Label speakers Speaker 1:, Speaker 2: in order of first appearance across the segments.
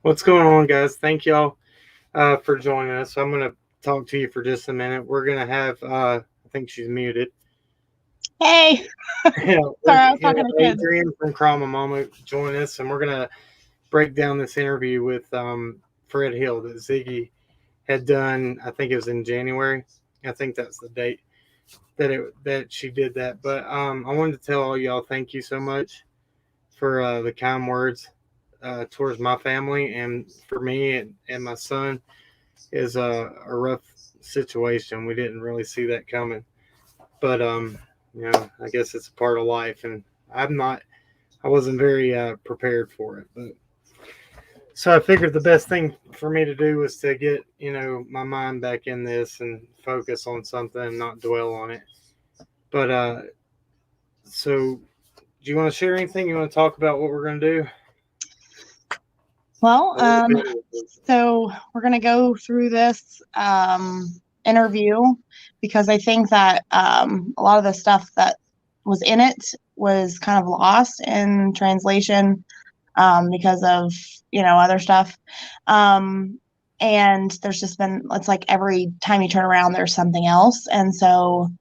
Speaker 1: What's going on, guys? Thank y'all for joining us. I'm going to talk to you for just a minute. We're going to have, I think she's muted.
Speaker 2: Hey,
Speaker 1: Yeah,
Speaker 2: sorry,
Speaker 1: we're
Speaker 2: I was
Speaker 1: going
Speaker 2: talking
Speaker 1: to
Speaker 2: to
Speaker 1: have
Speaker 2: kids.
Speaker 1: Adrian from Crime Mama join us, and we're going to break down this interview with Fred Hill that Ziggy had done. I think it was in January. I think that's the date that she did that. But I wanted to tell all y'all thank you so much for the kind words towards my family and for me and my son. Is a rough situation. We didn't really see that coming, but I guess it's a part of life, and I wasn't very prepared for it. But so I figured the best thing for me to do was to get my mind back in this and focus on something and not dwell on it. But so do you want to share anything? You want to talk about what we're going to do?
Speaker 2: Well, so we're going to go through this interview because I think that a lot of the stuff that was in it was kind of lost in translation because of, other stuff. And there's just been, it's like every time you turn around, there's something else. And so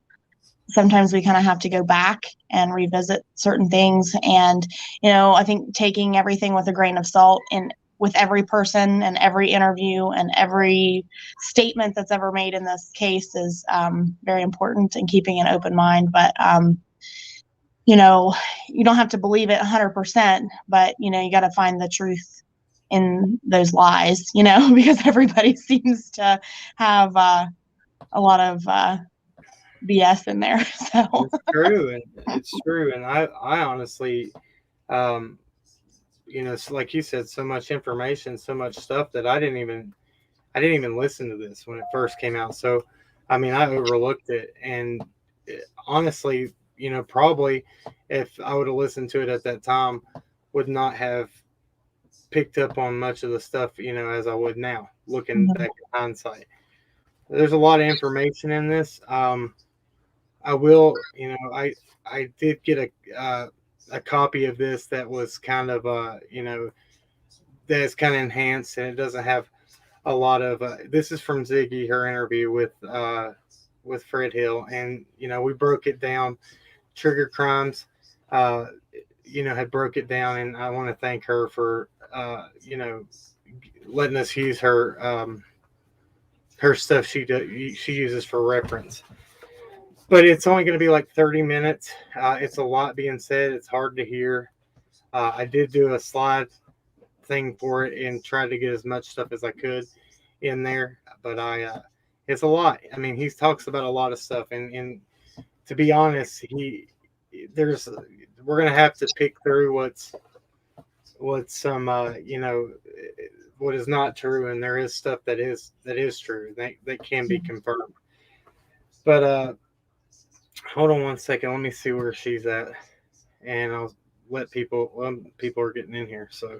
Speaker 2: sometimes we kind of have to go back and revisit certain things. And, I think taking everything with a grain of salt and with every person and every interview and every statement that's ever made in this case is very important, and keeping an open mind. But, you don't have to believe it 100%, but, you got to find the truth in those lies, because everybody seems to have a lot of BS in there. So
Speaker 1: It's true, and I honestly, um, like you said, so much information, so much stuff that I didn't even listen to this when it first came out. So, I mean, I overlooked it, and honestly, probably if I would have listened to it at that time, would not have picked up on much of the stuff, as I would now, looking back in hindsight. There's a lot of information in this. I will, I did get a copy of this that was kind of that's kind of enhanced, and it doesn't have a lot of. This is from Ziggy, her interview with Fred Hill, and we broke it down. Trigger crimes, uh, had broke it down, and I want to thank her for letting us use her stuff she uses for reference. But it's only going to be like 30 minutes. It's a lot being said. It's hard to hear. I did do a slide thing for it and tried to get as much stuff as I could in there, but it's a lot. I mean, he talks about a lot of stuff, and to be honest, there's we're gonna have to pick through what's some what is not true, and there is stuff that is true that can be confirmed. But hold on one second. Let me see where she's at, and I'll let people. Well, people are getting in here, so.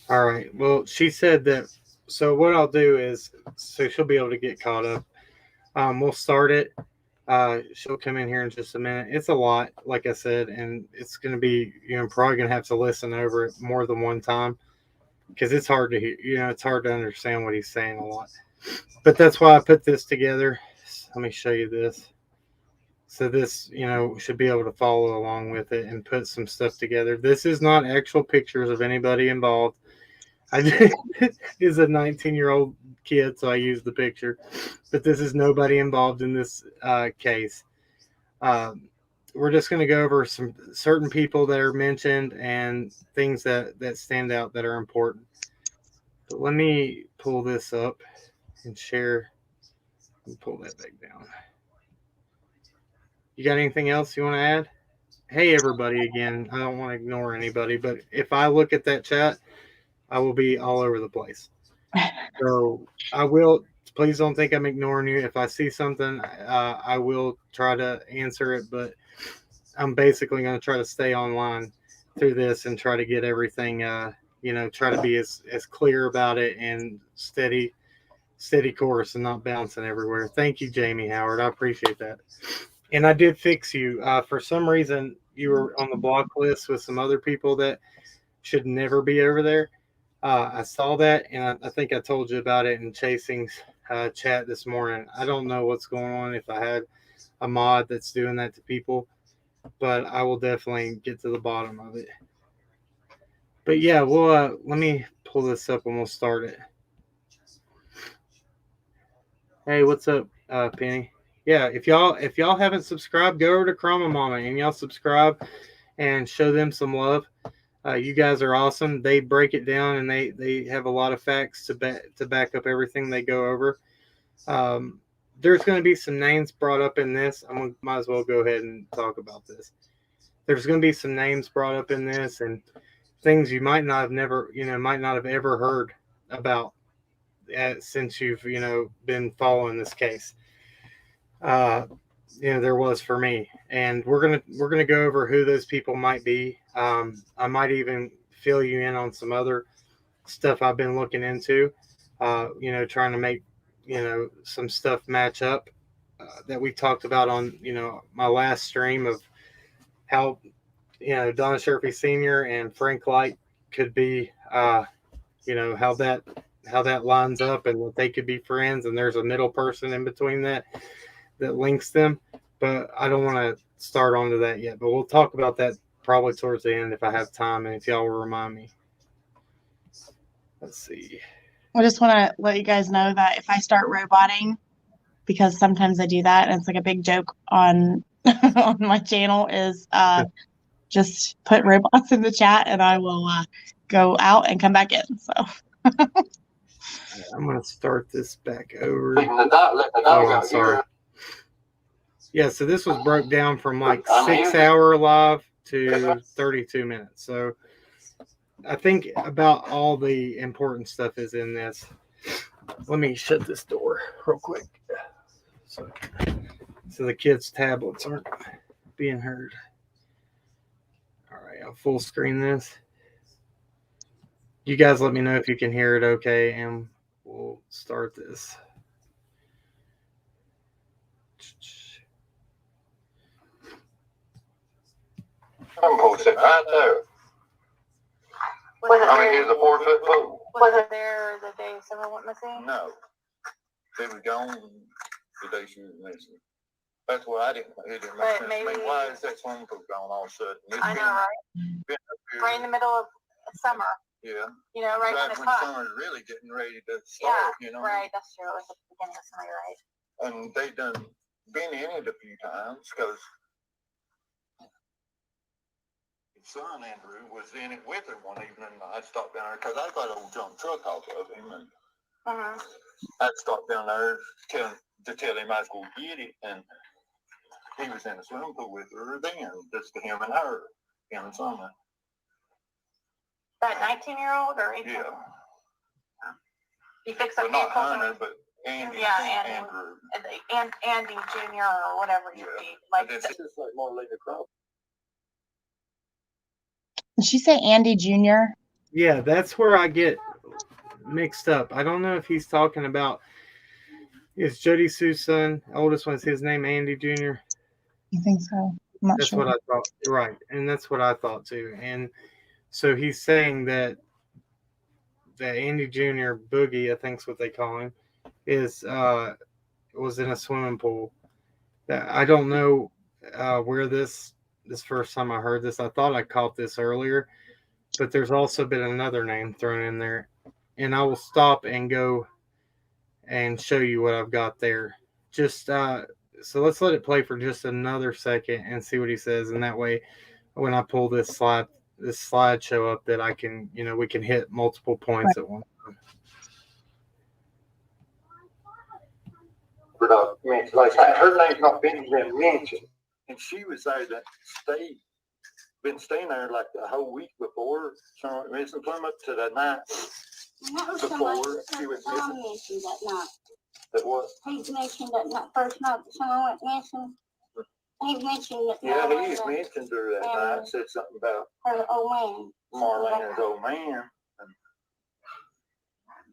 Speaker 1: All right. Well, she said that. So what I'll do is, so she'll be able to get caught up. We'll start it. She'll come in here in just a minute. It's a lot, like I said, and it's going to be, probably going to have to listen over it more than one time because it's hard to hear. It's hard to understand what he's saying a lot. But that's why I put this together. Let me show you this. So this, should be able to follow along with it and put some stuff together. This is not actual pictures of anybody involved. I did, is a 19-year-old kid, so I used the picture. But this is nobody involved in this case. We're just going to go over some certain people that are mentioned and things that stand out that are important. But let me pull this up and share. Pull that back down. You got anything else you want to add? Hey, everybody, again. I don't want to ignore anybody, but if I look at that chat, I will be all over the place. So I will. Please don't think I'm ignoring you. If I see something, I will try to answer it. But I'm basically going to try to stay online through this and try to get everything. Try to be as clear about it and steady, steady course and not bouncing everywhere. Thank you, Jamie Howard. I appreciate that. And I did fix you. For some reason, you were on the block list with some other people that should never be over there. I saw that, and I think I told you about it in Chasing's chat this morning. I don't know what's going on if I had a mod that's doing that to people, but I will definitely get to the bottom of it. But yeah, well, let me pull this up and we'll start it. Hey, what's up, Penny? Yeah, if y'all haven't subscribed, go over to Chroma Mama and y'all subscribe and show them some love. You guys are awesome. They break it down and they have a lot of facts to back up everything they go over. There's going to be some names brought up in this. Might as well go ahead and talk about this. There's going to be some names brought up in this and things you might not have ever heard about since you've been following this case. There was for me, and we're gonna go over who those people might be. I might even fill you in on some other stuff I've been looking into. Trying to make some stuff match up that we talked about on my last stream of how Donna Sherfy Sr. and Frank Light could be how that lines up and that they could be friends, and there's a middle person in between that links them. But I don't want to start onto that yet. But we'll talk about that probably towards the end if I have time and if y'all will remind me. Let's see.
Speaker 2: I just want to let you guys know that if I start roboting, because sometimes I do that, and it's like a big joke on on my channel, is just put robots in the chat and I will go out and come back in. So
Speaker 1: I'm going to start this back over. Oh, sorry. Yeah, so this was broke down from like 6-hour live to 32 minutes. So I think about all the important stuff is in this. Let me shut this door real quick so the kids' tablets aren't being heard. All right, I'll full screen this. You guys let me know if you can hear it okay, and we'll start this.
Speaker 3: Pool sitting right there. Here's a 4-foot pool.
Speaker 4: Was it there the day someone went missing?
Speaker 3: No. They were gone the day she was missing. That's why it didn't make sense to me. Why is that swimming pool gone all of a sudden?
Speaker 4: I know, right? Right in the middle of summer.
Speaker 3: Yeah.
Speaker 4: Right when it's hot.
Speaker 3: Summer's really getting ready to start,
Speaker 4: Right, that's true. It was at the beginning of summer, you're right.
Speaker 3: And they done been in it a few times because his son Andrew was in it with her one evening. I stopped down there because I got an old junk truck off of him, and I stopped down there to tell him I was going to get it, and he was in the swimming pool with her then, just him and her, him and Summer.
Speaker 4: That 19-year-old or 18?
Speaker 3: Yeah.
Speaker 4: He fixed up
Speaker 3: not Hunter, but Andy.
Speaker 4: Yeah,
Speaker 3: Andrew.
Speaker 4: And Andy Jr. or whatever you be. Like,
Speaker 3: it's just like Marlena Crawford.
Speaker 2: did she say Andy Jr.?
Speaker 1: Yeah, that's where I get mixed up. I don't know if he's talking about is Jody Sue's son, oldest one, is his name Andy Jr.?
Speaker 2: You think so? I'm not sure.
Speaker 1: That's what I thought. Right, and that's what I thought too. And so he's saying that Andy Jr. Boogie, I think's what they call him, was in a swimming pool. That I don't know where this first time I heard this. I thought I caught this earlier, but there's also been another name thrown in there, and I will stop and go and show you what I've got there. Just so let's let it play for just another second and see what he says, and that way, when I pull this slideshow up, that I can, we can hit multiple points at once.
Speaker 3: Like her name's not been mentioned, and she was there that been staying there like the whole week before. So it's come up to the night before she was missing.
Speaker 5: That night.
Speaker 3: That what?
Speaker 5: He mentioned that first night that someone went missing. He mentioned that.
Speaker 3: Yeah, he mentioned her that night. Said something about
Speaker 5: her old man.
Speaker 3: Marlena's old man.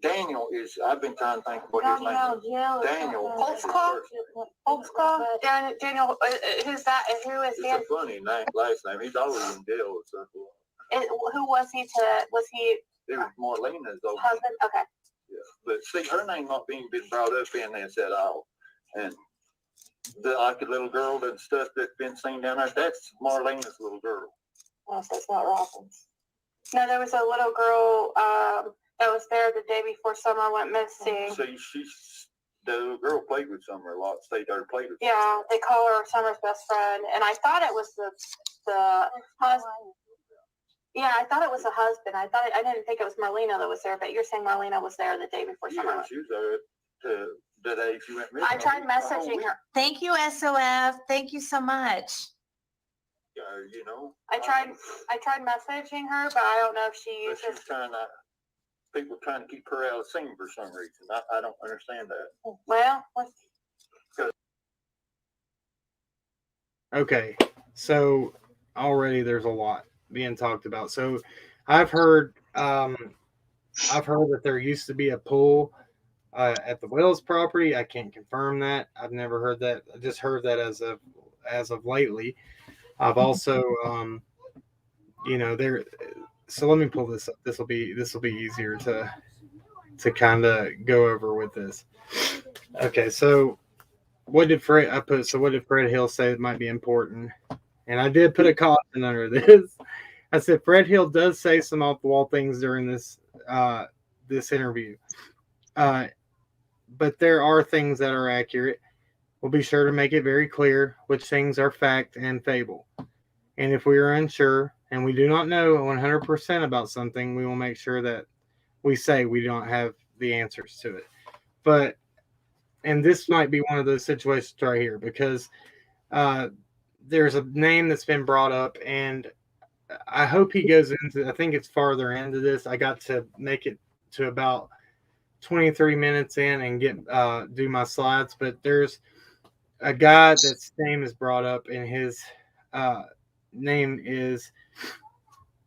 Speaker 3: Daniel is, I've been trying to think of what his name is. Daniel.
Speaker 4: Holtzclaw? Daniel, who's that? Who is
Speaker 3: It's
Speaker 4: Dan?
Speaker 3: a funny name, last name. He's always in jail or something.
Speaker 4: Who was he was he
Speaker 3: It was Marlena's old
Speaker 4: husband? Okay.
Speaker 3: Yeah. But see, her name not being been brought up in this at all. And like a little girl and stuff that's been seen down there, that's Marlena's little girl.
Speaker 4: Well, so it's not Robbins. No, there was a little girl that was there the day before Summer went missing.
Speaker 3: See, the little girl played with Summer a lot, stayed there and played with her.
Speaker 4: Yeah, they call her Summer's best friend. And I thought it was the husband. Yeah, I thought it was the husband. I didn't think it was Marlena that was there, but you're saying Marlena was there the day before Summer.
Speaker 3: Yeah, she was there the day she went missing.
Speaker 4: I tried messaging her.
Speaker 6: Thank you, SOF. Thank you so much.
Speaker 3: You know.
Speaker 4: I tried messaging her, but I don't know if she uses.
Speaker 3: She's people trying to keep her out of the scene for some reason. I don't understand that.
Speaker 4: Well,
Speaker 1: Okay, so already there's a lot being talked about. So I've heard that there used to be a pool at the Wells property. I can't confirm that. I've never heard that. I just heard that as of lately. I've also there. So let me pull this up. This will be easier to kind of go over with this. Okay, so what did Fred Hill say that might be important? And I did put a caution under this. I said Fred Hill does say some off the wall things during this interview, but there are things that are accurate. We'll be sure to make it very clear which things are fact and fable. And if we are unsure and we do not know 100% about something, we will make sure that we say we don't have the answers to it. And this might be one of those situations right here, because there's a name that's been brought up, and I hope he goes into, I think it's farther into this. I got to make it to about 23 minutes in and do my slides, but there's a guy that's name is brought up, and his name is,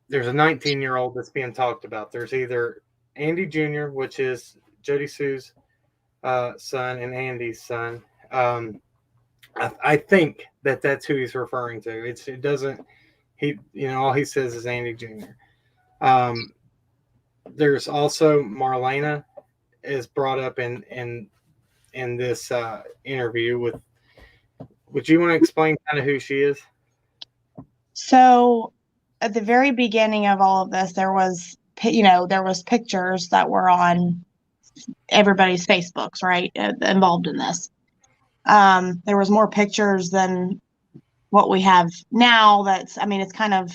Speaker 1: there's a 19-year-old that's being talked about. There's either Andy Jr., which is Jody Sue's son, and Andy's son. I think that's who he's referring to. It doesn't, all he says is Andy Jr. There's also Marlena is brought up in this interview with. Would you want to explain kind of who she is?
Speaker 2: So at the very beginning of all of this, there was pictures that were on everybody's Facebooks, right, involved in this. There was more pictures than what we have now. It's kind of,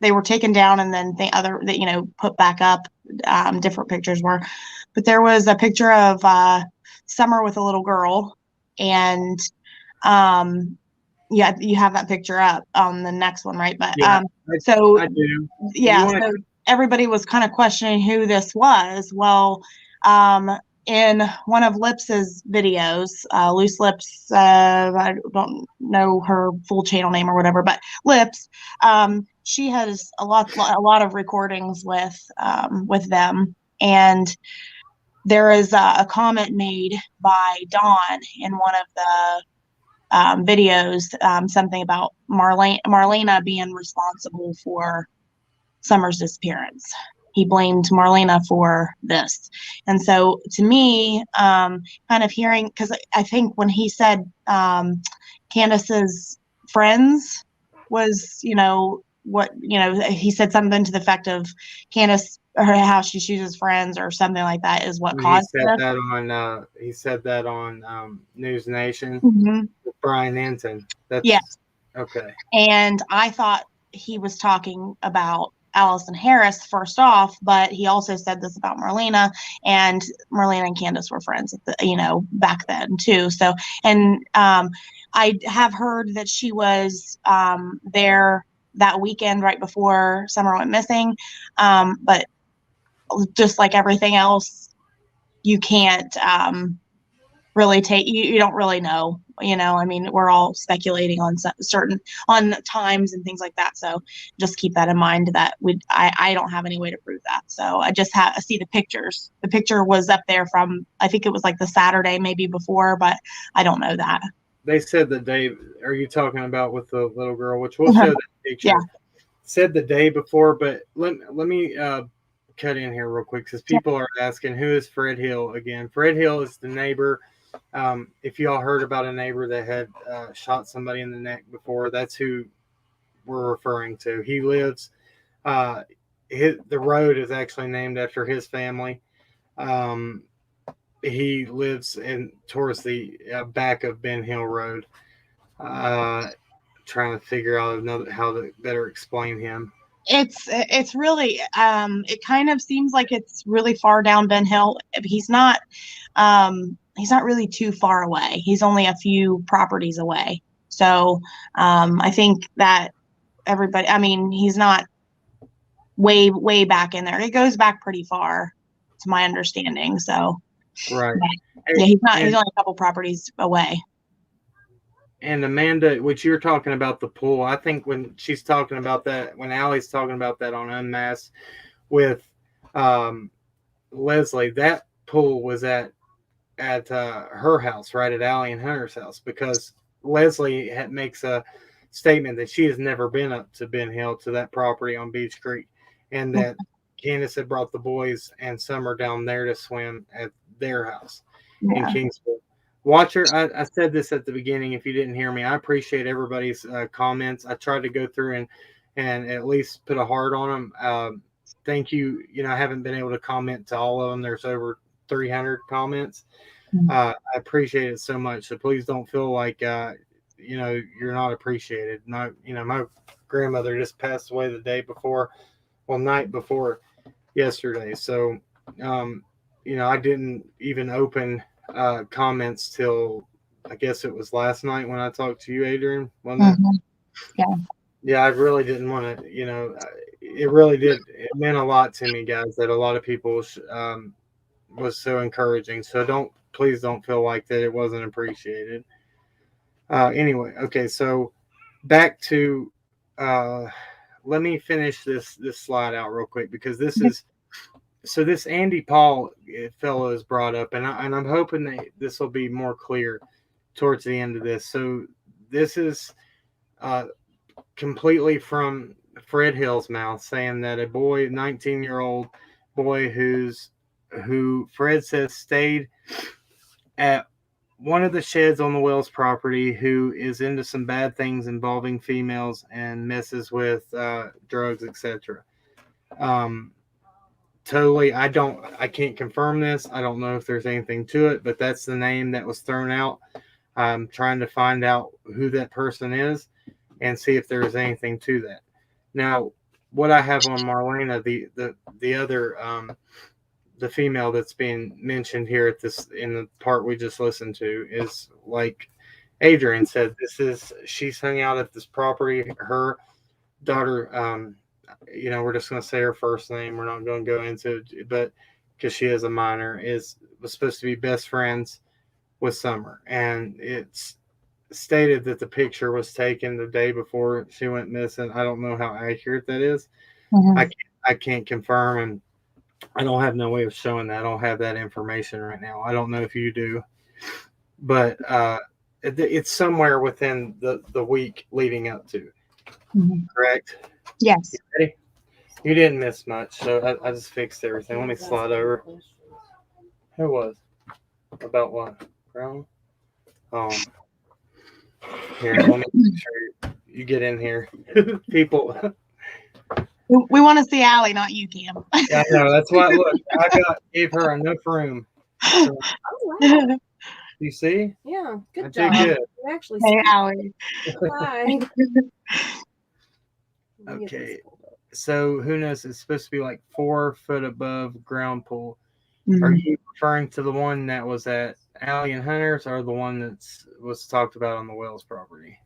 Speaker 2: they were taken down and then put back up. Different pictures were, but there was a picture of Summer with a little girl, and you have that picture up on the next one, right? But
Speaker 1: I do.
Speaker 2: So everybody was kind of questioning who this was. Well, in one of Lips's videos, Loose Lips, I don't know her full channel name or whatever, but Lips, she has a lot of recordings with them, and there is a comment made by Dawn in one of the videos, something about Marlena being responsible for Summer's disappearance. He blamed Marlena for this. And so to me, kind of hearing, because I think when he said Candace's friends was, he said something to the effect of Candace, or how she chooses friends or something like that is what caused
Speaker 1: it. He said that on News Nation with Brian Anton.
Speaker 2: Yes.
Speaker 1: Okay.
Speaker 2: And I thought he was talking about Allison Harris first off, but he also said this about Marlena, and Marlena and Candace were friends back then too. So, and I have heard that she was there that weekend right before Summer went missing, but just like everything else, you can't really take, you don't really know, I mean, we're all speculating on certain on times and things like that. So just keep that in mind that I don't have any way to prove that. So I just see the pictures. The picture was up there from, I think it was like the Saturday maybe before, but I don't know that.
Speaker 1: They said the day, are you talking about with the little girl, which we'll show that picture.
Speaker 2: Yeah.
Speaker 1: Said the day before, but let me cut in here real quick because people are asking, who is Fred Hill again? Fred Hill is the neighbor. If y'all heard about a neighbor that had shot somebody in the neck before, that's who we're referring to. He lives, the road is actually named after his family. He lives towards the back of Ben Hill Road. Trying to figure out how to better explain him.
Speaker 2: It's really it kind of seems like it's really far down Ben Hill. He's not really too far away. He's only a few properties away. So I think that everybody, I mean, he's not way back in there. It goes back pretty far to my understanding. So
Speaker 1: right.
Speaker 2: Yeah, he's only a couple properties away.
Speaker 1: And Amanda, which you're talking about the pool, I think when she's talking about that, when Allie's talking about that on Unmasked with Leslie, that pool was at her house, right at Allie and Hunter's house, because Leslie makes a statement that she has never been up to Ben Hill, to that property on Beach Creek, and that Candace had brought the boys and Summer down there to swim at their house in Kingsville. Watcher, I said this at the beginning. If you didn't hear me, I appreciate everybody's comments. I tried to go through and at least put a heart on them. Thank you. I haven't been able to comment to all of them. There's over 300 comments. I appreciate it so much. So please don't feel like you're not appreciated. My grandmother just passed away the night before yesterday. So I didn't even open comments till I guess it was last night when I talked to you, Adrian. Yeah, I really didn't want to, it really did. It meant a lot to me, guys, that a lot of people was so encouraging. So please don't feel like that it wasn't appreciated. Anyway, okay, so back to let me finish this slide out real quick, because this is this Andy Paul fellow is brought up, and I'm hoping that this will be more clear towards the end of this. So this is completely from Fred Hill's mouth, saying that a boy, 19-year-old boy who Fred says stayed at one of the sheds on the Wells property, who is into some bad things involving females and messes with drugs, etc. Totally, I can't confirm this. I don't know if there's anything to it, but that's the name that was thrown out. I'm trying to find out who that person is and see if there's anything to that. Now, what I have on Marlena, the other the female that's being mentioned here in the part we just listened to, is like Adrian said, she's hung out at this property. Her daughter, we're just going to say her first name. We're not going to go into it, but because she is a minor, was supposed to be best friends with Summer. And it's stated that the picture was taken the day before she went missing. I don't know how accurate that is. I can't confirm, and I don't have no way of showing that. I don't have that information right now. I don't know if you do, but it's somewhere within the week leading up to. Correct?
Speaker 2: Yes.
Speaker 1: You ready? You didn't miss much, so I just fixed everything. Let me slide over. Who was? About what? Brown? Here, let me make sure you get in here. People.
Speaker 2: We want to see Allie, not you, Cam.
Speaker 1: I know. That's why. Look, gave her enough room. So,
Speaker 7: wow.
Speaker 1: You see?
Speaker 7: Yeah, good
Speaker 1: I
Speaker 7: job.
Speaker 1: did good.
Speaker 7: You actually
Speaker 2: Hey, Allie.
Speaker 7: Hi.
Speaker 1: Okay. So who knows? It's supposed to be like 4 foot above ground pool. Are you referring to the one that was at Allie and Hunter's, or the one that was talked about on the Wells property?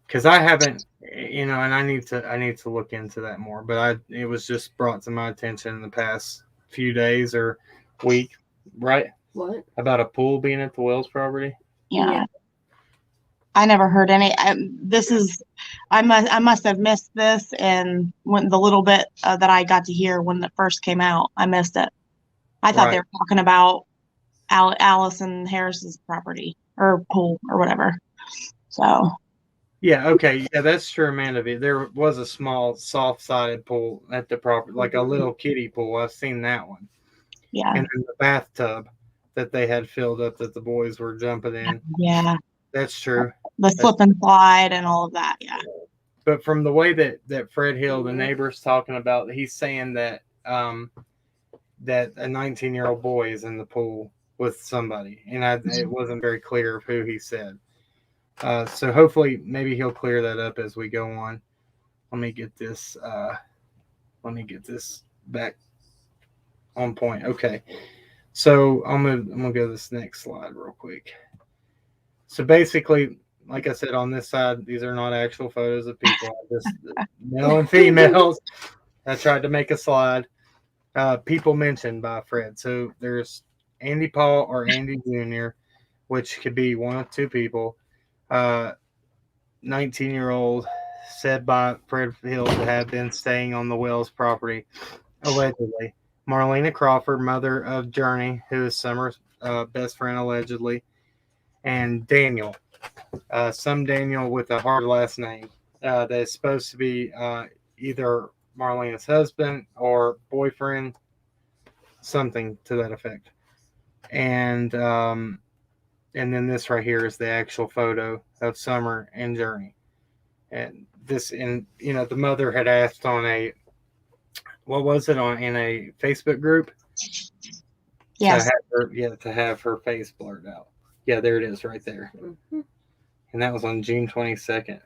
Speaker 1: Because I haven't, and I need to look into that more. But it was just brought to my attention in the past few days or week, right?
Speaker 7: What?
Speaker 1: About a pool being at the Wells property?
Speaker 2: Yeah.
Speaker 7: Yeah.
Speaker 2: I never heard any. I must have missed this, and when the little bit that I got to hear when it first came out, I missed it. I thought they
Speaker 1: Right.
Speaker 2: were talking about Allison Harris's property or pool or whatever. So
Speaker 1: Yeah, okay. Yeah, that's true, Amanda. There was a small, soft-sided pool at the property, like a little kiddie pool. I've seen that one.
Speaker 2: yeah,
Speaker 1: And then the bathtub that they had filled up that the boys were jumping in.
Speaker 2: yeah,
Speaker 1: That's true.
Speaker 2: the slip and slide and all of that. Yeah,
Speaker 1: But from the way that Fred Hill, the neighbor's talking about, he's saying that that a 19-year-old boy is in the pool with somebody, and it wasn't very clear of who he said. So hopefully, maybe he'll clear that up as we go on. Let me get this. Let me get this back on point. Okay, so I'm gonna go to this next slide real quick. So basically, like I said, on this side, these are not actual photos of people. Just male and females. I tried to make a slide. People mentioned by Fred. So there's Andy Paul or Andy Jr., which could be one of two people. 19-year-old said by Fred Hill to have been staying on the Wells property, allegedly. Marlena Crawford, mother of Journey, who is Summer's best friend, allegedly. And Daniel, some Daniel with a hard last name that is supposed to be either Marlena's husband or boyfriend, something to that effect. And then this right here is the actual photo of Summer and Journey. And this, and the mother had asked on a, what was it, in a Facebook group?
Speaker 2: yes.
Speaker 1: To have her face blurred out. Yeah, there it is right there.
Speaker 7: Mm-hmm.
Speaker 1: And that was on June 22nd.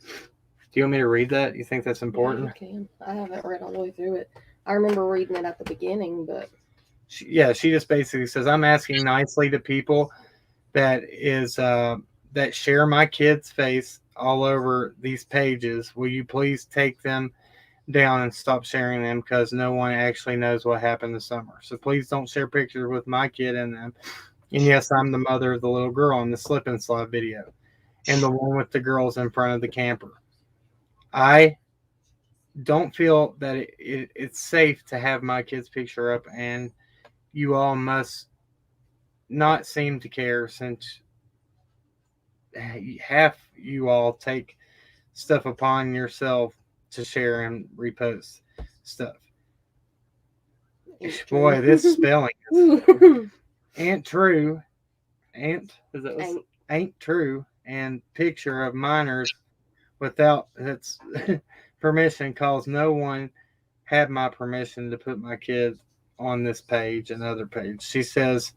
Speaker 1: Do you want me to read that? You think that's important?
Speaker 7: Yeah, you can. I haven't read all the way through it. I remember reading it at the beginning, but
Speaker 1: She just basically says, I'm asking nicely to people that share my kid's face all over these pages. Will you please take them down and stop sharing them, because no one actually knows what happened this summer. So please don't share pictures with my kid in them. And yes, I'm the mother of the little girl in the slip and slide video, and the one with the girls in front of the camper. I don't feel that it's safe to have my kid's picture up, and you all must not seem to care, since half you all take stuff upon yourself to share and repost stuff. Boy, this spelling ain't true. Ain't true. And picture of minors without its permission, cause no one had my permission to put my kid on this page and other page. She says,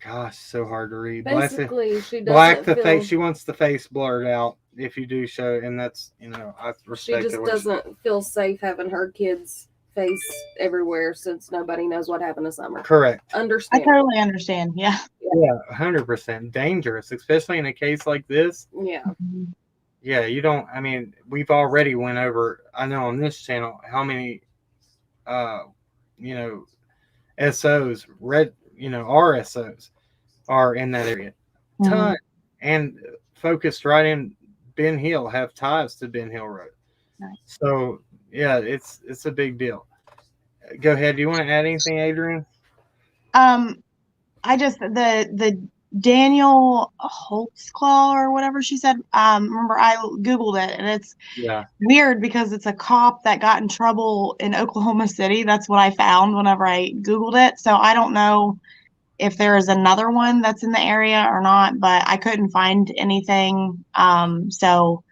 Speaker 1: gosh, so hard to read.
Speaker 7: basically, she
Speaker 1: She wants the face blurred out if you do show, and that's, I respect it.
Speaker 7: She just doesn't feel safe having her kids' face everywhere, since nobody knows what happened this summer.
Speaker 1: Correct.
Speaker 2: I
Speaker 7: Understand?
Speaker 2: totally understand. Yeah.
Speaker 1: Yeah, 100% dangerous, especially in a case like this.
Speaker 7: Yeah.
Speaker 1: Yeah, you don't. I mean, we've already went over, I know on this channel, how many, SOs, RSOs are in that area. Ton. And focused right in Ben Hill, have ties to Ben Hill Road.
Speaker 2: Nice.
Speaker 1: So, yeah, it's a big deal. Go ahead. Do you want to add anything, Adrian?
Speaker 2: I just, the Daniel Holtzclaw or whatever she said, remember I Googled it, and it's weird because it's a cop that got in trouble in Oklahoma City. That's what I found whenever I Googled it. So I don't know if there is another one that's in the area or not, but I couldn't find anything. So,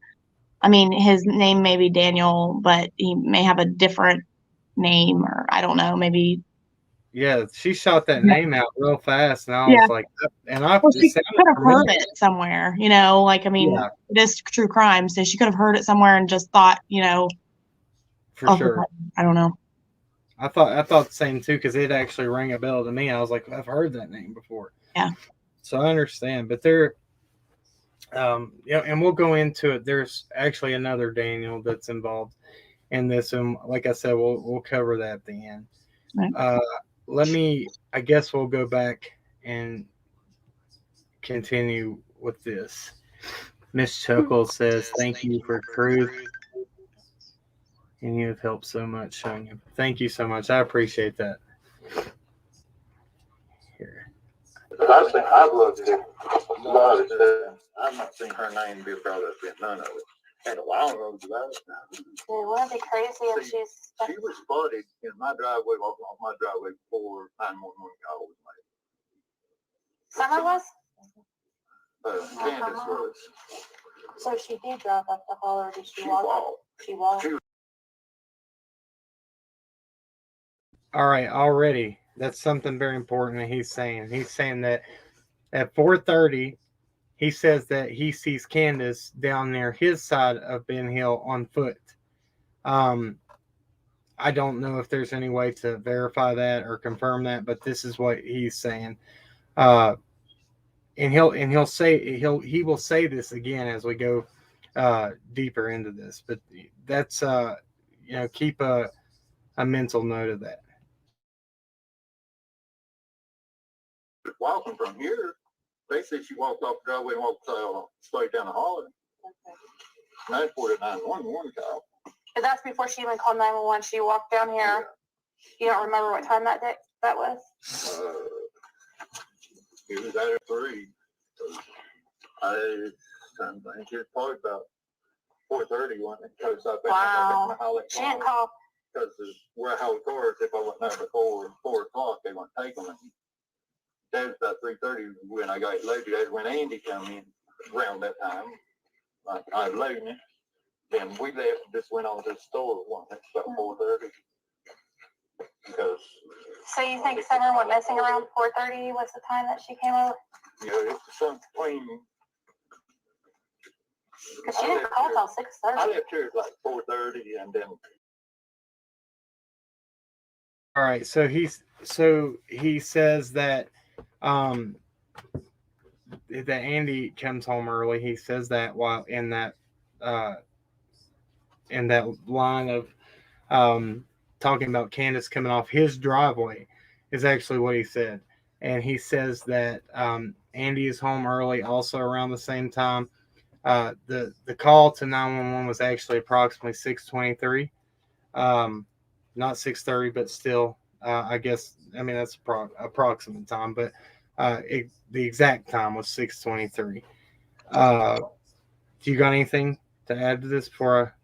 Speaker 2: I mean, his name may be Daniel, but he may have a different name, or I don't know, maybe.
Speaker 1: Yeah, she shot that name out real fast, and I was like,
Speaker 2: she could have heard it somewhere, I mean, it is true crime, so she could have heard it somewhere and just thought,
Speaker 1: for sure.
Speaker 2: I don't know.
Speaker 1: I thought the same too, because it actually rang a bell to me. I was like, I've heard that name before.
Speaker 2: Yeah.
Speaker 1: So I understand, but there, and we'll go into it. There's actually another Daniel that's involved, in this, and like I said, we'll cover that at the end.
Speaker 2: Right.
Speaker 1: I guess we'll go back and continue with this. Miss Chuckle says, "Thank you for truth, and you have helped so much showing you." Thank you so much. I appreciate that. Here.
Speaker 3: I've looked at a lot of stuff. I've not seen her name be brought up in none of it. And a while ago, about it.
Speaker 4: Wouldn't it be crazy if
Speaker 3: See, she was spotted in my driveway, walking off my driveway before 911 call was made.
Speaker 4: Summer was?
Speaker 3: Candace was.
Speaker 4: So she did drive up the hall, or did she
Speaker 3: She
Speaker 4: walk?
Speaker 3: walked.
Speaker 4: She walked.
Speaker 1: All right, already. That's something very important that he's saying. He's saying that at 4:30, he says that he sees Candace down near his side of Ben Hill on foot. I don't know if there's any way to verify that or confirm that, but this is what he's saying. And he will say this again as we go deeper into this. But that's keep a mental note of that.
Speaker 3: Walking from here, they said she walked off the driveway and walked straight down the hall. And that's where the 911 call.
Speaker 4: But that's before she even called 911. She walked down here. You don't remember what time that was?
Speaker 3: It was at 3. I think it's probably about 4:30 when it goes up.
Speaker 4: Wow. She didn't call.
Speaker 3: Because where I was cars, if I wasn't there before 4 o'clock, they wouldn't take them. And that was about 3:30 when I got loaded. That's when Andy come in around that time. I was loading it. Then we left and just went on to the store one. That's about 4:30. Because.
Speaker 4: So you think Summer went missing around 4:30 was the time that she came over?
Speaker 3: Yeah, it's some between.
Speaker 4: Because she didn't call till 6:30.
Speaker 3: I left here at like 4:30 and then.
Speaker 1: All right, so he says that that Andy comes home early. He says that while in that line of talking about Candace coming off his driveway is actually what he said. And he says that Andy is home early also around the same time. The call to 911 was actually approximately 6:23. Not 6:30, but still, I guess, I mean, that's approximate time, but the exact time was 6:23. Do you got anything to add to this before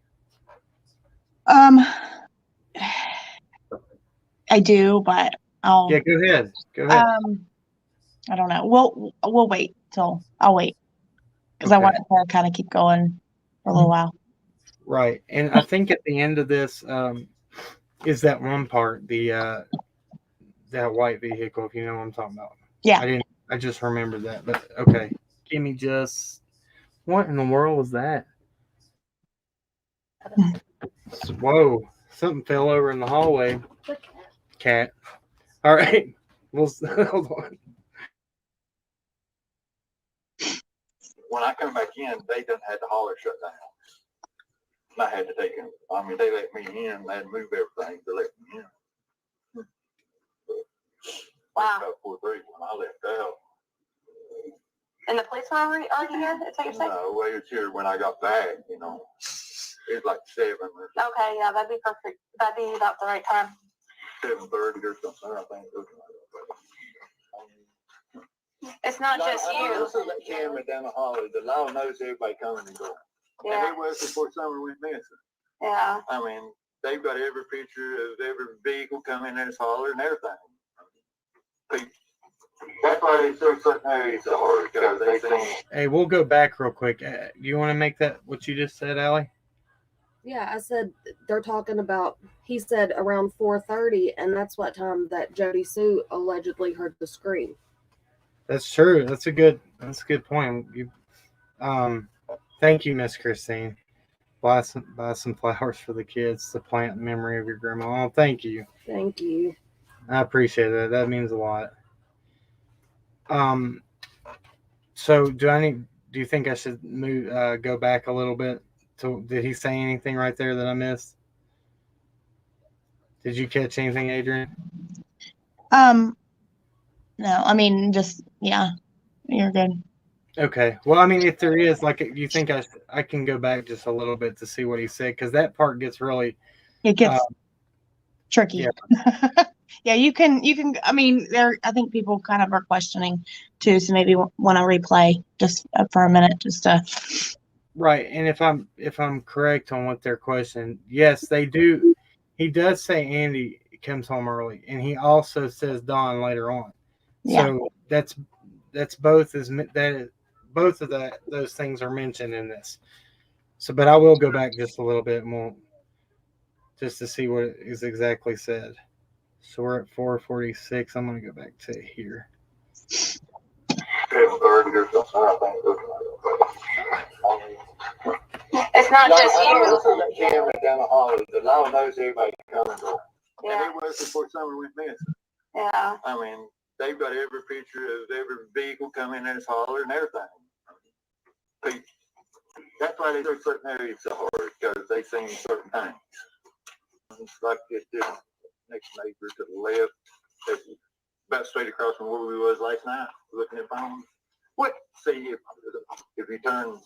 Speaker 2: I do, but I'll.
Speaker 1: Yeah, go ahead.
Speaker 2: I don't know. We'll wait till I'll wait because I want it to kind of keep going for a little while.
Speaker 1: Right, and I think at the end of this is that one part, that white vehicle, if you know what I'm talking about.
Speaker 2: Yeah.
Speaker 1: I just remembered that, but okay. Give me just, what in the world was that? Whoa, something fell over in the hallway. Cat. All right. Well, hold on.
Speaker 3: When I come back in, they done had the holler shut down. And I had to take them. I mean, they let me in. They had to move everything to let me in.
Speaker 4: Wow.
Speaker 3: About 4:30 when I left out.
Speaker 4: And the police were already here? Is that what you're saying?
Speaker 3: No, well, it was here when I got back, It was like 7 or
Speaker 4: Okay, yeah, that'd be perfect. That'd be about the right time.
Speaker 3: 7:30 or something, I think.
Speaker 4: It's not just you.
Speaker 3: This is that camera down the hallway. The law knows everybody coming and going.
Speaker 4: Yeah.
Speaker 3: And it was before Summer went missing.
Speaker 4: Yeah.
Speaker 3: I mean, they've got every picture of every vehicle coming in this holler and everything. That's why they search certain areas so hard, because they think.
Speaker 1: Hey, we'll go back real quick. Do you want to make that what you just said, Allie?
Speaker 7: Yeah, I said they're talking about, he said around 4:30, and that's what time that Jody Sue allegedly heard the scream.
Speaker 1: That's true. That's a good point. You, thank you, Miss Christine. Buy some flowers for the kids to plant in memory of your grandma. Oh, thank you.
Speaker 7: Thank you.
Speaker 1: I appreciate that. That means a lot. So do you think I should go back a little bit did he say anything right there that I missed? Did you catch anything, Adrian?
Speaker 2: No, I mean, just, yeah, you're good.
Speaker 1: Okay. Well, I mean, if there is, like, you think I can go back just a little bit to see what he said, because that part gets really,
Speaker 2: It gets tricky.
Speaker 1: yeah.
Speaker 2: Yeah, you can, I mean, I think people kind of are questioning too, so maybe want to replay just for a minute, just to.
Speaker 1: Right. And if I'm correct on what they're questioning, yes, they do. He does say Andy comes home early, and he also says Don later on.
Speaker 2: Yeah.
Speaker 1: So that's both both of those things are mentioned in this. So, but I will go back just a little bit more just to see what is exactly said. So we're at 446. I'm going to go back to here.
Speaker 3: 7:30 or something, I think.
Speaker 4: It's not just you.
Speaker 3: Cam and Alli, the law knows everybody coming to.
Speaker 4: Yeah.
Speaker 3: And it was before summer went missing.
Speaker 4: Yeah.
Speaker 3: I mean, they've got every picture of every vehicle coming in this holler and everything. That's why they search certain areas so hard, because they seen certain things. It's like this next neighbor to the left, about straight across from where we was last night, looking at phones. What? See, if you turn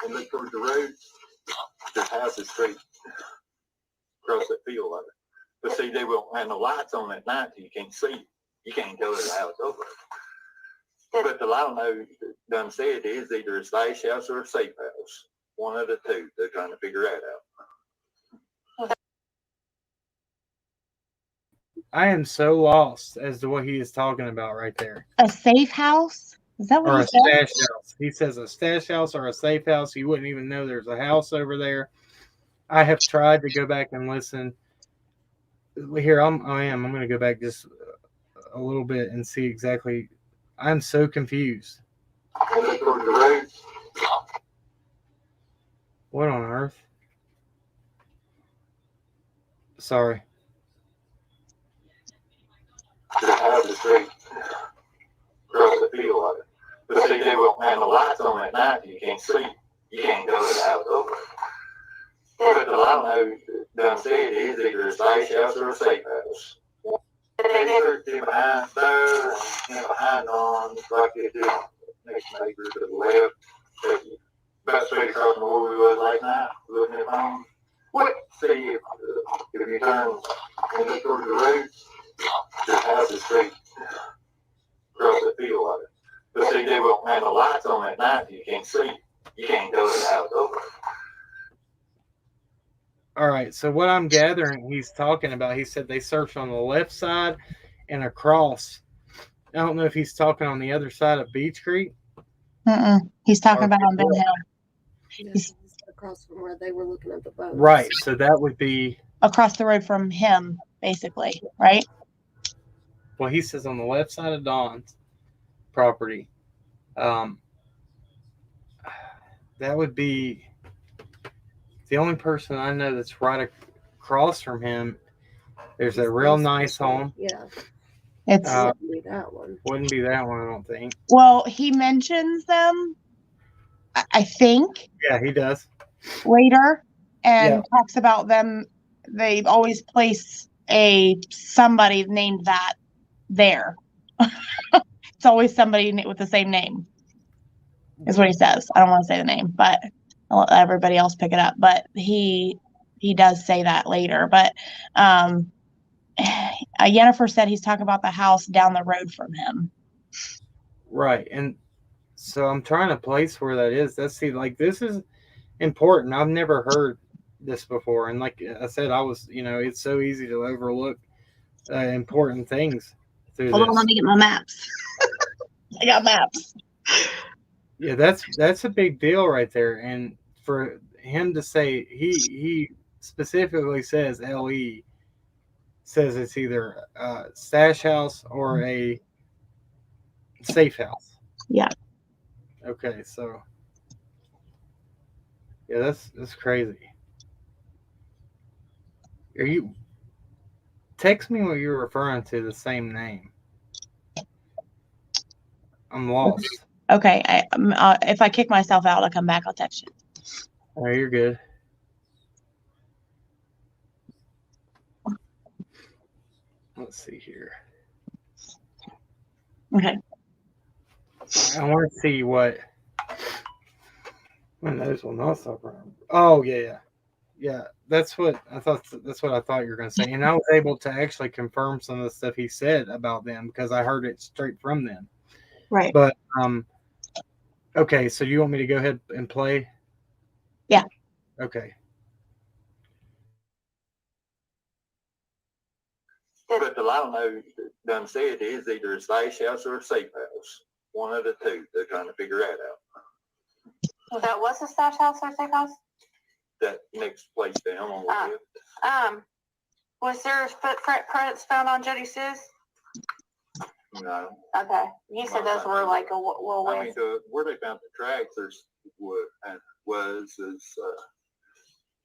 Speaker 3: and look towards the road, there's houses straight across that field of it. But see, they won't have no lights on at night, so you can't see. You can't tell there's a house over it. But the law done said it is either a stash house or a safe house. One of the two. They're trying to figure that out.
Speaker 1: I am so lost as to what he is talking about right there.
Speaker 2: A safe house? Is that what
Speaker 1: Or
Speaker 2: he
Speaker 1: a
Speaker 2: said?
Speaker 1: stash house. He says a stash house or a safe house. You wouldn't even know there's a house over there. I have tried to go back and listen. Here, I'm going to go back just a little bit and see exactly. I'm so confused. What on earth? Sorry.
Speaker 3: Have the street across the field of it. But see, they won't have no lights on at night. You can't see. You can't go to the house over it. But the law done said it is either a stash house or a safe house. They searched him behind stairs and behind arms, like they did next neighbor to the left, about straight across from where we was last night, looking at phones. What? See, if you turn and look towards the road, there's houses straight across the field of it. But see, they won't have no lights on at night, you can't see. You can't go to the house over it.
Speaker 1: All right. So what I'm gathering, he's talking about, he said they searched on the left side and across. I don't know if he's talking on the other side of Beach Creek.
Speaker 2: He's talking about on Ben Hill.
Speaker 7: Yeah, across from where they were looking at the boat.
Speaker 1: Right. So that would be
Speaker 2: Across the road from him, basically, right?
Speaker 1: well, he says on the left side of Don's property. That would be the only person I know that's right across from him. There's a real nice home.
Speaker 7: Yeah.
Speaker 2: It's
Speaker 7: Wouldn't be that one.
Speaker 1: Wouldn't be that one, I don't think.
Speaker 2: well, he mentions them, I think,
Speaker 1: Yeah, he does.
Speaker 2: later, and
Speaker 1: Yeah.
Speaker 2: talks about them. They always place somebody named that there. It's always somebody with the same name, is what he says. I don't want to say the name, but I'll let everybody else pick it up. But he does say that later. But Jennifer said he's talking about the house down the road from him.
Speaker 1: Right. And so I'm trying to place where that is. This is important. I've never heard this before. And like I said, it's so easy to overlook important things through
Speaker 2: Hold on,
Speaker 1: this.
Speaker 2: let me get my maps. I got maps.
Speaker 1: Yeah, that's a big deal right there. And for him to say he specifically says LE says it's either a stash house or a safe house.
Speaker 2: Yeah.
Speaker 1: Okay, so yeah, that's crazy. Are you text me what you're referring to, the same name? I'm lost.
Speaker 2: Okay. If I kick myself out, I'll come back. I'll text you.
Speaker 1: Oh, you're good. let's see here.
Speaker 2: Okay.
Speaker 1: I want to see when those will not stop around. Oh yeah. That's what I thought. That's what I thought you were going to say. And I was able to actually confirm some of the stuff he said about them because I heard it straight from them.
Speaker 2: Right.
Speaker 1: But okay. So you want me to go ahead and play?
Speaker 2: Yeah.
Speaker 1: Okay.
Speaker 3: But the law done said it is either a stash house or a safe house. One of the two. They're trying to figure that out.
Speaker 4: That was a stash house or safe house?
Speaker 3: That next place down on the list.
Speaker 4: Was there footprint prints found on Jody Sue's?
Speaker 3: No.
Speaker 4: Okay. You said those were like a little
Speaker 3: I
Speaker 4: ways.
Speaker 3: mean, where they found the tracks,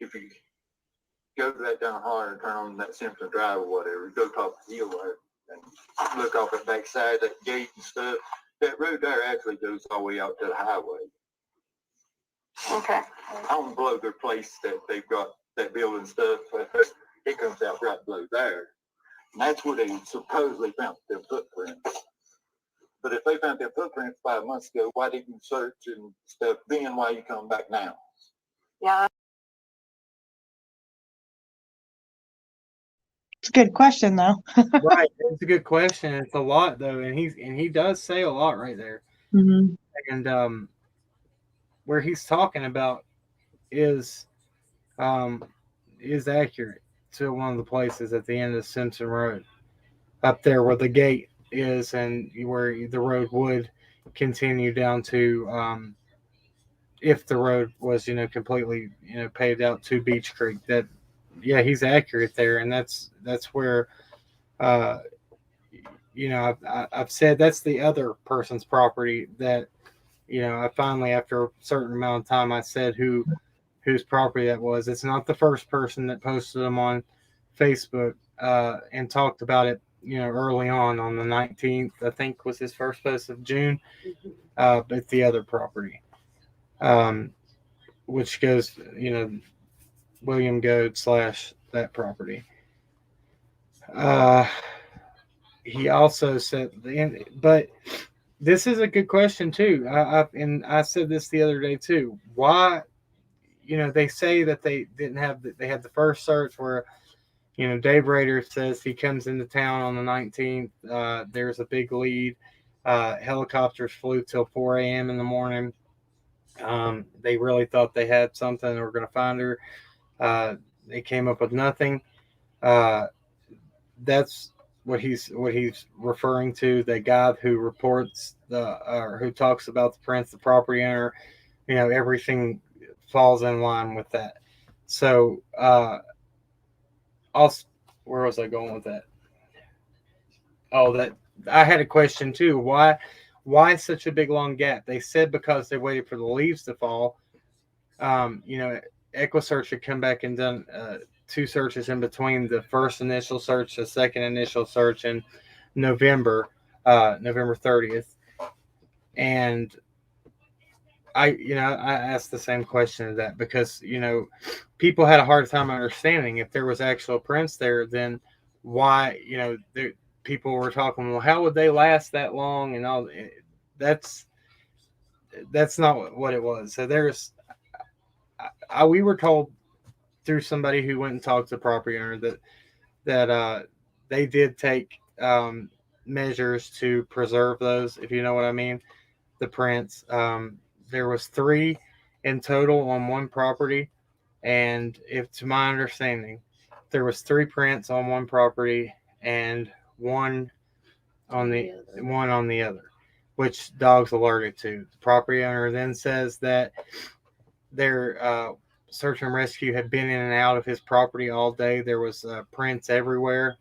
Speaker 3: if you go to that down hard and turn on that Simpson Drive or whatever, go top the hill there and look off the back side, that gate and stuff. That road there actually goes all the way out to the highway.
Speaker 4: Okay.
Speaker 3: On below their place that they've got that building stuff, it comes out right below there. And that's where they supposedly found their footprints. But if they found their footprints 5 months ago, why didn't you search and stuff then? Why you come back now?
Speaker 4: Yeah.
Speaker 2: It's a good question, though.
Speaker 1: Right. It's a good question. It's a lot though, and he does say a lot right there.
Speaker 2: Mm-hmm.
Speaker 1: And where he's talking about is accurate to one of the places at the end of Simpson Road, up there where the gate is, and where the road would continue down to if the road was completely paved out to Beach Creek. That he's accurate there, and that's where I've said that's the other person's property that I finally, after a certain amount of time, I said whose property that was. It's not the first person that posted them on Facebook and talked about it early on the 19th, I think was his first post of June. But the other property, which goes William Goad / that property. He also said, but this is a good question too. I said this the other day too. Why, they say that they didn't have they had the first search where, Dave Rader says he comes into town on the 19th. There's a big lead. Helicopters flew till 4 a.m. in the morning. They really thought they had something. They were going to find her. They came up with nothing. That's what he's referring to. The guy who reports who talks about the prints, the property owner, everything falls in line with that. So, where was I going with that? Oh, that I had a question too. Why such a big long gap? They said because they waited for the leaves to fall. EquiSearch had come back and done 2 searches in between the first initial search, the second initial search in November 30th. And I asked the same question of that because, people had a hard time understanding if there was actual prints there, then why, people were talking, well, how would they last that long? And all that's not what it was. So we were told through somebody who went and talked to the property owner that they did take measures to preserve those, if you know what I mean, the prints. There was 3 in total on one property, and if to my understanding, there was 3 prints on one property and one on the other, which dogs alerted to. The property owner then says that their search and rescue had been in and out of his property all day. There was prints everywhere,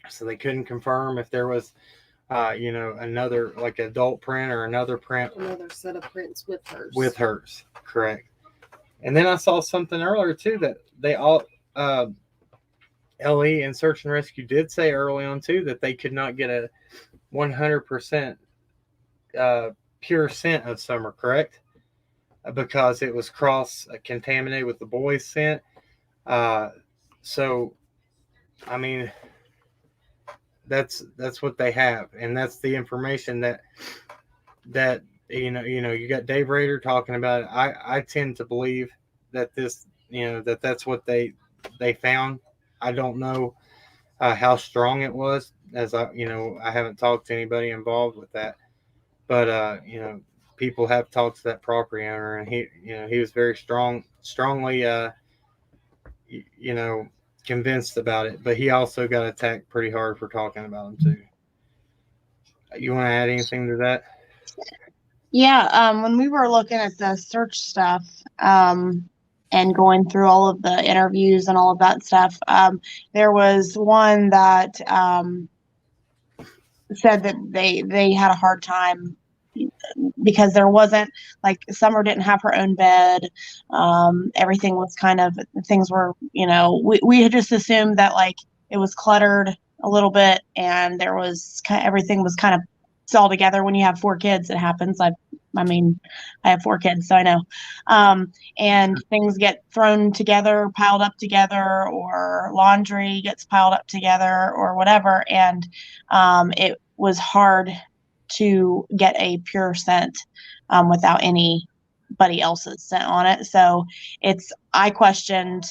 Speaker 1: so they couldn't confirm if there was another like adult print or another
Speaker 7: set of prints with hers.
Speaker 1: Correct. And then I saw something earlier too that they all LE and search and rescue did say early on too that they could not get a 100% pure scent of Summer, correct? Because it was cross contaminated with the boys' scent. So I mean, that's what they have, and that's the information that you got Dave Rader talking about it. I tend to believe that this that's what they found. I don't know how strong it was, as I haven't talked to anybody involved with that, but people have talked to that property owner, and he was very strongly convinced about it, but he also got attacked pretty hard for talking about him too. You want to add anything to that?
Speaker 2: Yeah, when we were looking at the search stuff, and going through all of the interviews and all of that stuff, there was one that said that they had a hard time because there wasn't, like, Summer didn't have her own bed. Everything was kind of, things were, we had just assumed that, like, it was cluttered a little bit, and there was everything was kind of all together. When you have 4 kids, it happens. I have 4 kids, so I know. And things get thrown together, piled up together, or laundry gets piled up together, or whatever. And it was hard to get a pure scent without anybody else's scent on it. So I questioned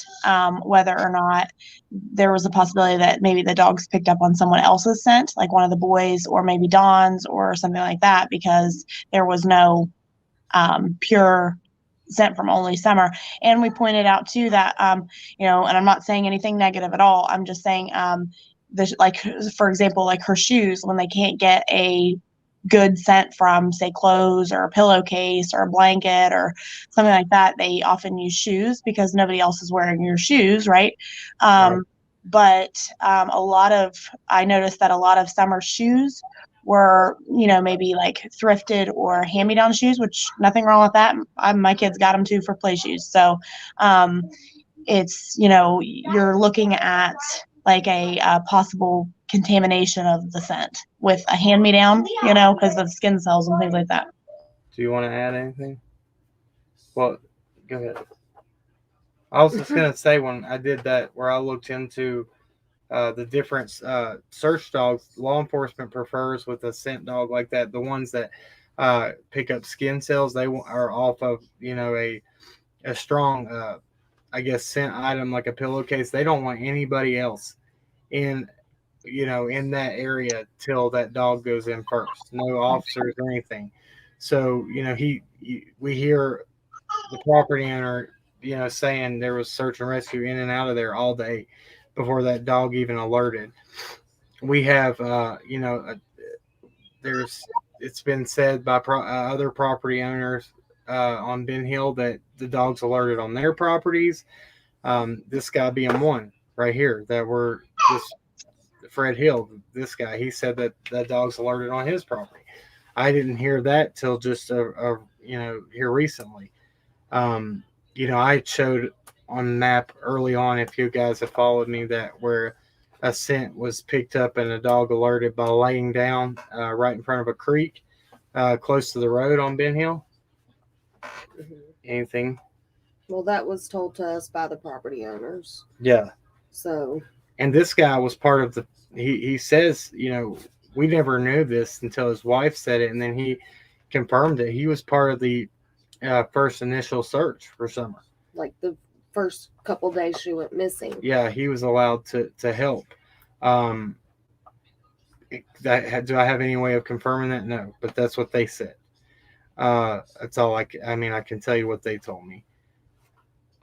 Speaker 2: whether or not there was a possibility that maybe the dogs picked up on someone else's scent, like one of the boys, or maybe Dawn's or something like that, because there was no pure scent from only Summer. And we pointed out too that, and I'm not saying anything negative at all. I'm just saying, like, for example, like her shoes, when they can't get a good scent from, say, clothes or a pillowcase or a blanket or something like that, they often use shoes because nobody else is wearing your shoes, right?
Speaker 1: Right.
Speaker 2: But I noticed that a lot of Summer shoes were, maybe like thrifted or hand-me-down shoes, which nothing wrong with that. My kids got them too for play shoes. So it's, you're looking at like a possible contamination of the scent with a hand-me-down, because of skin cells and things like that.
Speaker 1: Do you want to add anything? Well, go ahead. I was just going to say, when I did that, where I looked into the different search dogs law enforcement prefers with a scent dog like that, the ones that pick up skin cells, they are off of, a strong, I guess, scent item like a pillowcase. They don't want anybody else in that area till that dog goes in first. No officers or anything. So, we hear the property owner, saying there was search and rescue in and out of there all day before that dog even alerted. We have, it's been said by other property owners on Ben Hill that the dogs alerted on their properties. This guy being one right here, this Fred Hill, this guy, he said that the dogs alerted on his property. I didn't hear that till just here recently. I showed on the map early on, if you guys have followed me, that where a scent was picked up and a dog alerted by laying down right in front of a creek close to the road on Ben Hill.
Speaker 7: Mm-hmm.
Speaker 1: Anything?
Speaker 7: Well, that was told to us by the property owners.
Speaker 1: Yeah.
Speaker 7: So.
Speaker 1: And this guy was part of the. He says, we never knew this until his wife said it, and then he confirmed it. He was part of the first initial search for Summer.
Speaker 7: Like the first couple days she went missing. Yeah,
Speaker 1: he was allowed to help. Do I have any way of confirming that? No, but that's what they said. That's all I can tell you what they told me.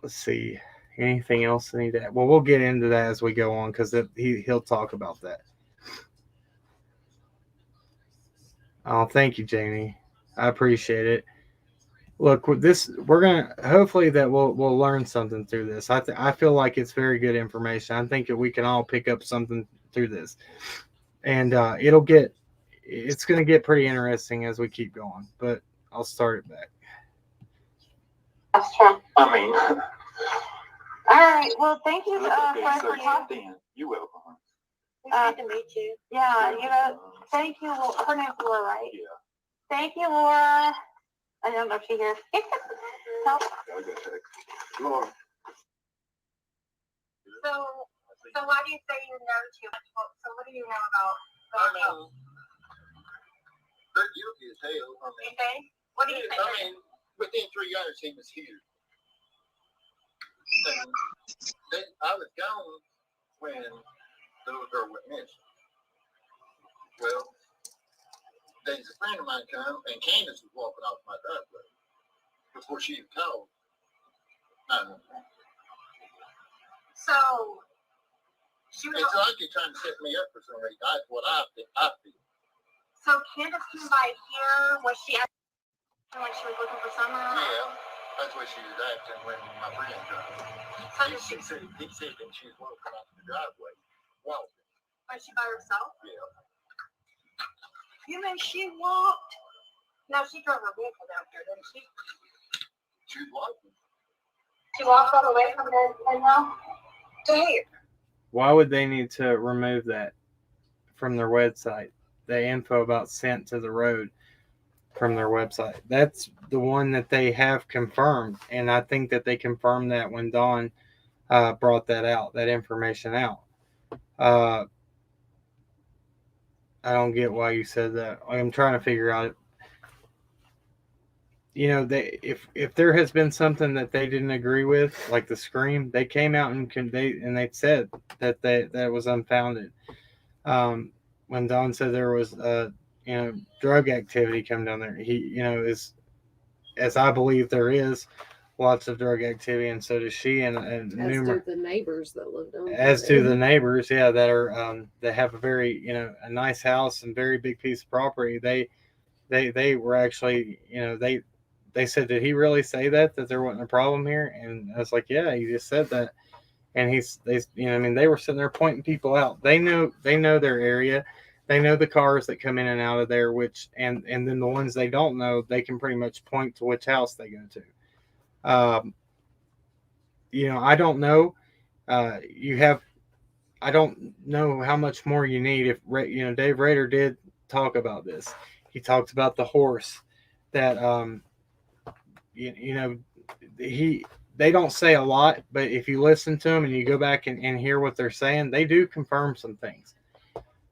Speaker 1: Let's see. Anything else I need to add? Well, we'll get into that as we go on, because he'll talk about that. Oh, thank you, Jamie. I appreciate it. Look, with this, we're gonna hopefully that we'll learn something through this. I feel like it's very good information. I think that we can all pick up something through this, and it's gonna get pretty interesting as we keep going. But I'll start it back.
Speaker 4: That's true.
Speaker 3: I mean,
Speaker 4: All right. Well, thank you for talking.
Speaker 3: You're welcome.
Speaker 5: Good to meet you.
Speaker 4: Yeah, thank you. Her name's Laura, right?
Speaker 3: Yeah.
Speaker 4: Thank you, Laura. I don't know if she hears. Help.
Speaker 3: Laura.
Speaker 4: So So why do you say you know too much? So what do you know about?
Speaker 3: I mean, they're guilty as hell. I mean,
Speaker 4: You think? What do you think?
Speaker 3: I mean, within 3 years he was here. And then I was gone when the little girl went missing. Well, there's a friend of mine come and Candace was walking off my driveway before she had called.
Speaker 4: So she was.
Speaker 3: It's like you're trying to set me up for some reason. That's what I feel.
Speaker 4: So Candace came by here. Was she acting like she was looking for someone?
Speaker 3: Yeah, that's what she was acting when my friend came.
Speaker 4: So
Speaker 3: He
Speaker 4: did she?
Speaker 3: said that she was walking off the driveway, walking.
Speaker 4: Was she by herself?
Speaker 3: Yeah.
Speaker 4: You mean she walked? No, she drove her vehicle down here, didn't she?
Speaker 3: She was walking.
Speaker 4: She walked all the way from there to here.
Speaker 1: Why would they need to remove that from their website? The info about sent to the road from their website. That's the one that they have confirmed, and I think that they confirmed that when Dawn brought that information out. I don't get why you said that. I'm trying to figure out. You know, if there has been something that they didn't agree with, like the scream, they came out and they said that that was unfounded. When Don said there was drug activity come down there, he is, as I believe there is, lots of drug activity, and so does she, and
Speaker 7: do the neighbors that live down there.
Speaker 1: as do the neighbors, yeah, that are that have a very a nice house and very big piece of property. They were actually they said, did he really say that there wasn't a problem here? And I was like, yeah, he just said that. And they were sitting there pointing people out. They know their area. They know the cars that come in and out of there, and then the ones they don't know, they can pretty much point to which house they go to. I don't know. I don't know how much more you need. If Dave Rader did talk about this. He talked about the horse that they don't say a lot, but if you listen to them and you go back and hear what they're saying, they do confirm some things.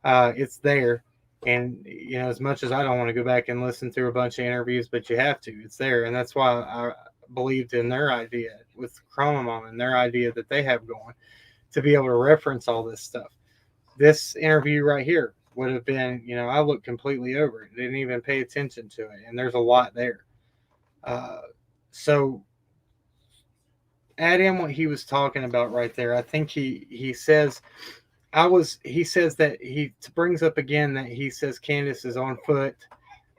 Speaker 1: It's there. And, as much as I don't want to go back and listen through a bunch of interviews, but you have to, it's there. And that's why I believed in their idea with Chromomom and their idea that they have going to be able to reference all this stuff. This interview right here would have been, I looked completely over it, didn't even pay attention to it. And there's a lot there. So add in what he was talking about right there. I think he says that he brings up again that he says Candace is on foot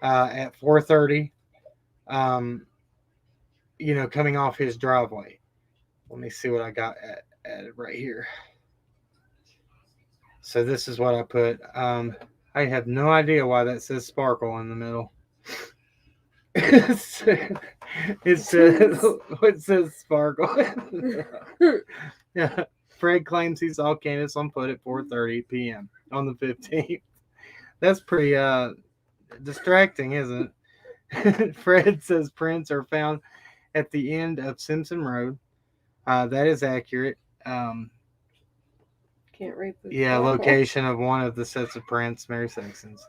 Speaker 1: at 4:30, coming off his driveway. Let me see what I got added right here. So this is what I put. I have no idea why that says sparkle in the middle. It says sparkle. Yeah. Fred claims he saw Candace on foot at 4:30 p.m. on the 15th. That's pretty distracting, isn't it? Fred says prints are found at the end of Simpson Road. That is accurate.
Speaker 7: Can't read the
Speaker 1: location of one of the sets of prints, Mary Sexton's.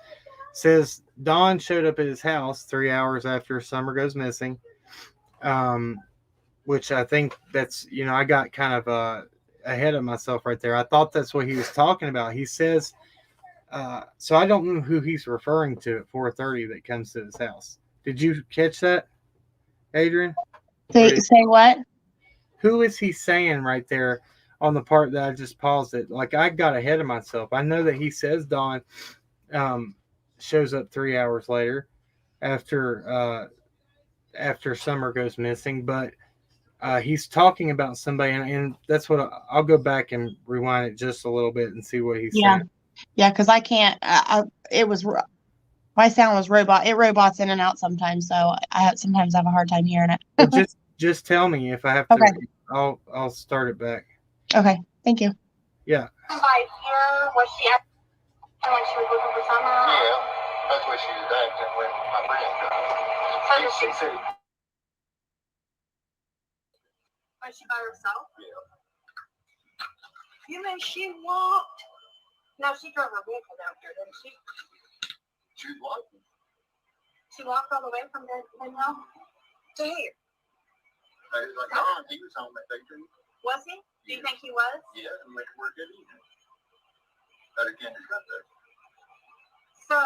Speaker 1: Says Don showed up at his house 3 hours after Summer goes missing, which I think that's, I got kind of ahead of myself right there. I thought that's what he was talking about. He says, so I don't know who he's referring to at 4:30 that comes to his house. Did you catch that, Adrian?
Speaker 2: Say what?
Speaker 1: Who is he saying right there on the part that I just paused it? Like, I got ahead of myself. I know that he says Don shows up 3 hours later after Summer goes missing, but he's talking about somebody, and that's what I'll go back and rewind it just a little bit and see what he said.
Speaker 2: Yeah, because I can't. It was my sound was robot. It robots in and out sometimes, so I sometimes have a hard time hearing it.
Speaker 1: Well, just tell me if I have to.
Speaker 2: Okay.
Speaker 1: I'll start it back.
Speaker 2: Okay, thank you.
Speaker 1: Yeah.
Speaker 4: By here, was she acting like she was looking for someone?
Speaker 3: Yeah, that's what she was acting when my friend came.
Speaker 4: So did she?
Speaker 3: said,
Speaker 4: Was she by herself?
Speaker 3: yeah.
Speaker 4: You mean she walked? No, she drove her vehicle down here, didn't she?
Speaker 3: She walked.
Speaker 4: She walked all the way from the Hill to here.
Speaker 3: They was like, Don, he was home that day too.
Speaker 4: Was he? Do you think he was?
Speaker 3: Yeah, and went to work that evening. But again, it's got that.
Speaker 4: So,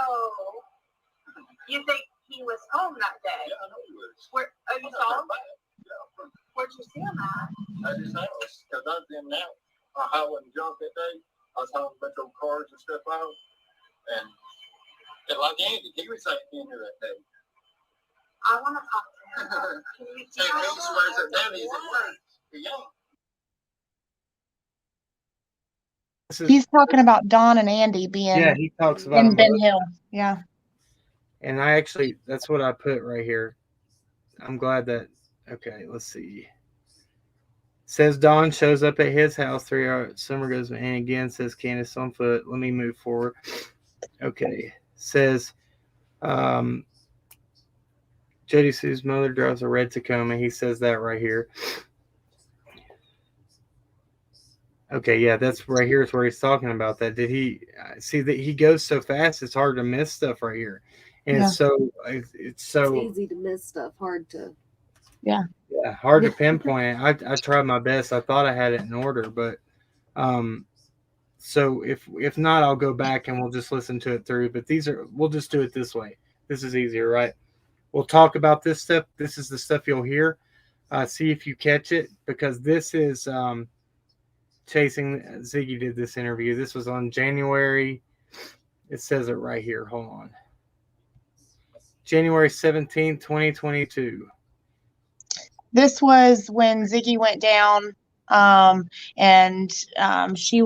Speaker 4: you think he was home that day?
Speaker 3: Yeah, I know he was.
Speaker 4: Where, oh, you saw him?
Speaker 3: Yeah.
Speaker 4: Where'd you see him at?
Speaker 3: At his house, because I was in and out. I wasn't drunk that day. I was hauling a bunch of cars and stuff out. And like Andy, he was saying in here that day.
Speaker 4: I want to talk to him. Can you
Speaker 3: And he swears that Danny's at work. Yeah.
Speaker 2: He's talking about Don and Andy being
Speaker 1: Yeah, he talks about
Speaker 2: in
Speaker 1: them
Speaker 2: Ben
Speaker 1: both.
Speaker 2: Hill. Yeah.
Speaker 1: And I actually, that's what I put right here. I'm glad that, okay, let's see. Says Don shows up at his house 3 hours. Summer goes, and again says Candace on foot. Let me move forward. Okay. Says, Jody Sue's mother drives a red Tacoma. He says that right here. Okay, yeah, that's right here is where he's talking about that. Did he see that he goes so fast? It's hard to miss stuff right here, and
Speaker 2: Yeah.
Speaker 1: it's so
Speaker 7: It's easy to miss stuff, hard to.
Speaker 1: yeah, hard to pinpoint it. I tried my best. I thought I had it in order, but so if not, I'll go back and we'll just listen to it through. But we'll just do it this way. This is easier, right? We'll talk about this stuff. This is the stuff you'll hear. See if you catch it, because this is Chasing Ziggy did this interview. This was on January. It says it right here. Hold on. January 17th, 2022.
Speaker 2: This was when Ziggy went down, and she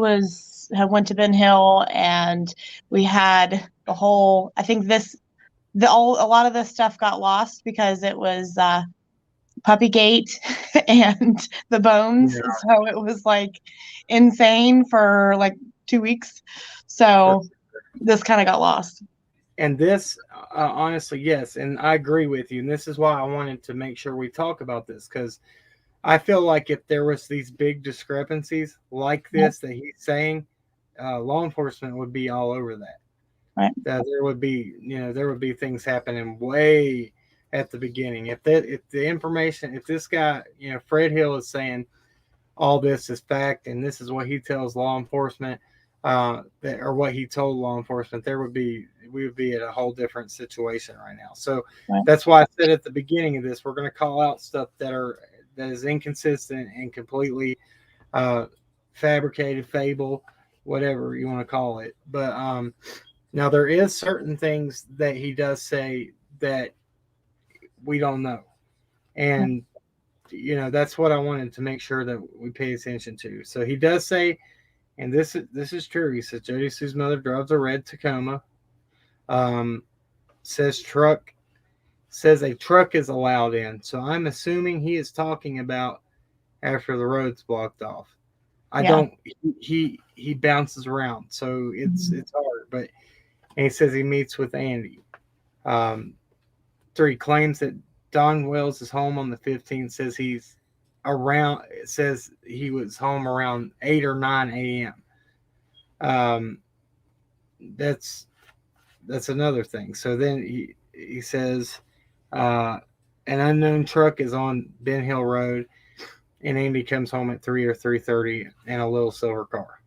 Speaker 2: had went to Ben Hill, and we had the whole. I think a lot of this stuff got lost because it was Puppygate and the bones,
Speaker 1: Yeah.
Speaker 2: so it was like insane for like 2 weeks. So this kind of got lost.
Speaker 1: And this, honestly, yes, and I agree with you. And this is why I wanted to make sure we talk about this, because I feel like if there was these big discrepancies like this that he's saying, law enforcement would be all over that.
Speaker 2: Right.
Speaker 1: That there would be things happening way at the beginning. If the information, if this guy, Fred Hill is saying all this is fact and this is what he tells law enforcement, or what he told law enforcement, we would be at a whole different situation right now. So that's why I said at the beginning of this, we're going to call out stuff that is inconsistent and completely fabricated, fable, whatever you want to call it. But now there is certain things that he does say that we don't know, and that's what I wanted to make sure that we pay attention to. So he does say, and this is true. He says Jody Sue's mother drives a red Tacoma. Says a truck is allowed in. So I'm assuming he is talking about after the road's blocked off. He bounces around, so it's hard. But and he says he meets with Andy. 3 claims that Don Wells is home on the 15th. Says he's around. It says he was home around 8 or 9 a.m. That's another thing. So then he says an unknown truck is on Ben Hill Road, and Andy comes home at 3 or 3:30 in a little silver car.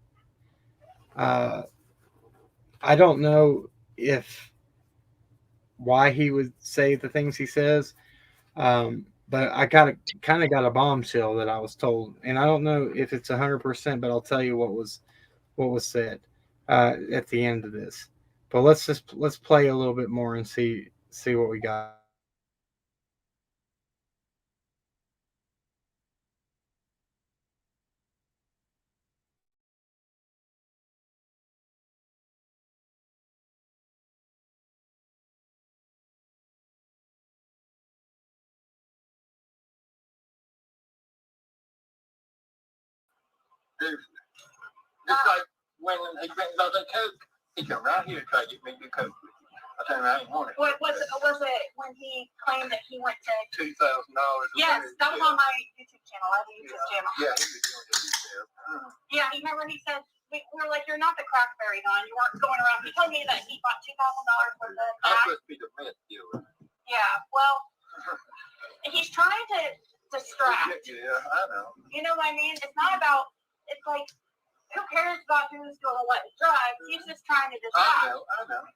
Speaker 1: I don't know why he would say the things he says, but I kind of got a bombshell that I was told, and I don't know if it's 100%, but I'll tell you what was said at the end of this. But let's play a little bit more and see what we got.
Speaker 3: Just like when he brings out that coke, he come right here to try to get me to do coke. I tell him I ain't want it.
Speaker 4: What was it when he claimed that he went to?
Speaker 3: $2,000.
Speaker 4: Yes, that was on my YouTube channel. I have a YouTube channel.
Speaker 3: Yeah, he was doing it himself.
Speaker 4: Yeah, you remember he said, we were like, you're not the crackberry Don. You weren't going around. He told me that he bought $2,000 worth of
Speaker 3: That
Speaker 4: crack.
Speaker 3: must be the meth dealer.
Speaker 4: Yeah, well, he's trying to distract.
Speaker 3: Yeah, I know.
Speaker 4: You know what I mean? It's not about, it's like, who cares about who's doing what drugs? He's just trying to distract.
Speaker 3: I know.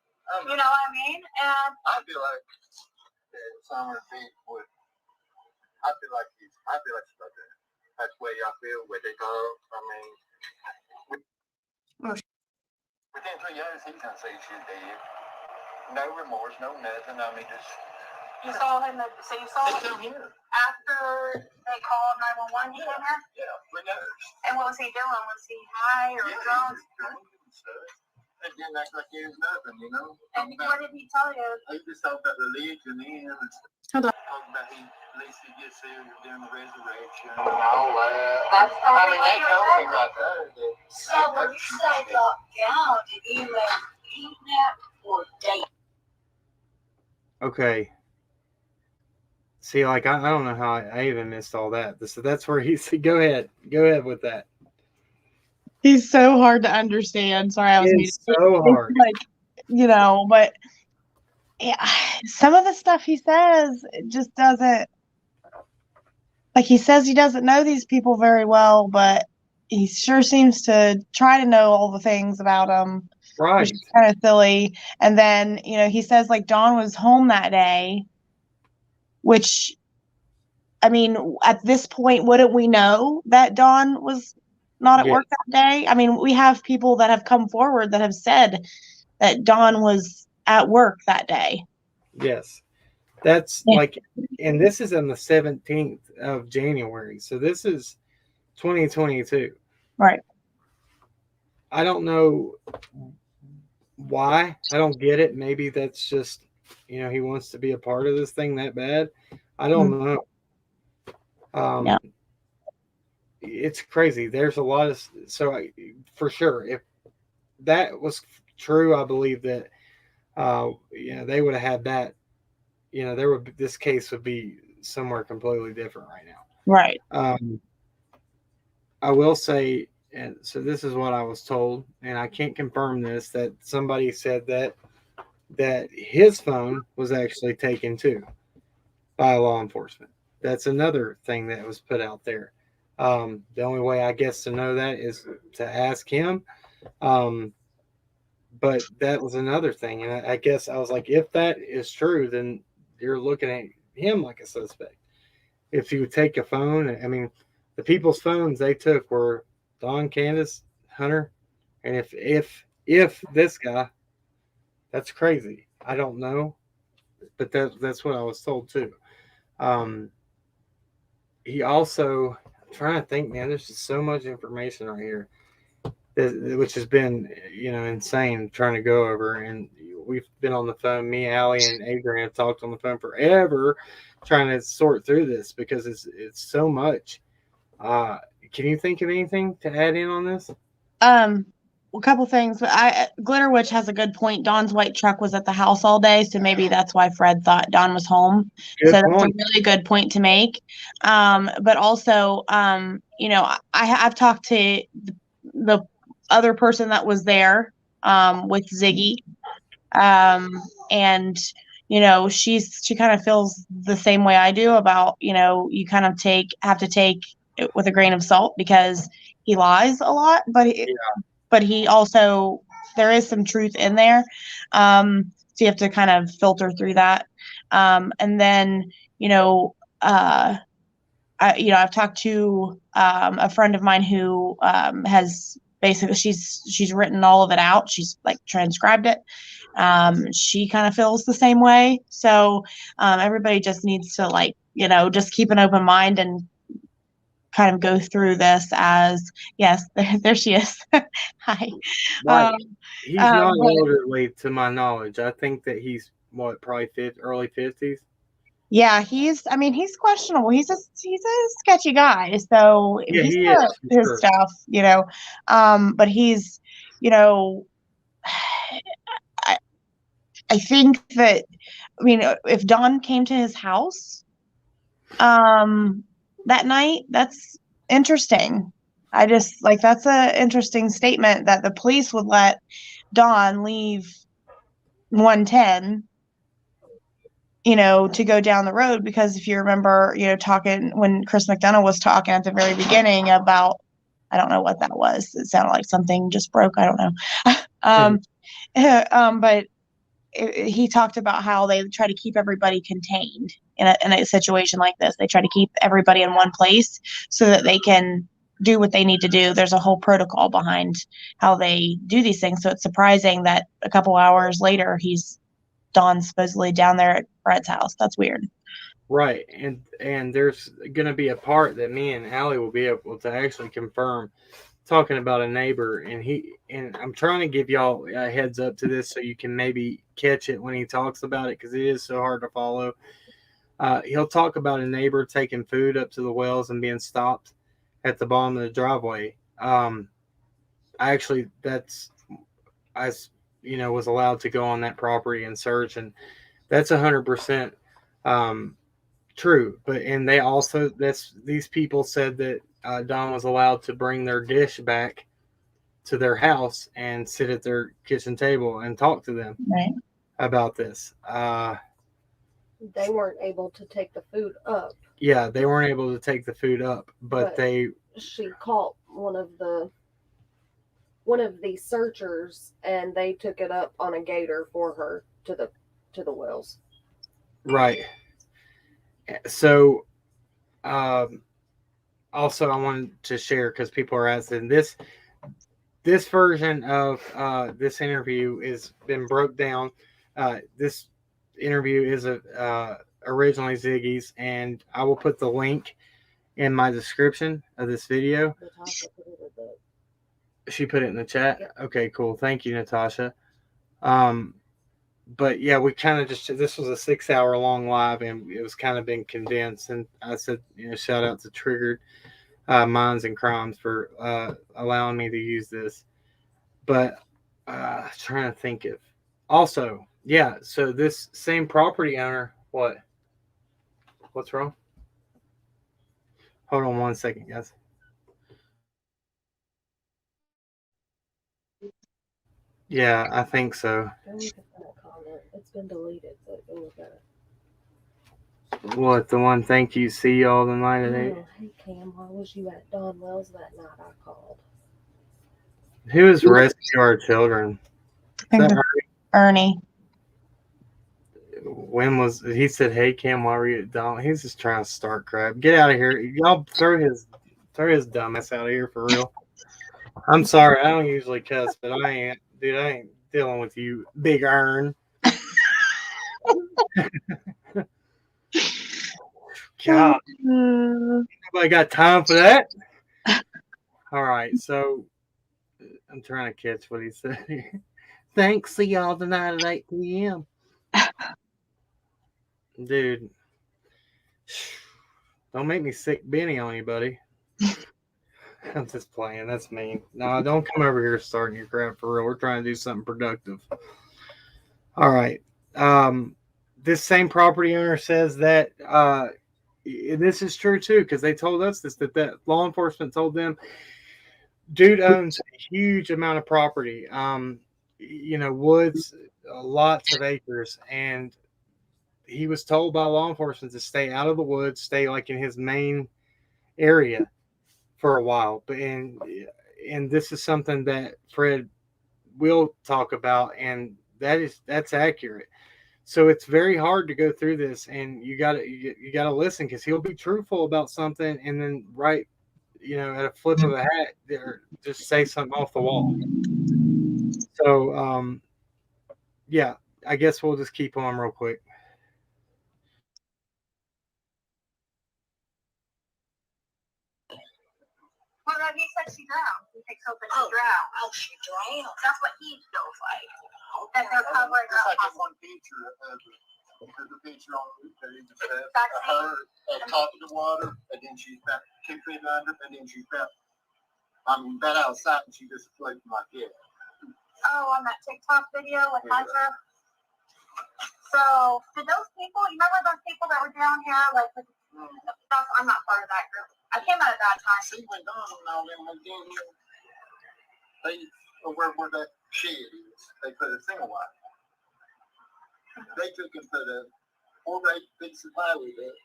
Speaker 4: You know what I mean? And
Speaker 3: I feel like Summer Beat would. I feel like she's about to. That's the way I feel with it. I mean, within 3 years, he's gonna say she's dead. No remorse, no nothing. I mean, just.
Speaker 4: you saw him, so you saw
Speaker 3: They
Speaker 4: him
Speaker 3: come here.
Speaker 4: after they called 911, he came here?
Speaker 3: Yeah, we know.
Speaker 4: And what was he doing? Was he high or drunk?
Speaker 3: Drunk and stuff. And then act like he was nothing, you know.
Speaker 4: And what did he tell you?
Speaker 3: He just talked about the Legion in and
Speaker 6: Hold on.
Speaker 3: talking about at least he gets there during the resurrection and all that.
Speaker 4: That's
Speaker 3: I mean, they told me right there that.
Speaker 5: So when you say locked down, did you mean kidnap or date?
Speaker 1: Okay. See, like I don't know how I even missed all that. So that's where he's. Go ahead with that.
Speaker 2: He's so hard to understand. Sorry, I was muted.
Speaker 1: It's so hard.
Speaker 2: Like, but yeah, some of the stuff he says it just doesn't. Like he says he doesn't know these people very well, but he sure seems to try to know all the things about them.
Speaker 1: Right.
Speaker 2: Which is kind of silly. And then, he says like Dawn was home that day, which, I mean, at this point, wouldn't we know that Dawn was not at work that day? I mean, we have people that have come forward that have said that Dawn was at work that day.
Speaker 1: Yes. That's like, and this is on the 17th of January. So this is 2022.
Speaker 2: Right.
Speaker 1: I don't know why. I don't get it. Maybe that's just, he wants to be a part of this thing that bad. I don't know.
Speaker 2: Yeah.
Speaker 1: It's crazy. There's a lot of, for sure, if that was true, I believe that, they would have had that, this case would be somewhere completely different right now.
Speaker 2: Right.
Speaker 1: I will say, and so this is what I was told, and I can't confirm this, that somebody said that his phone was actually taken too by law enforcement. That's another thing that was put out there. The only way I guess to know that is to ask him. But that was another thing. And I guess I was like, if that is true, then you're looking at him like a suspect. If you would take a phone, I mean, the people's phones they took were Don, Candace, Hunter. And if this guy, that's crazy. I don't know. But that's what I was told too. He also, I'm trying to think, man, there's just so much information right here, which has been, insane trying to go over. And we've been on the phone, me, Allie, and Adrian have talked on the phone forever trying to sort through this because it's so much. Can you think of anything to add in on this?
Speaker 2: A couple things, but Glitter Witch has a good point. Dawn's white truck was at the house all day, so maybe that's why Fred thought Dawn was home.
Speaker 1: Good
Speaker 2: so
Speaker 1: point.
Speaker 2: That's a really good point to make. But also, I've talked to the other person that was there with Ziggy, and she kind of feels the same way I do about you kind of have to take it with a grain of salt because he lies a lot, but he also, there is some truth in there. So you have to kind of filter through that. And then, I've talked to a friend of mine who has basically, she's written all of it out. She's like transcribed it. She kind of feels the same way. So everybody just needs to just keep an open mind and kind of go through this as yes, there she is. Hi.
Speaker 1: Right. He's not elderly to my knowledge. I think that he's probably early 50s.
Speaker 2: Yeah, he's questionable. He's a sketchy guy. So
Speaker 1: yeah,
Speaker 2: he's
Speaker 1: got
Speaker 2: his stuff, but he's, I think that, if Dawn came to his house, that night, that's interesting. I just like that's an interesting statement that the police would let Dawn leave 110, to go down the road, because if you remember, talking when Chris McDonough was talking at the very beginning about, I don't know what that was. It sounded like something just broke. I don't know. But he talked about how they try to keep everybody contained in a situation like this. They try to keep everybody in one place so that they can do what they need to do. There's a whole protocol behind how they do these things. So it's surprising that a couple hours later, Dawn's supposedly down there at Fred's house. That's weird.
Speaker 1: Right. And there's going to be a part that me and Allie will be able to actually confirm, talking about a neighbor, and I'm trying to give y'all a heads up to this so you can maybe catch it when he talks about it, because it is so hard to follow. He'll talk about a neighbor taking food up to the wells and being stopped at the bottom of the driveway. I was allowed to go on that property and search, and that's 100% true. And they also, these people said that Don was allowed to bring their dish back to their house and sit at their kitchen table and talk to them about this.
Speaker 7: They weren't able to take the food up.
Speaker 1: Yeah, they weren't able to take the food up, but
Speaker 7: she caught one of the searchers, and they took it up on a gator for her to the wells.
Speaker 1: Right. So, also I wanted to share, because people are asking, this version of this interview is been broke down. This interview is originally Ziggy's, and I will put the link in my description of this video. She put it in the chat. Yep. Okay, cool. Thank you, Natasha. But yeah, we kind of this was a 6-hour long live, and it was kind of been condensed. And I said, shout out to Triggered Minds and Crimes for allowing me to use this. But trying to think of also, yeah. So this same property owner, what's wrong? Hold on 1 second, guys. Yeah, I think so.
Speaker 7: It's been deleted, so go look at it.
Speaker 1: What, the one, thank you, see y'all tonight at 8?
Speaker 7: Hey Cam, why was you at Don Wells that night I called?
Speaker 1: Who is Rescue Our Children?
Speaker 2: I think Ernie.
Speaker 1: When was he said, hey Cam, why were you at Don? He's just trying to start crap. Get out of here. Y'all throw his dumbass out of here for real. I'm sorry, I don't usually cuss, but I ain't dealing with you, Big Earn. God, nobody got time for that. All right, so I'm trying to catch what he said here. Thanks, see y'all tonight at 8 p.m. Dude, don't make me sick Benny on you, buddy. I'm just playing. That's mean. No, don't come over here starting your crap for real. We're trying to do something productive. All right. This same property owner says that this is true too, because they told us this, that law enforcement told them dude owns a huge amount of property. Woods, lots of acres, and he was told by law enforcement to stay out of the woods, stay like in his main area for a while. But and this is something that Fred will talk about, and that's accurate. So it's very hard to go through this, and you gotta listen, because he'll be truthful about something, and then at a flip of a hat, or just say something off the wall. So yeah, I guess we'll just keep on real quick.
Speaker 4: Well, no, he said she drowned. He thinks hoping she drowned.
Speaker 5: Oh, she drowned.
Speaker 4: That's what he feels like. That they're covering
Speaker 3: It's
Speaker 4: up.
Speaker 3: like in one picture there's a picture on that he just said her at top of the water, and then she's back 2 feet under, and then she's back. Been outside, and she just floating like this.
Speaker 4: Oh, on that TikTok video with Hunter. So, did those people? You remember those people that were down here? I'm not part of that group. I came out at that time.
Speaker 3: See, when Don and all them moved in here, they, where that shed is, they put a single wire. They took and put a 4-8 piece of plywood up,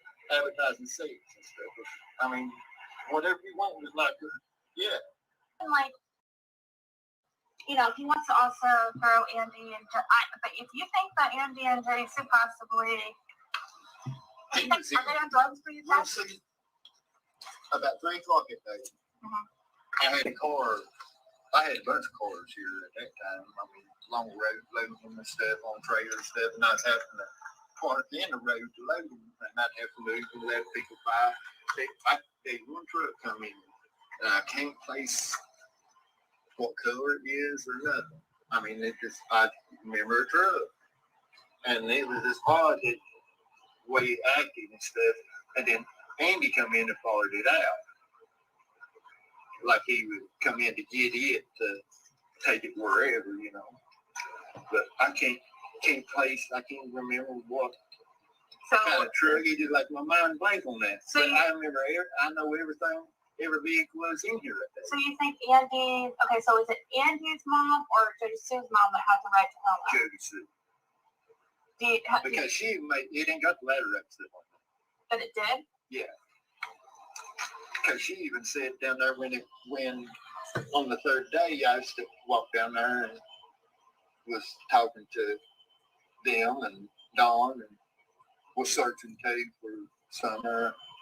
Speaker 3: advertising seats and stuff. I mean, whatever you want was like, yeah.
Speaker 4: And like, you know, he wants to also throw Andy into. But if you think that Andy and Jody should possibly, are they on drugs for you guys?
Speaker 3: About 3 o'clock at night, I had a car. I had a bunch of cars here at that time. I mean, long road loading them and stuff on trailers and stuff, and I was having to park in the road to load them, and I'd have to move and let people by. I had one truck come in, and I can't place what color it is or nothing. I mean, I remember a truck, and it was this odd that way acting and stuff, and then Andy come in and followed it out. Like he would come in to get it to take it wherever, you know. But I can't remember what kind of truck he did. Like my mind blank on that. So I remember, I know everything, every vehicle was in here at that.
Speaker 4: So you think Andy? Okay, so is it Andy's mom or Jody Sue's mom that had the right to home?
Speaker 3: Jody Sue. Because she made it ain't got the ladder up to it.
Speaker 4: But it did.
Speaker 3: Yeah. Because she even said down there when on the third day I used to walk down there and was talking to them and Dawn and was searching too for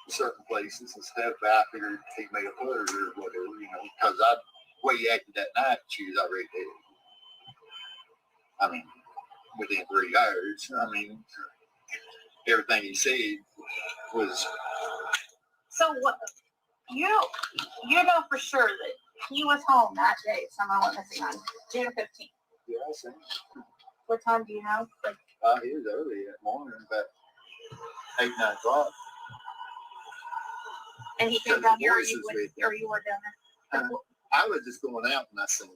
Speaker 3: certain places and stuff. I figured he may have put her or whatever, you know, because the way he acted that night, she was already dead. I mean, within 3 hours. I mean, everything he said was.
Speaker 4: So what? You know for sure that he was home that day. Someone went missing on June 15th.
Speaker 3: Yeah, I see.
Speaker 4: What time do you know? Like,
Speaker 3: he was early that morning, about 8, 9 o'clock.
Speaker 4: And he came down here, or you were down there?
Speaker 3: I was just going out and I seen him.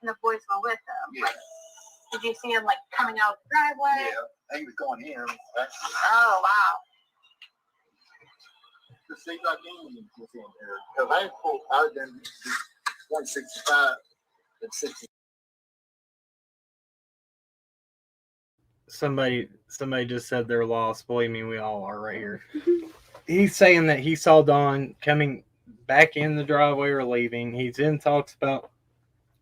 Speaker 4: And the boys were with him.
Speaker 3: Yeah.
Speaker 4: Like, did you see him like coming out the driveway?
Speaker 3: Yeah, he was going in. Actually.
Speaker 4: Oh wow.
Speaker 3: To see like Indians was in there. Because I was in 165 and 60.
Speaker 1: Somebody just said they're lost. Believe me, we all are right here. He's saying that he saw Dawn coming back in the driveway or leaving. He then talks about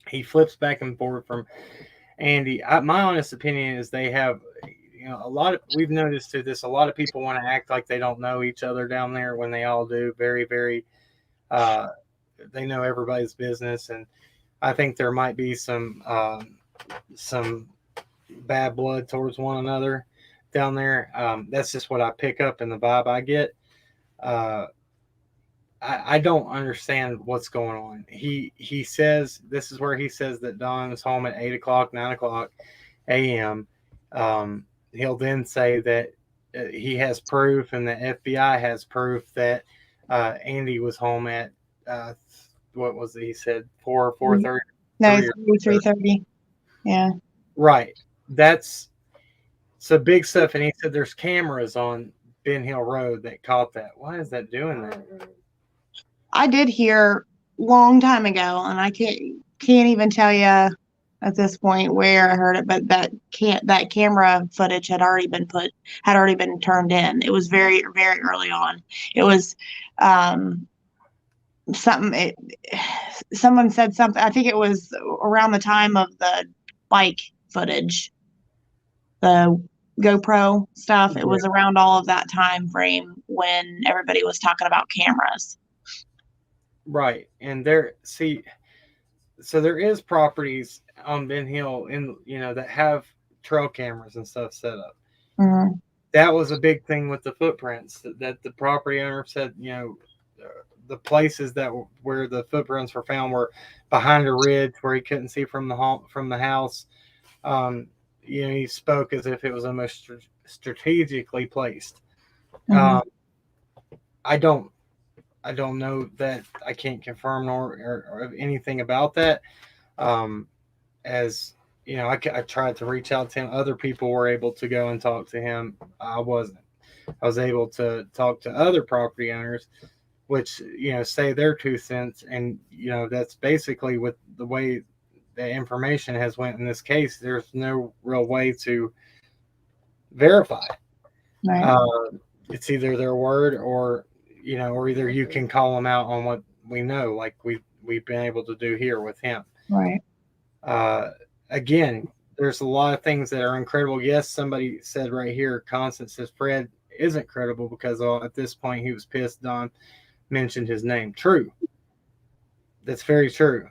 Speaker 1: he flips back and forth from Andy. My honest opinion is they have, you know, we've noticed through this, a lot of people want to act like they don't know each other down there when they all do. Very, very, they know everybody's business. And I think there might be some bad blood towards one another down there. That's just what I pick up in the vibe I get. I don't understand what's going on. He says, this is where he says that Don is home at 8 o'clock, 9 o'clock a.m. He'll then say that he has proof and the FBI has proof that Andy was home at, what was it? He said 4:30?
Speaker 2: No, 3:30. Yeah.
Speaker 1: Right. That's some big stuff. And he said there's cameras on Ben Hill Road that caught that. Why is that doing that?
Speaker 2: I did hear long time ago, and I can't even tell you at this point where I heard it, but that camera footage had already been turned in. It was very, very early on. It was someone said something. I think it was around the time of the bike footage, the GoPro stuff. It was around all of that time frame when everybody was talking about cameras.
Speaker 1: Right. And so there is properties on Ben Hill that have trail cameras and stuff set up.
Speaker 2: Mm-hmm.
Speaker 1: That was a big thing with the footprints that the property owner said, the places where the footprints were found were behind a ridge where he couldn't see from the house. He spoke as if it was almost strategically placed.
Speaker 2: Mm-hmm.
Speaker 1: I don't know that. I can't confirm or anything about that. As you know, I tried to reach out to him. Other people were able to go and talk to him. I wasn't. I was able to talk to other property owners which, say their 2 cents. And, that's basically with the way the information has went in this case. There's no real way to verify.
Speaker 2: Right.
Speaker 1: It's either their word or either you can call them out on what we know, like we've been able to do here with him.
Speaker 2: Right.
Speaker 1: Again, there's a lot of things that are incredible. Yes, somebody said right here, Constance says Fred isn't credible because at this point he was pissed Don mentioned his name. True. That's very true.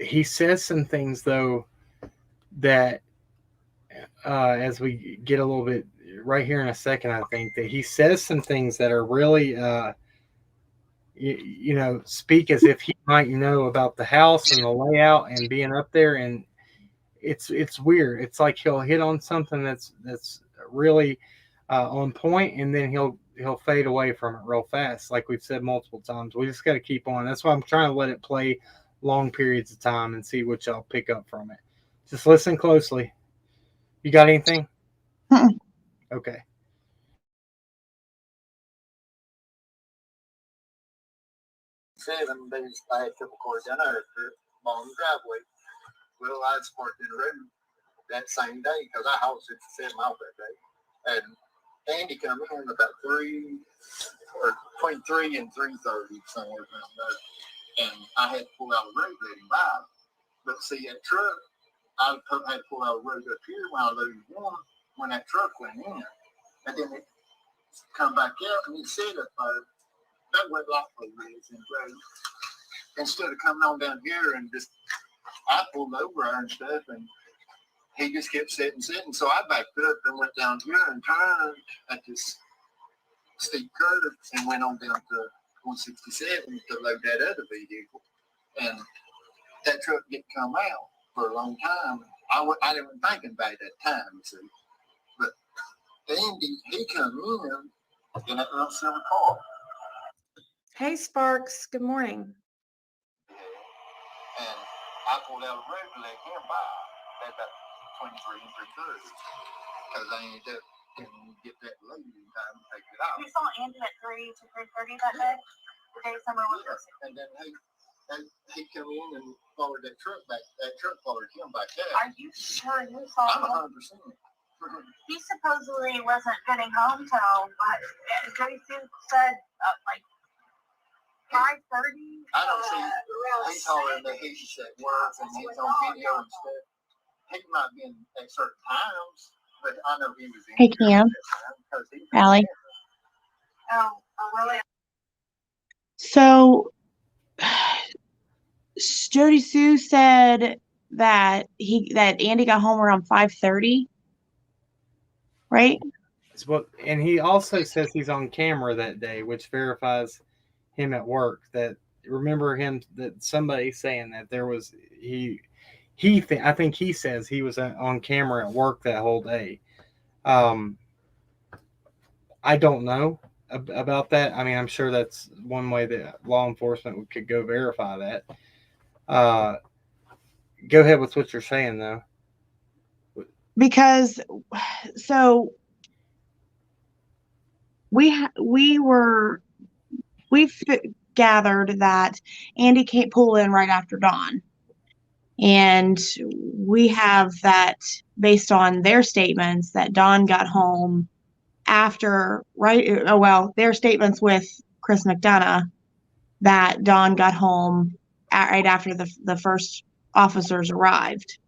Speaker 1: He says some things, though, that as we get a little bit right here in a second, I think that he says some things that are really, speak as if he might know about the house and the layout and being up there. And it's weird. It's like he'll hit on something that's really on point, and then he'll fade away from it real fast. Like we've said multiple times, we just got to keep on. That's why I'm trying to let it play long periods of time and see what y'all pick up from it. Just listen closely. You got anything? Okay.
Speaker 3: Seven days I had a couple cars down there along the driveway. Well, I was parked in the road that same day because I housed it 7 miles that day. And Andy come in about between 3 and 3:30 somewhere around there. And I had to pull out the road to let him by. But see, that truck, I had to pull out the road up here when I loaded one when that truck went in. And then it come back out and he said up there, that went likely is in the road. Instead of coming on down here and just, I pulled over there and stuff, and he just kept sitting. So I backed up and went down here and turned at this steep curve and went on down to 167 to load that other vehicle. And that truck didn't come out for a long time. I didn't even think about it at that time, see. But Andy, he come in that little silver car.
Speaker 6: Hey, Sparks. Good morning.
Speaker 3: And I pulled out the road to let him by at about 23 and 3:30 because I ended up didn't get that load in time to take it out.
Speaker 4: You saw Andy at 3 to 3:30 that day? The day summer was missing.
Speaker 3: And then he come in and followed that truck back. That truck followed him back out.
Speaker 4: Are you sure you saw
Speaker 3: I'm
Speaker 4: him?
Speaker 3: 100%.
Speaker 4: He supposedly wasn't getting home till, Jody Sue said, like 5:30.
Speaker 3: I don't see. He's hollering that he's at work and he's on video and stuff. He might be in at certain times, but I know he was in.
Speaker 2: Hey, Cam. Alli.
Speaker 4: Oh, really?
Speaker 2: So Jody Sue said that Andy got home around 5:30, right?
Speaker 1: And he also says he's on camera that day, which verifies him at work. That remember him that somebody saying that there was I think he says he was on camera at work that whole day. I don't know about that. I mean, I'm sure that's one way that law enforcement could go verify that. Go ahead with what you're saying, though.
Speaker 2: Because so we've gathered that Andy can't pull in right after dawn. And we have that based on their statements that Dawn got home after, their statements with Chris McDonough that Dawn got home right after the first officers arrived.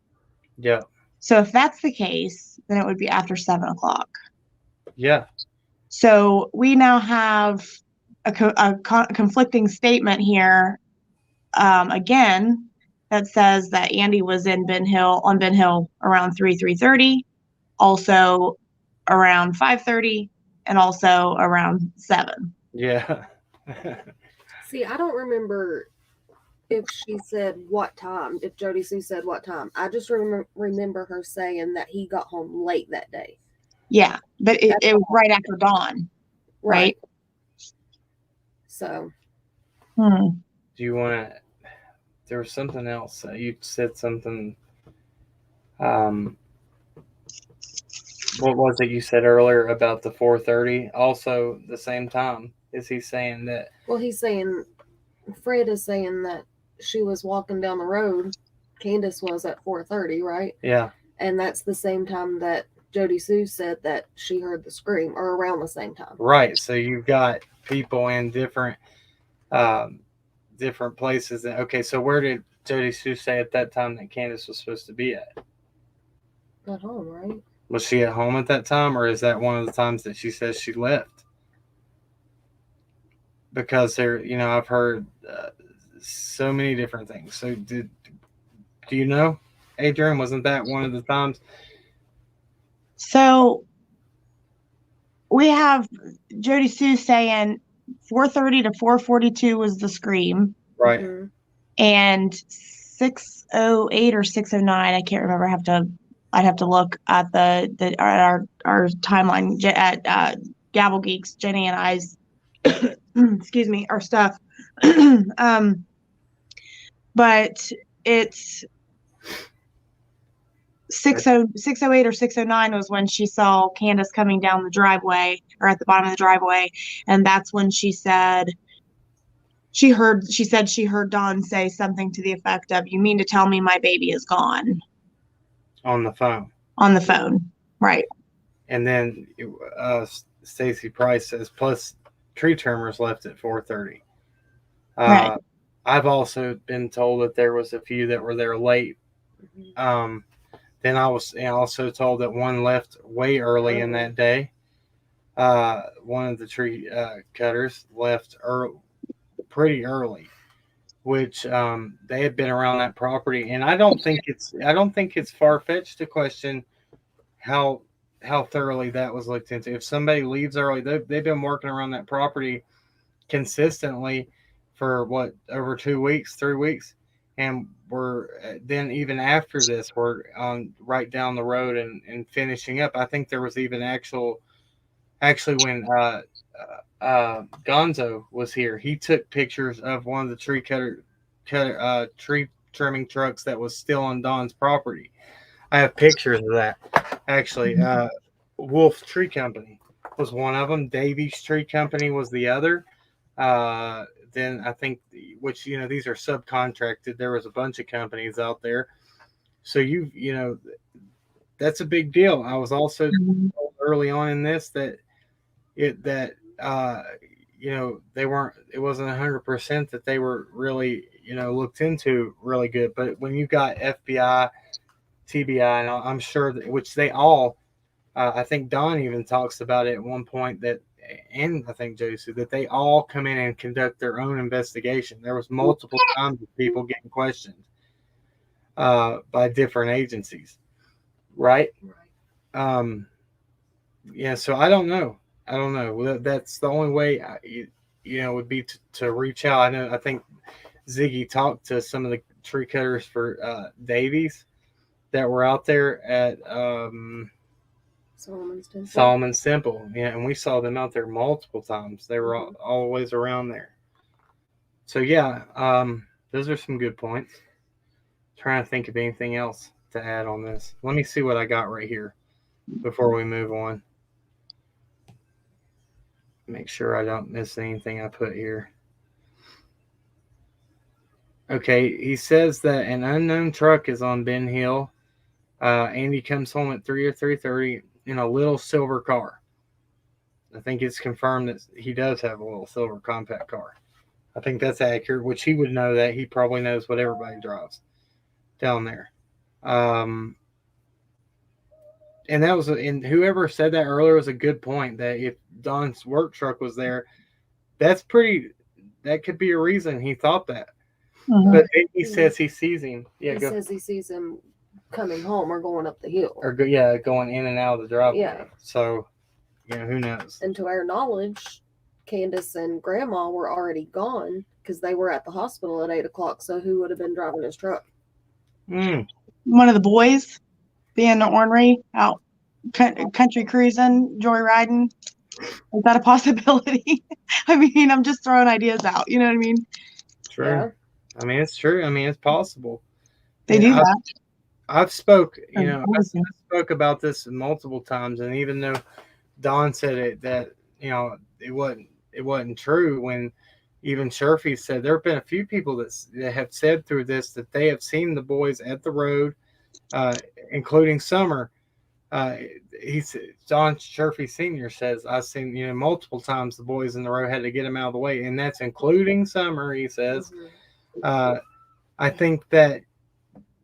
Speaker 1: Yeah.
Speaker 2: So if that's the case, then it would be after 7 o'clock.
Speaker 1: Yeah.
Speaker 2: So we now have a conflicting statement here, again, that says that Andy was in Ben Hill around 3:30, also around 5:30, and also around 7.
Speaker 1: Yeah.
Speaker 7: See, I don't remember if she said what time, if Jody Sue said what time. I just remember her saying that he got home late that day.
Speaker 2: Yeah, but it was right after dawn, right?
Speaker 7: So.
Speaker 1: Do you want to? There was something else. You said something. What was it you said earlier about the 4:30? Also, the same time. Is he saying that?
Speaker 7: Well, he's saying, Fred is saying that she was walking down the road. Candace was at 4:30, right?
Speaker 1: Yeah.
Speaker 7: And that's the same time that Jody Sue said that she heard the scream, or around the same time.
Speaker 1: Right. So you've got people in different places. Okay. So where did Jody Sue say at that time that Candace was supposed to be at?
Speaker 7: At home, right?
Speaker 1: Was she at home at that time, or is that one of the times that she says she left? Because I've heard so many different things. So do you know, Adrian? Wasn't that one of the times?
Speaker 2: So we have Jody Sue saying 4:30 to 4:42 was the scream.
Speaker 1: Right.
Speaker 7: Mm-hmm.
Speaker 2: And 6:08 or 6:09, I can't remember. I'd have to look at our timeline at Gavel Geeks, Jenny and I's excuse me, our stuff. But it's 6:08 or 6:09 was when she saw Candace coming down the driveway, or at the bottom of the driveway, and that's when she said she heard Dawn say something to the effect of, "You mean to tell me my baby is gone?"
Speaker 1: On the phone.
Speaker 2: On the phone, right?
Speaker 1: And then Stacy Price says, plus tree trimmers left at 4:30.
Speaker 2: Right.
Speaker 1: I've also been told that there was a few that were there late. Then I was also told that one left way early in that day. One of the tree cutters left pretty early, which they had been around that property, and I don't think it's far-fetched to question how thoroughly that was looked into. If somebody leaves early, they've been working around that property consistently for over 2 weeks, 3 weeks, and we're then even after this, we're on right down the road and finishing up. I think there was even actually when Gonzo was here, he took pictures of one of the tree trimming trucks that was still on Don's property. I have pictures of that. Actually, Wolf Tree Company was one of them. Davies Tree Company was the other. Then I think, which, these are subcontracted. There was a bunch of companies out there. So that's a big deal. I was also told early on in this that it wasn't 100% that they were really, looked into really good. But when you got FBI, TBI, and I'm sure that, which they all, I think Don even talks about it at one point, that, and I think Josie, that they all come in and conduct their own investigation. There was multiple times of people getting questioned by different agencies, right? Yeah. So I don't know. That's the only way, would be to reach out. I think Ziggy talked to some of the tree cutters for Davies that were out there at Solomon's Temple. Yeah, and we saw them out there multiple times. They were always around there. So yeah, those are some good points. Trying to think of anything else to add on this. Let me see what I got right here before we move on. Make sure I don't miss anything I put here. Okay, he says that an unknown truck is on Ben Hill. Andy comes home at 3 or 3:30 in a little silver car. I think it's confirmed that he does have a little silver compact car. I think that's accurate, which he would know that. He probably knows what everybody drives down there. And and whoever said that earlier was a good point, that if Don's work truck was there, that could be a reason he thought that. But he says he sees him. Yeah,
Speaker 7: he says he sees him coming home or going up the hill.
Speaker 1: Going in and out of the driveway.
Speaker 7: Yeah.
Speaker 1: So, who knows?
Speaker 7: And to our knowledge, Candace and Grandma were already gone because they were at the hospital at 8:00. So who would have been driving his truck?
Speaker 2: One of the boys being ornery, out country cruising, joyriding. Is that a possibility? I mean, I'm just throwing ideas out. You know what I mean?
Speaker 1: True. Yeah. I mean, it's true. I mean, it's possible.
Speaker 2: They do that.
Speaker 1: I spoke about this multiple times, and even though Don said it, that it it wasn't true. When even Sherfy said there have been a few people that have said through this that they have seen the boys at the road, including Summer. John Sherfy Sr. says, I've seen, multiple times the boys in the road had to get him out of the way, and that's including Summer, he says. I think that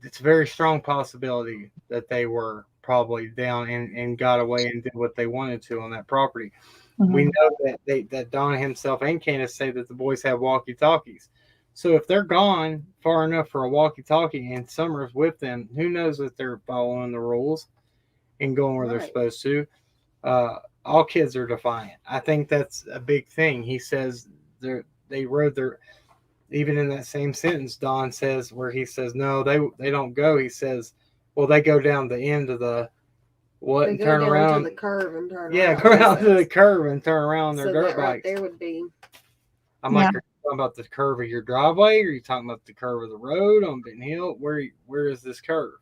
Speaker 1: it's a very strong possibility that they were probably down and got away and did what they wanted to on that property. We know that Don himself and Candace say that the boys have walkie-talkies. So if they're gone far enough for a walkie-talkie and Summer's with them, who knows if they're following the rules and going where they're supposed to. All kids are defiant. I think that's a big thing. He says they rode their, even in that same sentence, Don says, where he says, no, they don't go. He says, well, they go down the end of the what
Speaker 7: They
Speaker 1: and
Speaker 7: go
Speaker 1: turn
Speaker 7: down
Speaker 1: around
Speaker 7: to the curve and turn
Speaker 1: Yeah,
Speaker 7: around.
Speaker 1: go around to the curve and turn around their
Speaker 7: So
Speaker 1: dirt
Speaker 7: that right
Speaker 1: bikes.
Speaker 7: there would be.
Speaker 1: I'm like, are you talking about the curve of your driveway? Or are you talking about the curve of the road on Benton Hill? Where is this curve?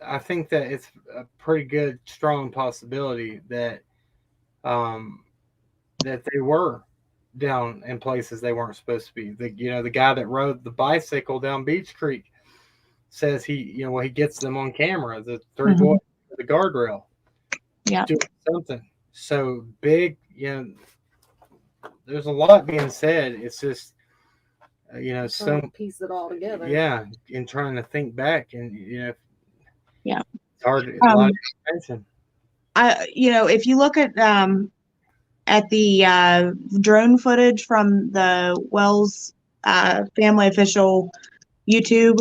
Speaker 1: I think that it's a pretty good, strong possibility that that they were down in places they weren't supposed to be. The guy that rode the bicycle down Beach Creek says he gets them on camera. The three boys, the guardrail, doing something so big. There's a lot being said. It's just
Speaker 7: Trying to piece it all together.
Speaker 1: Yeah, and trying to think back, and it's hard. A lot of information.
Speaker 2: If you look at the drone footage from the Wells family official YouTube,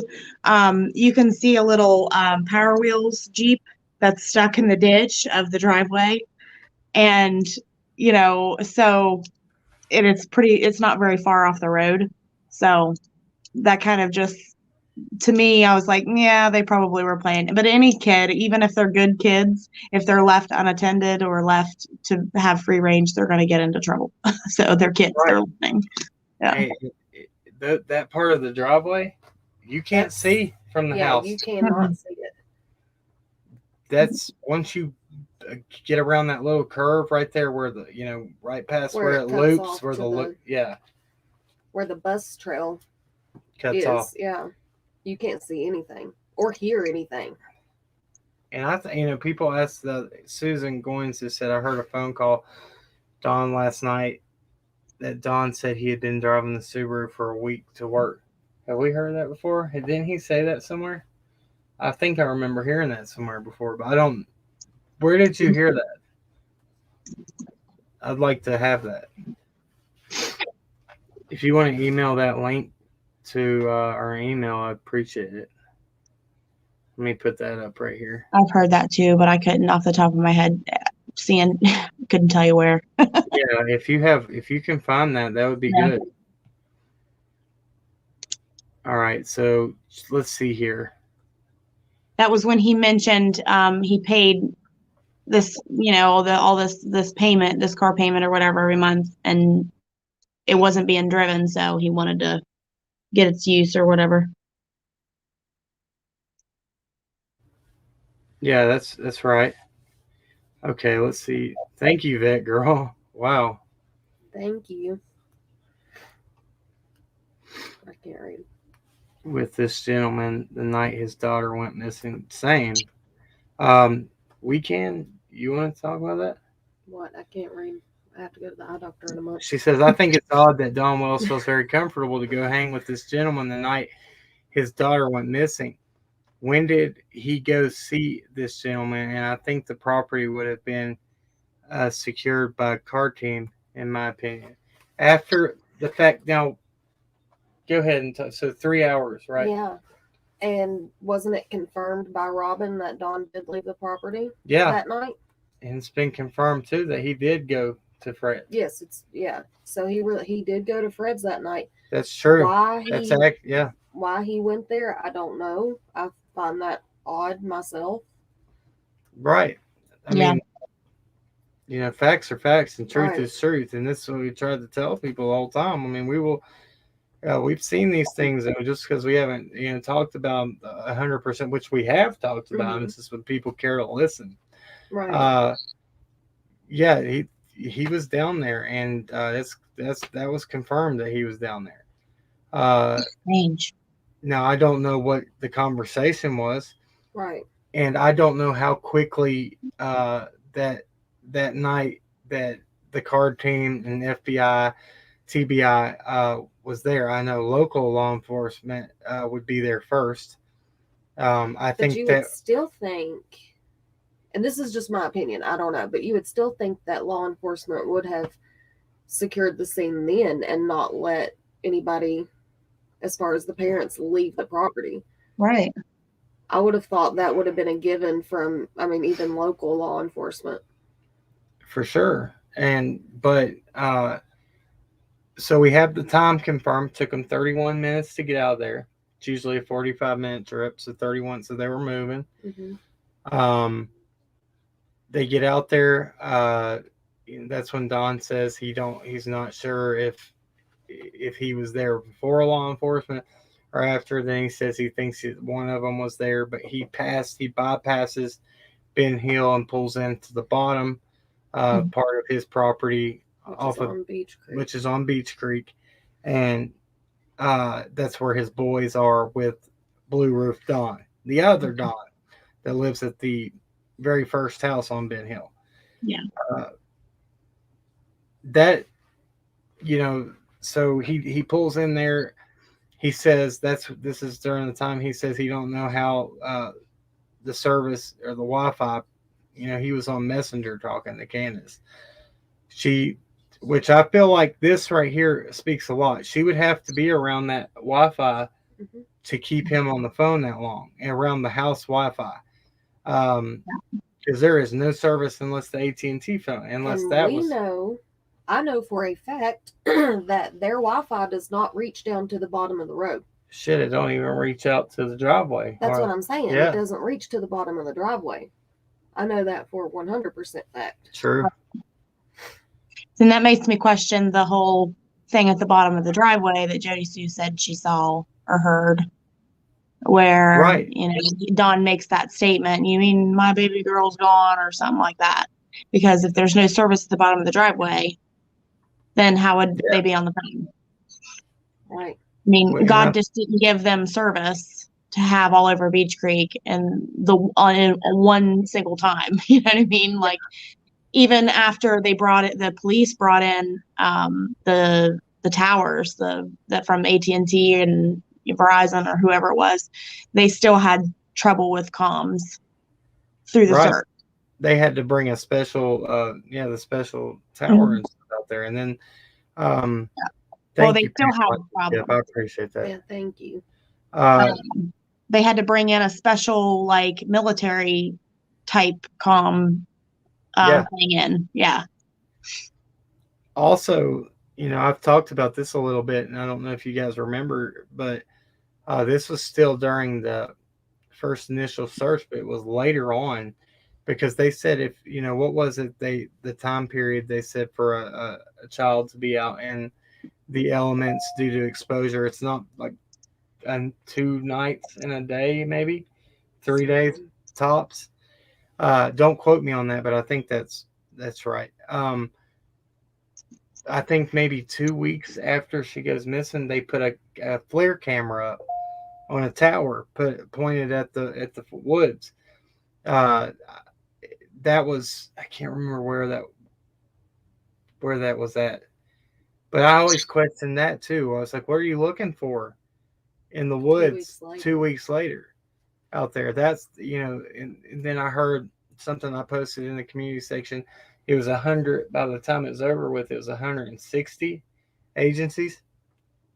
Speaker 2: you can see a little Power Wheels Jeep that's stuck in the ditch of the driveway, and so it's not very far off the road. So that kind of just, to me, I was like, yeah, they probably were playing. But any kid, even if they're good kids, if they're left unattended or left to have free range, they're going to get into trouble. So they're kids. Right. They're listening. Yeah.
Speaker 1: Hey, that part of the driveway, you can't see from the house.
Speaker 7: You cannot see it.
Speaker 1: That's once you get around that little curve right there where right past where it loops, where
Speaker 7: where the bus trail
Speaker 1: cuts off.
Speaker 7: Yeah. You can't see anything or hear anything.
Speaker 1: And I think, people ask Susan Goins, who said, I heard a phone call, Don, last night, that Don said he had been driving the Subaru for a week to work. Have we heard that before? Didn't he say that somewhere? I think I remember hearing that somewhere before, but I don't. Where did you hear that? I'd like to have that. If you want to email that link to our email, I appreciate it. Let me put that up right here.
Speaker 2: I've heard that too, but I couldn't off the top of my head couldn't tell you where.
Speaker 1: Yeah, if you can find that would be good. All right, so let's see here.
Speaker 2: That was when he mentioned he paid this, all this payment, this car payment or whatever every month, and it wasn't being driven, so he wanted to get its use or whatever.
Speaker 1: Yeah, that's right. Okay, let's see. Thank you, Vet Girl. Wow.
Speaker 7: Thank you. I can't read.
Speaker 1: With this gentleman, the night his daughter went missing. Same. You want to talk about that?
Speaker 7: What? I can't read. I have to go to the eye doctor in a month.
Speaker 1: She says, I think it's odd that Don Wells feels very comfortable to go hang with this gentleman the night his daughter went missing. When did he go see this gentleman? And I think the property would have been secured by a car team, in my opinion. After the fact, now, go ahead and talk. So 3 hours, right?
Speaker 7: Yeah. And wasn't it confirmed by Robin that Don did leave the property
Speaker 1: that
Speaker 7: night? And
Speaker 1: it's been confirmed, too, that he did go to Fred.
Speaker 7: Yes, So he did go to Fred's that night.
Speaker 1: That's true.
Speaker 7: Why he went there, I don't know. I find that odd myself.
Speaker 1: Right. I mean, facts are facts and truth is truth. And this is what we try to tell people all the time. I mean, we've seen these things, and just because we haven't, talked about 100%, which we have talked about, it's just when people care to listen.
Speaker 7: Right.
Speaker 1: Yeah, he was down there, and that was confirmed that he was down there.
Speaker 2: Strange.
Speaker 1: Now I don't know what the conversation was,
Speaker 7: Right.
Speaker 1: and I don't know how quickly that night that the card team and FBI, TBI was there. I know local law enforcement would be there first. I
Speaker 7: But
Speaker 1: think
Speaker 7: you
Speaker 1: that
Speaker 7: would still think, and this is just my opinion, I don't know, but you would still think that law enforcement would have secured the scene then and not let anybody, as far as the parents, leave the property.
Speaker 2: Right.
Speaker 7: I would have thought that would have been a given from, I mean, even local law enforcement.
Speaker 1: for sure. But so we have the time confirmed. Took them 31 minutes to get out of there. It's usually a 45-minute trip, so 31. So they were moving.
Speaker 7: Mm-hmm.
Speaker 1: They get out there. That's when Don says he's not sure if he was there before law enforcement or after. Then he says he thinks one of them was there, but he bypasses Ben Hill and pulls into the bottom part of his property which is on Beach Creek, and that's where his boys are with Blue Roof Don, the other Don that lives at the very first house on Ben Hill.
Speaker 2: Yeah.
Speaker 1: That, so he pulls in there. He says this is during the time he says he don't know how the service or the Wi-Fi. He was on Messenger talking to Candace. Which I feel like this right here speaks a lot. She would have to be around that Wi-Fi to keep him on the phone that long, and around the house Wi-Fi. Because there is no service unless the AT&T phone, I
Speaker 7: know for a fact that their Wi-Fi does not reach down to the bottom of the road.
Speaker 1: Shit, it don't even reach out to the driveway.
Speaker 7: That's what I'm saying.
Speaker 1: Yeah.
Speaker 7: It doesn't reach to the bottom of the driveway. I know that for 100% fact.
Speaker 1: True.
Speaker 2: And that makes me question the whole thing at the bottom of the driveway that Jody Sue said she saw or heard, where
Speaker 1: Right.
Speaker 2: Don makes that statement. You mean my baby girl's gone or something like that? Because if there's no service at the bottom of the driveway, then how would they be on the phone?
Speaker 7: Right.
Speaker 2: I mean, God just didn't give them service to have all over Beach Creek and on one single time. You know what I mean? Like, even after the police brought in the towers, that from AT&T and Verizon or whoever it was, they still had trouble with comms through the search.
Speaker 1: They had to bring a special, the special tower and stuff out there, and then,
Speaker 2: they still have problems.
Speaker 1: I appreciate that.
Speaker 7: Yeah, thank you.
Speaker 2: They had to bring in a special military type comm thing in. Yeah.
Speaker 1: Also, I've talked about this a little bit, and I don't know if you guys remember, but this was still during the first initial search, but it was later on, because they said what was it? The time period they said for a child to be out in the elements due to exposure, it's not like 2 nights in a day, maybe 3 days tops. Don't quote me on that, but I think that's right. I think maybe 2 weeks after she goes missing, they put a FLIR camera up on a tower, pointed at the woods. That was, I can't remember where that was at, but I always questioned that too. I was like, what are you looking for in the woods 2 weeks later out there? That's and then I heard something I posted in the community section. It was 100 by the time it was over with. It was 160 agencies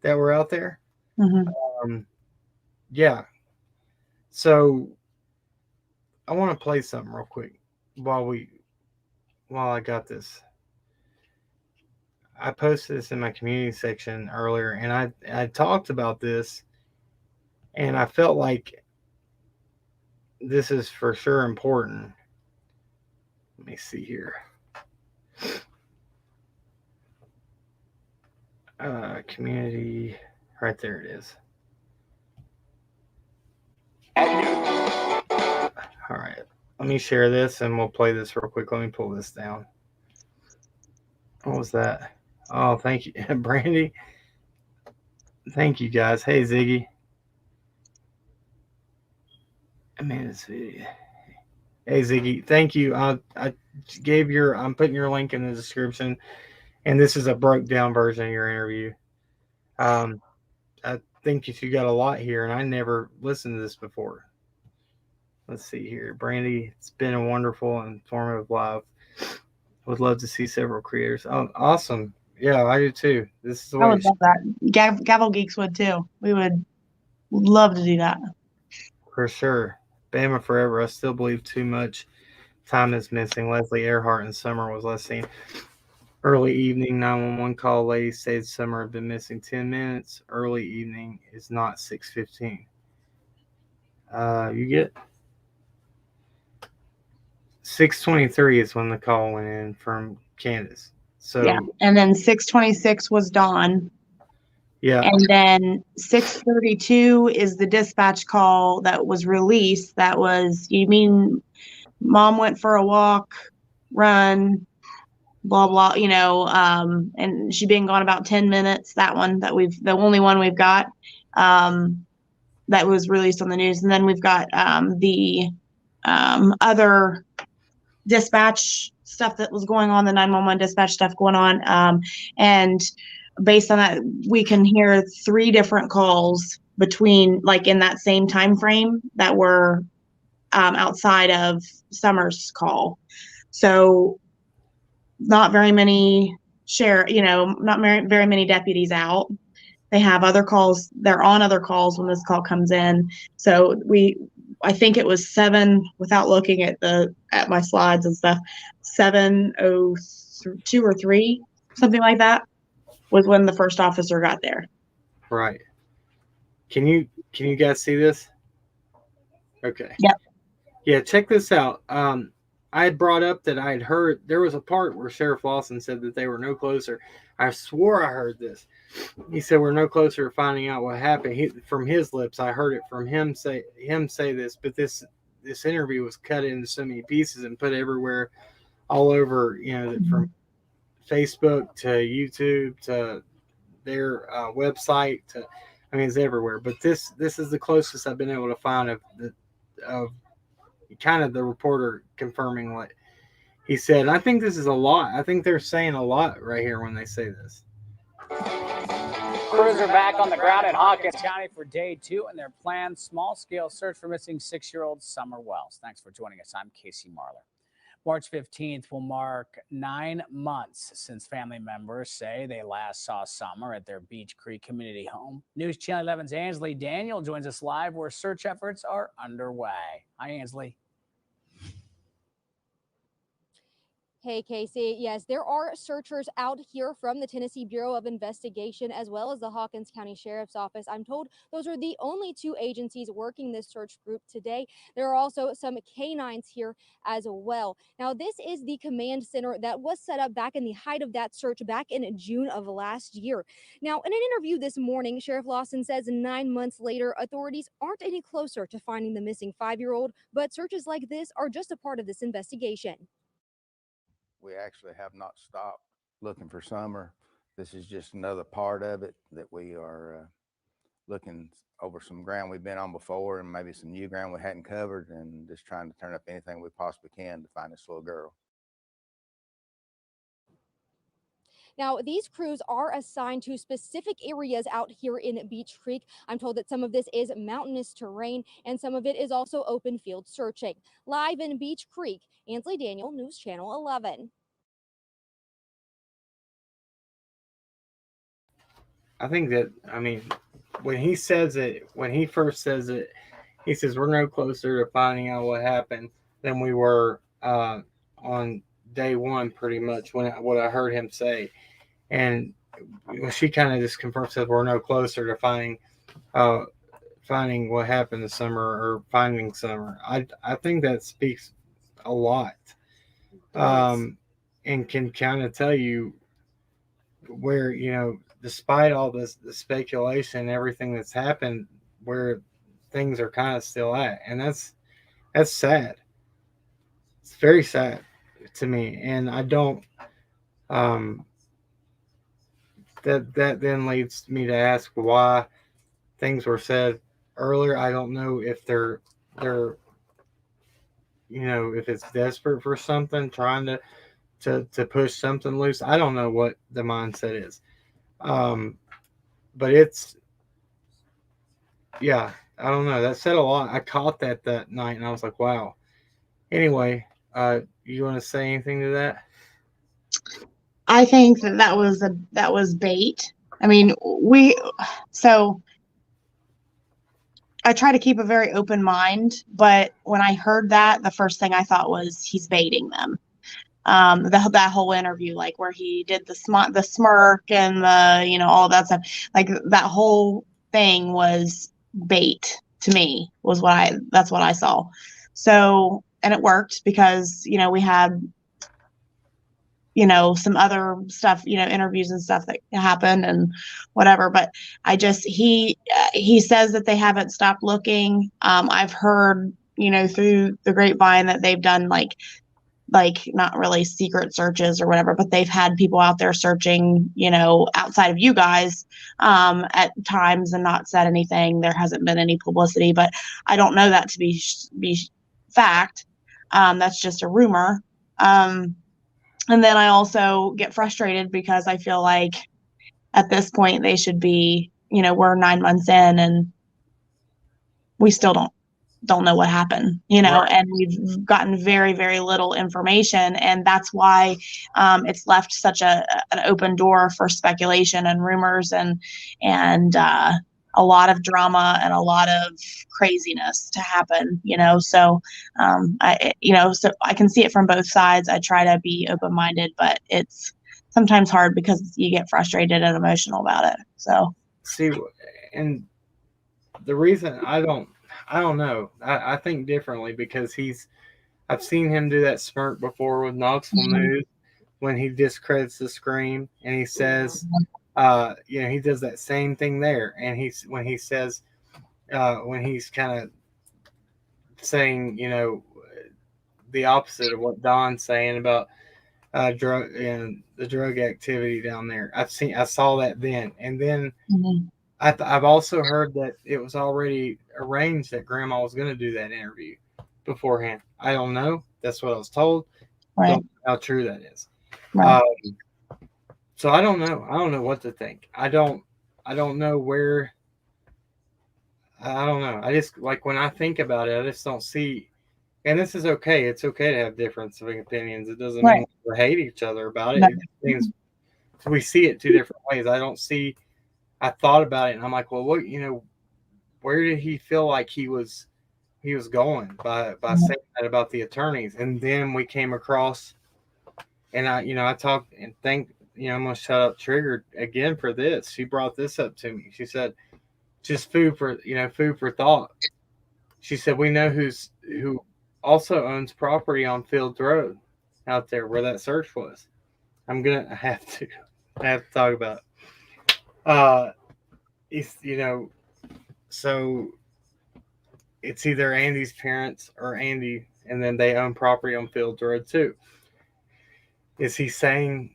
Speaker 1: that were out there.
Speaker 2: Mm-hmm.
Speaker 1: Yeah. So I want to play something real quick while I got this. I posted this in my community section earlier, and I talked about this, and I felt like this is for sure important. Let me see here. Community, right there it is. All right, let me share this and we'll play this real quick. Let me pull this down. What was that? Oh, thank you, Brandy. Thank you, guys. Hey, Ziggy. Amanda's video. Hey, Ziggy. Thank you. I gave your. I'm putting your link in the description, and this is a broke down version of your interview. I think you got a lot here, and I never listened to this before. Let's see here, Brandy. It's been a wonderful and informative live. Would love to see several creators. Oh, awesome! Yeah, I do too. This is the
Speaker 2: I
Speaker 1: way.
Speaker 2: would love that. Gavel Geeks would too. We would love to do that.
Speaker 1: For sure. Bama forever. I still believe too much time is missing. Leslie Earhart in summer was last seen. Early evening 911 call. Lady said summer had been missing 10 minutes. Early evening is not 6:15. You get 6:23 is when the call went in from Candace. So
Speaker 2: Yeah. And then 6:26 was Dawn.
Speaker 1: yeah.
Speaker 2: And then 6:32 is the dispatch call that was released. That was, you mean mom went for a walk, run, blah, blah, and she been gone about 10 minutes. That one that the only one we've got, that was released on the news. And then we've got, the, other dispatch stuff that was going on, the 911 dispatch stuff going on. And based on that, we can hear 3 different calls between, like, in that same time frame that were outside of Summer's call. So not very many not very many deputies out. They have other calls. They're on other calls when this call comes in. So I think it was 7, without looking at my slides and stuff, 7:02 or 3, something like that, was when the first officer got there.
Speaker 1: Right. Can you guys see this? Okay.
Speaker 2: Yep.
Speaker 1: Yeah, check this out. I had brought up that I had heard there was a part where Sheriff Lawson said that they were no closer. I swore I heard this. He said we're no closer to finding out what happened. From his lips, I heard it from him say this. But this interview was cut into so many pieces and put everywhere, all over. From Facebook to YouTube to their website to, it's everywhere. But this is the closest I've been able to find of kind of the reporter confirming what he said. And I think this is a lot. I think they're saying a lot right here when they say this.
Speaker 8: Crews are back on the ground in Hawkins County for day 2 in their planned small-scale search for missing 6-year-old Summer Wells. Thanks for joining us. I'm Casey Marler. March 15th will mark 9 months since family members say they last saw Summer at their Beach Creek community home. News Channel 11's Ansley Daniel joins us live where search efforts are underway. Hi, Ansley.
Speaker 9: Hey, Casey. Yes, there are searchers out here from the Tennessee Bureau of Investigation as well as the Hawkins County Sheriff's Office. I'm told those are the only 2 agencies working this search group today. There are also some canines here as well. Now, this is the command center that was set up back in the height of that search back in June of last year. Now, in an interview this morning, Sheriff Lawson says 9 months later, authorities aren't any closer to finding the missing 5-year-old, but searches like this are just a part of this investigation.
Speaker 10: We actually have not stopped looking for Summer. This is just another part of it that we are looking over some ground we've been on before and maybe some new ground we hadn't covered, and just trying to turn up anything we possibly can to find this little girl.
Speaker 9: Now, these crews are assigned to specific areas out here in Beach Creek. I'm told that some of this is mountainous terrain and some of it is also open field searching. Live in Beach Creek, Ansley Daniel, News Channel 11.
Speaker 1: I think that, when he says it, when he first says it, he says we're no closer to finding out what happened than we were on day 1, pretty much, what I heard him say. And she kind of just confirms that we're no closer to finding what happened this summer, or finding Summer. I think that speaks a lot, and can kind of tell you where, despite all the speculation and everything that's happened, where things are kind of still at. And that's sad. It's very sad to me. And I don't, that then leads me to ask why things were said earlier. I don't know if they're if it's desperate for something, trying to push something loose. I don't know what the mindset is. But it's, yeah, I don't know. That said a lot. I caught that night and I was like, wow. Anyway, you want to say anything to that?
Speaker 2: I think that was bait. I mean, I try to keep a very open mind, but when I heard that, the first thing I thought was he's baiting them. That whole interview, like where he did the smirk and the, all that stuff, like that whole thing was bait to me, that's what I saw. So, and it worked because, we had, some other stuff, interviews and stuff that happened and whatever. But he says that they haven't stopped looking. I've heard, through the grapevine that they've done like not really secret searches or whatever, but they've had people out there searching, outside of you guys, at times and not said anything. There hasn't been any publicity, but I don't know that to be fact. That's just a rumor. And then I also get frustrated because I feel like at this point they should be, we're 9 months in and we still don't know what happened,
Speaker 1: Right.
Speaker 2: And we've gotten very, very little information. And that's why it's left such an open door for speculation and rumors and a lot of drama and a lot of craziness to happen, so so I can see it from both sides. I try to be open-minded, but it's sometimes hard because you get frustrated and emotional about it. So
Speaker 1: See, and the reason I don't know. I think differently because I've seen him do that smirk before with Knoxville News when he discredits the scream and he says, he does that same thing there. And when he says, when he's kind of saying, the opposite of what Don's saying about drug and the drug activity down there. I saw that then, and then I've also heard that it was already arranged that Grandma was going to do that interview beforehand. I don't know. That's what I was told.
Speaker 2: Right.
Speaker 1: Don't know how true that is.
Speaker 2: Right.
Speaker 1: So I don't know. I don't know what to think. I don't know where. I don't know. I just, like, when I think about it, I just don't see. And this is okay. It's okay to have difference of opinions. It doesn't mean we hate each other about it.
Speaker 2: No.
Speaker 1: It just means we see it two different ways. I thought about it and I'm like, well, what, where did he feel like he was going by saying that about the attorneys? And then we came across, and I talked and I'm gonna shut up Trigger again for this. She brought this up to me. She said, just food for thought. She said, we know who also owns property on Fields Road out there where that search was. I have to talk about it. It's, so it's either Andy's parents or Andy, and then they own property on Fields Road too. Is he saying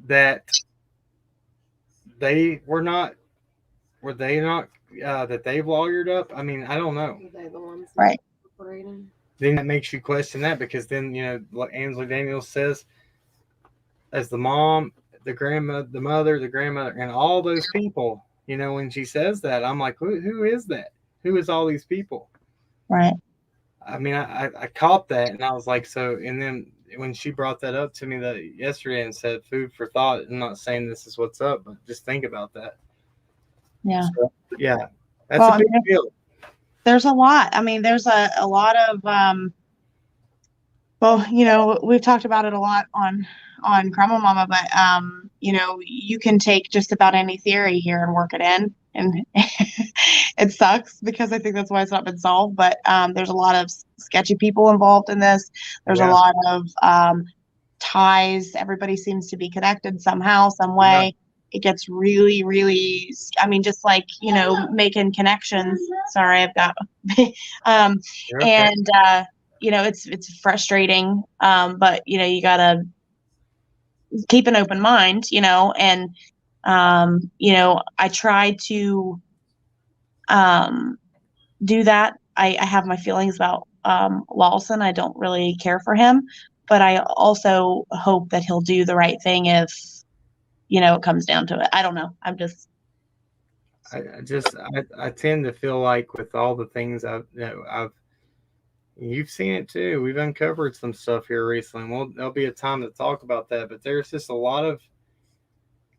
Speaker 1: that they were not that they've lawyered up? I mean, I don't know.
Speaker 7: Are they the ones
Speaker 2: Right.
Speaker 7: operating?
Speaker 1: Then that makes you question that, because then, what Ansley Daniels says, as the mom, the grandma, the mother, the grandmother, and all those people, when she says that, I'm like, who is that? Who is all these people?
Speaker 2: Right.
Speaker 1: I mean, I caught that, and I was like, so, and then when she brought that up to me yesterday and said food for thought, I'm not saying this is what's up, but just think about that.
Speaker 2: Yeah.
Speaker 1: So, yeah. That's a big deal.
Speaker 2: There's a lot. I mean, there's a lot of, we've talked about it a lot on Grandma Mama, but, you can take just about any theory here and work it in. And it sucks because I think that's why it's not been solved. But there's a lot of sketchy people involved in this. There's a lot of ties. Everybody seems to be connected somehow, some way. Yeah. It gets really, really, just like, making connections. Sorry, I've got, okay. It's frustrating. But, you gotta keep an open mind, and I tried to do that. I have my feelings about Lawson. I don't really care for him, but I also hope that he'll do the right thing if, it comes down to it. I don't know.
Speaker 1: I tend to feel like with all the things you've seen it too. We've uncovered some stuff here recently. Well, there'll be a time to talk about that, but there's just a lot of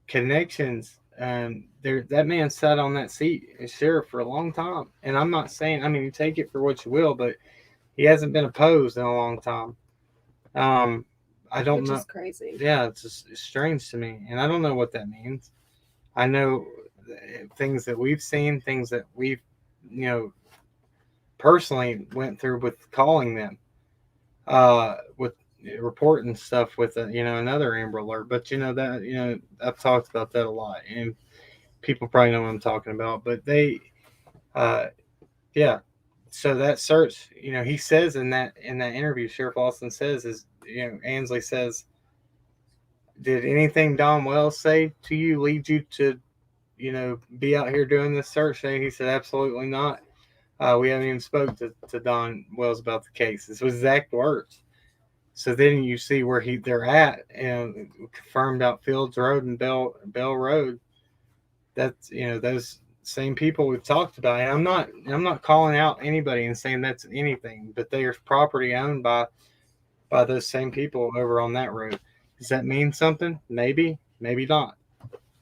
Speaker 1: connections. That man sat on that seat as sheriff for a long time, and I'm not saying, you take it for what you will, but he hasn't been opposed in a long time. I don't know.
Speaker 7: Which is crazy.
Speaker 1: Yeah, it's just strange to me, and I don't know what that means. I know things that we've seen, things that we've, personally went through with calling them, with reporting stuff with another Amber Alert. But I've talked about that a lot, and people probably know what I'm talking about. But they, yeah. So that search, he says in that interview, Sheriff Lawson says Ansley says, did anything Don Wells say to you lead you to, be out here doing this search? And he said, absolutely not. We haven't even spoke to Don Wells about the case. This was exact words. So then you see where they're at, and confirmed out Fields Road and Bell Road. That's those same people we've talked about. And I'm not calling out anybody and saying that's anything, but there's property owned by those same people over on that road. Does that mean something? Maybe, maybe not.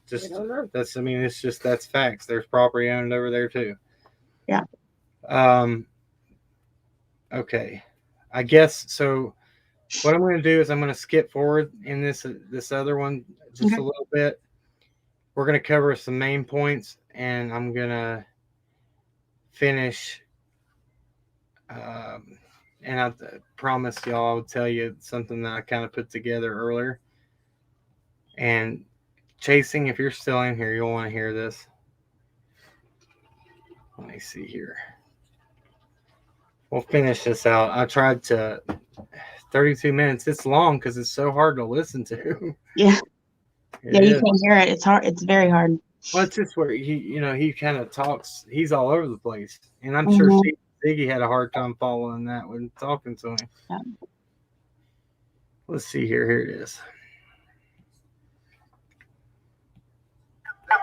Speaker 1: Just it's just that's facts. There's property owned over there too.
Speaker 2: Yeah.
Speaker 1: Okay. I guess so. What I'm going to do is I'm going to skip forward in this other one just a little bit. We're going to cover some main points, and I'm going to finish. And I promised y'all I would tell you something that I kind of put together earlier. And Chasing, if you're still in here, you'll want to hear this. Let me see here. We'll finish this out. I tried to 32 minutes. It's long because it's so hard to listen to.
Speaker 2: Yeah. You can't hear it. It's hard. It's very hard.
Speaker 1: Well, it's just where he kind of talks. He's all over the place, and I'm sure Ziggy had a hard time following that when talking to him.
Speaker 2: Yeah.
Speaker 1: Let's see here. Here it is.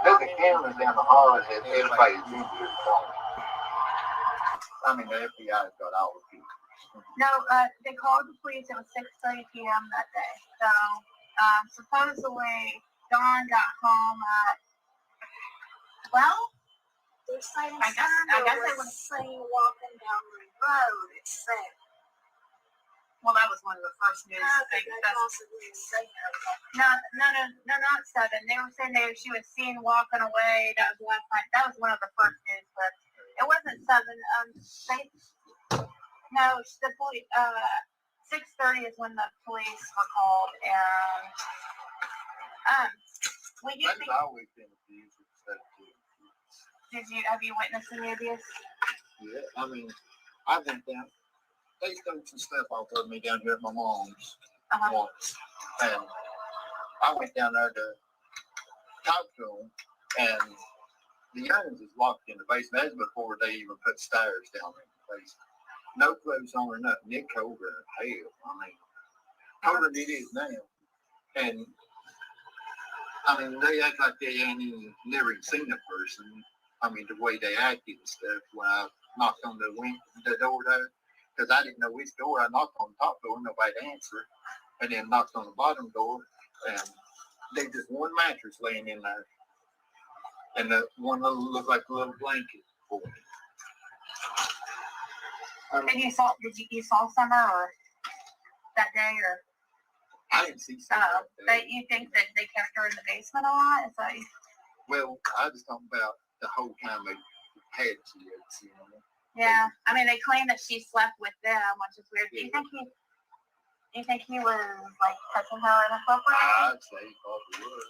Speaker 3: Look at cameras down the hall and everybody's the FBI's got all the people.
Speaker 4: No, they called the police. It was 6:30 p.m. that day. So supposedly Dawn got home at,
Speaker 5: They're saying
Speaker 4: I guess they
Speaker 5: was
Speaker 4: were
Speaker 5: seen walking down the road. It said.
Speaker 4: Well, that was one of the first news things. No, not 7. They were saying she was seen walking away. That was the last night. That was one of the first news, but it wasn't 7. The police. 6:30 is when the police were called, and
Speaker 3: That's always been abused.
Speaker 4: have you witnessed any abuse?
Speaker 3: Yeah, I went down. They stole some stuff off of me down here at my mom's once, and I went down there to talk to them, and the youngins was locked in the basement. That was before they even put stairs down in the basement. No clothes on or nothing. It colder than hell. Colder than it is now. And they act like they ain't even never even seen a person. The way they acted and stuff when I knocked on the door there. Because I didn't know which door. I knocked on the top door, nobody answered. And then knocked on the bottom door, and they just one mattress laying in there. And the one looked like a little blanket for me.
Speaker 4: And you saw Summer or that day, or?
Speaker 3: I didn't see Summer.
Speaker 4: But you think that they kept her in the basement a lot? Is that?
Speaker 3: Well, I was talking about the whole time they had kids,
Speaker 4: Yeah, they claim that she slept with them, which is weird. Yeah. Do you think he was like touching her inappropriately?
Speaker 3: I'd say he probably was.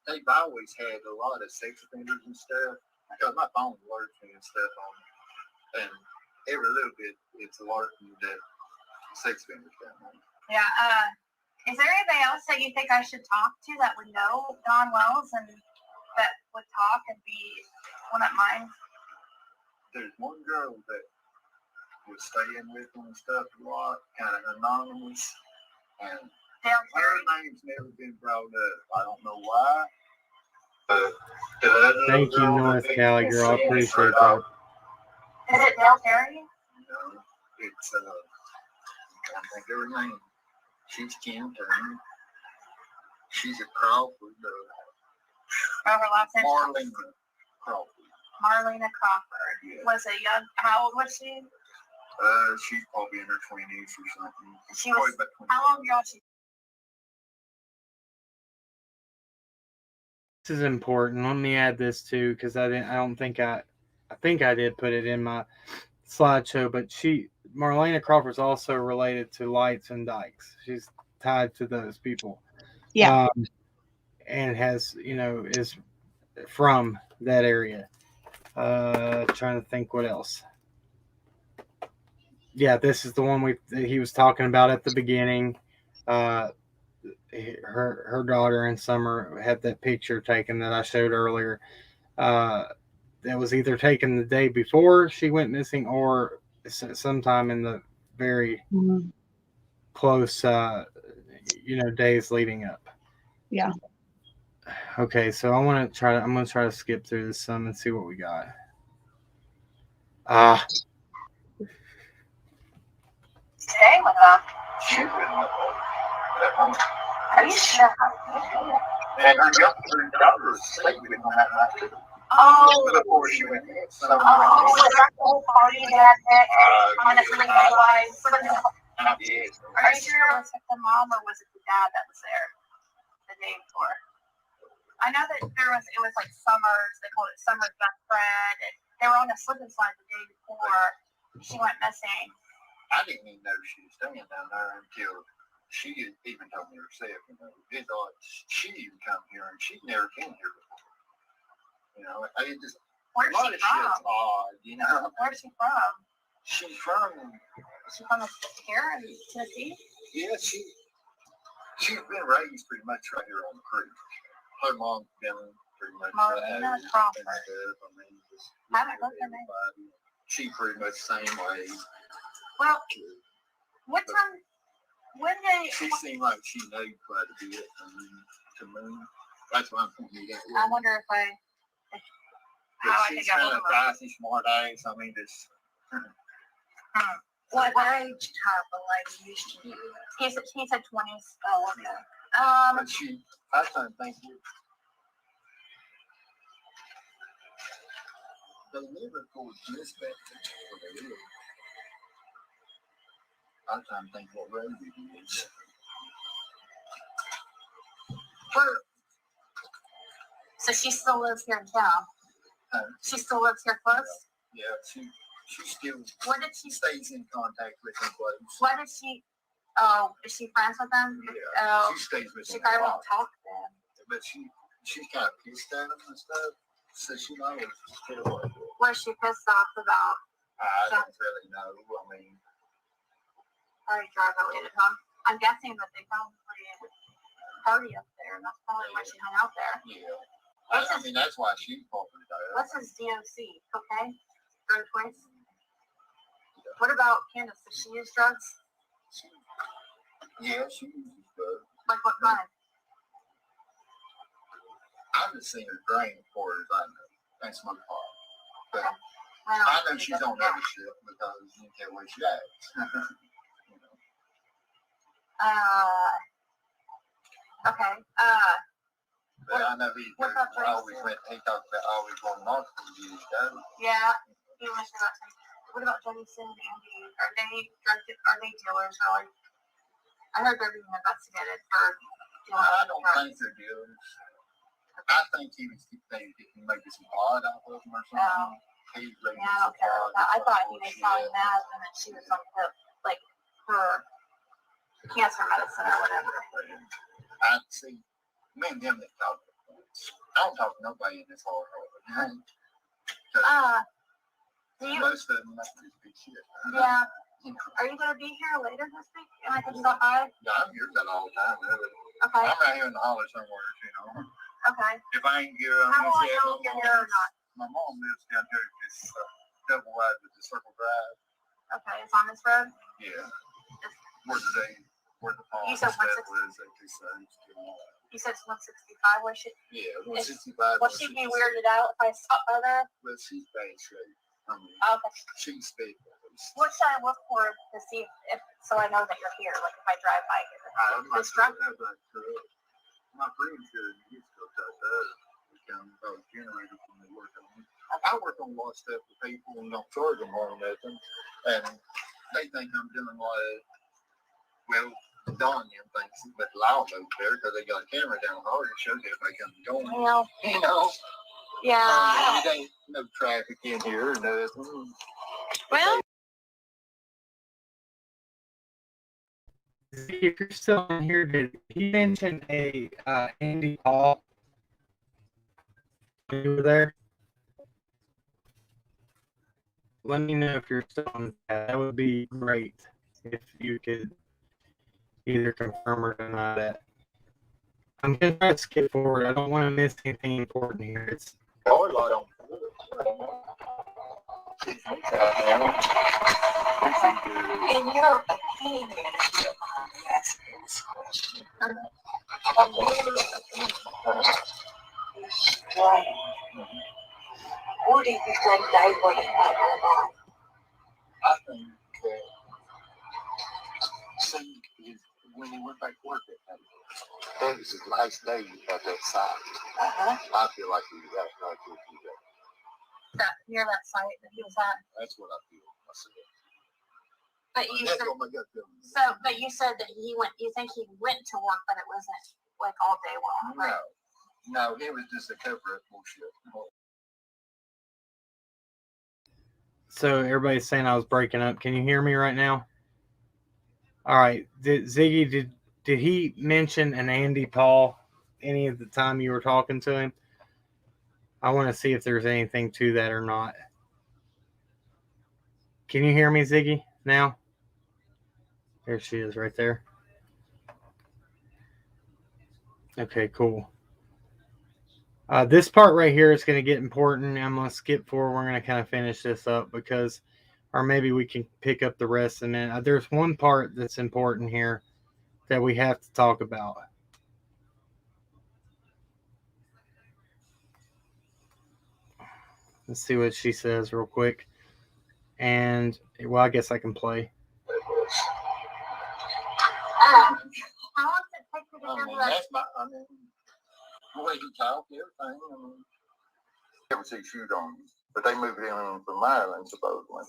Speaker 3: They've always had a lot of sex offenders and stuff. Because my phone alerts me and stuff on it. And every little bit, it's alerting that sex offenders down there.
Speaker 4: Yeah, Is there anybody else that you think I should talk to that would know Don Wells and that would talk and wouldn't mind?
Speaker 3: There's one girl that was staying with him and stuff a lot, kind of anonymous, and her name's never been brought up. I don't know why.
Speaker 1: Thank you, North Cali girl. I appreciate that.
Speaker 4: Is it Dale Terry?
Speaker 3: No, it's I can't think of her name. She's Kim Turner. She's a Crawford.
Speaker 4: Her last name?
Speaker 3: Marlena Crawford.
Speaker 4: Marlena Crawford.
Speaker 3: Yeah.
Speaker 4: Was a young. How old was she?
Speaker 3: She's probably in her 20s or something.
Speaker 4: She was. How long ago was she?
Speaker 1: This is important. Let me add this too, because I think I did put it in my slideshow, but Marlena Crawford's also related to Lights and Dykes. She's tied to those people.
Speaker 2: Yeah.
Speaker 1: And is from that area. Trying to think what else. Yeah, this is the one he was talking about at the beginning. Her daughter and Summer had that picture taken that I showed earlier. That was either taken the day before she went missing or sometime in the very close, days leading up.
Speaker 2: Yeah.
Speaker 1: Okay, so I'm gonna try to skip through this some and see what we got.
Speaker 4: Today with them.
Speaker 3: She went up.
Speaker 4: Are you sure?
Speaker 3: And her younger stayed with him that night.
Speaker 4: Oh.
Speaker 3: Before she went in. So,
Speaker 4: was that the whole party that honestly realized?
Speaker 3: yes.
Speaker 4: Are you sure it was the mom or was it the dad that was there the day before? I know that it was like Summer's, they called it Summer's best friend, and they were on a slip and slide the day before she went missing.
Speaker 3: I didn't even know she was staying down there until she even told me herself, she even come here and she never came here before.
Speaker 4: Where's
Speaker 3: a lot
Speaker 4: she
Speaker 3: of shit's
Speaker 4: from?
Speaker 3: odd,
Speaker 4: Where's she from?
Speaker 3: She's from
Speaker 4: Here in Tennessee?
Speaker 3: Yeah, she's been raised pretty much right here on the creek. Her mom's been pretty much
Speaker 4: Marlena Crawford.
Speaker 3: I haven't looked at her. She pretty much the same way.
Speaker 4: Well, when
Speaker 3: she seemed like she knew quite a bit to me. That's why I'm thinking that.
Speaker 4: I wonder how I
Speaker 3: she's
Speaker 4: can get
Speaker 3: kind
Speaker 4: hold
Speaker 3: of
Speaker 4: of her.
Speaker 3: feisty, smart ass. I mean, just.
Speaker 4: What age type of lady used to be? He said 20s. Oh, okay.
Speaker 3: But I kind of think they never told this back when they live. I kind of think what road it is.
Speaker 4: So she still lives here in town? She still lives here close?
Speaker 3: Yeah, she still
Speaker 4: She
Speaker 3: stays in contact with them close.
Speaker 4: What did she? Oh, is she friends with them?
Speaker 3: Yeah, she stays with them.
Speaker 4: She probably won't talk to them.
Speaker 3: But she's kind of pissed at them and stuff. So she knows.
Speaker 4: What is she pissed off about?
Speaker 3: I don't really know. I mean,
Speaker 4: probably drive related, huh? I'm guessing that they probably party up there, and that's probably why she hung out there.
Speaker 3: Yeah. I mean, that's why she's popular.
Speaker 4: What's his DOC? Okay? Drug twice? What about Candace? Does she use drugs?
Speaker 3: Yeah, she uses drugs.
Speaker 4: Like what kind?
Speaker 3: I've just seen her drain as far as I know. And smoke pot. But
Speaker 4: well,
Speaker 3: I know she's on other shit because you can't where she acts.
Speaker 4: Okay.
Speaker 3: But I know he always talked about always going multiple years ago.
Speaker 4: Yeah, he mentioned that too. What about Jennison and Andy? Are they dealers really? I heard they're being investigated for dealing
Speaker 3: I
Speaker 4: with
Speaker 3: don't
Speaker 4: drugs.
Speaker 3: think they're dealers. I think he was thinking maybe some odd off of them or something. He's
Speaker 4: Yeah, I don't care about that. I thought he was selling meth and then she was on like her cancer medicine or whatever.
Speaker 3: I see. Me and them that talk. I don't talk to nobody in this hard.
Speaker 4: Do you?
Speaker 3: Most of them must just be shit.
Speaker 4: Yeah. Are you gonna be here later this week? And I can stop by?
Speaker 3: Yeah, I'm here that all the time. Really.
Speaker 4: Okay.
Speaker 3: I'm right here in the holler somewhere, you know.
Speaker 4: Okay.
Speaker 3: If I ain't here, I'm
Speaker 4: How
Speaker 3: gonna
Speaker 4: will I
Speaker 3: see
Speaker 4: know if you're here or not?
Speaker 3: my mom lives down here at this double wide with the circle drive.
Speaker 4: Okay, it's on this road?
Speaker 3: Yeah. Where the farm
Speaker 4: You said
Speaker 3: step was, they just
Speaker 4: You said it's 165. Where should
Speaker 3: yeah, 165.
Speaker 4: will she be weirded out if I stop by there?
Speaker 3: Well, she's bad shape. I mean,
Speaker 4: Okay.
Speaker 3: she's big.
Speaker 4: What should I look for to see if so I know that you're here? Like if I drive by here. This truck?
Speaker 3: My friends here used to go touch us. We come about generators when they work on it. I work on a lot of stuff for people and don't charge them on nothing. And they think I'm doing like, well, Don thinks, but Lyle knows better because they got a camera down the hall that shows everybody coming and going.
Speaker 4: Well,
Speaker 3: You know?
Speaker 4: yeah.
Speaker 3: It ain't no traffic in here or nothing.
Speaker 4: Well,
Speaker 1: If you're still in here, did he mention a Andy Paul? You were there? Let me know if you're still on that. That would be great if you could either confirm or deny that. I'm going to try to skip forward. I don't want to miss anything important here. It's
Speaker 4: in your opinion, what do you think they would have?
Speaker 3: I think that see, when he went back to work that day, that was his last day at that site. I feel like he was out there to do that.
Speaker 4: That near that site that he was at.
Speaker 3: That's what I feel myself.
Speaker 4: But you
Speaker 3: That's
Speaker 4: said,
Speaker 3: what my gut feeling is.
Speaker 4: but you said that he went. You think he went to work, but it wasn't like all day long, right?
Speaker 3: No, it was just a cover up bullshit.
Speaker 1: so everybody's saying I was breaking up. Can you hear me right now? All right. Did he mention an Andy Paul any of the time you were talking to him? I want to see if there's anything to that or not. Can you hear me, Ziggy, now? There she is right there. Okay, cool. This part right here is going to get important. I'm going to skip forward. We're going to kind of finish this up because, or maybe we can pick up the rest in a minute. There's one part that's important here that we have to talk about. Let's see what she says real quick. And, well, I guess I can play.
Speaker 4: How long does it take to get down to that?
Speaker 3: That's the way he talked, everything. I mean, never see shoot on him, but they moved in from Maryland supposedly.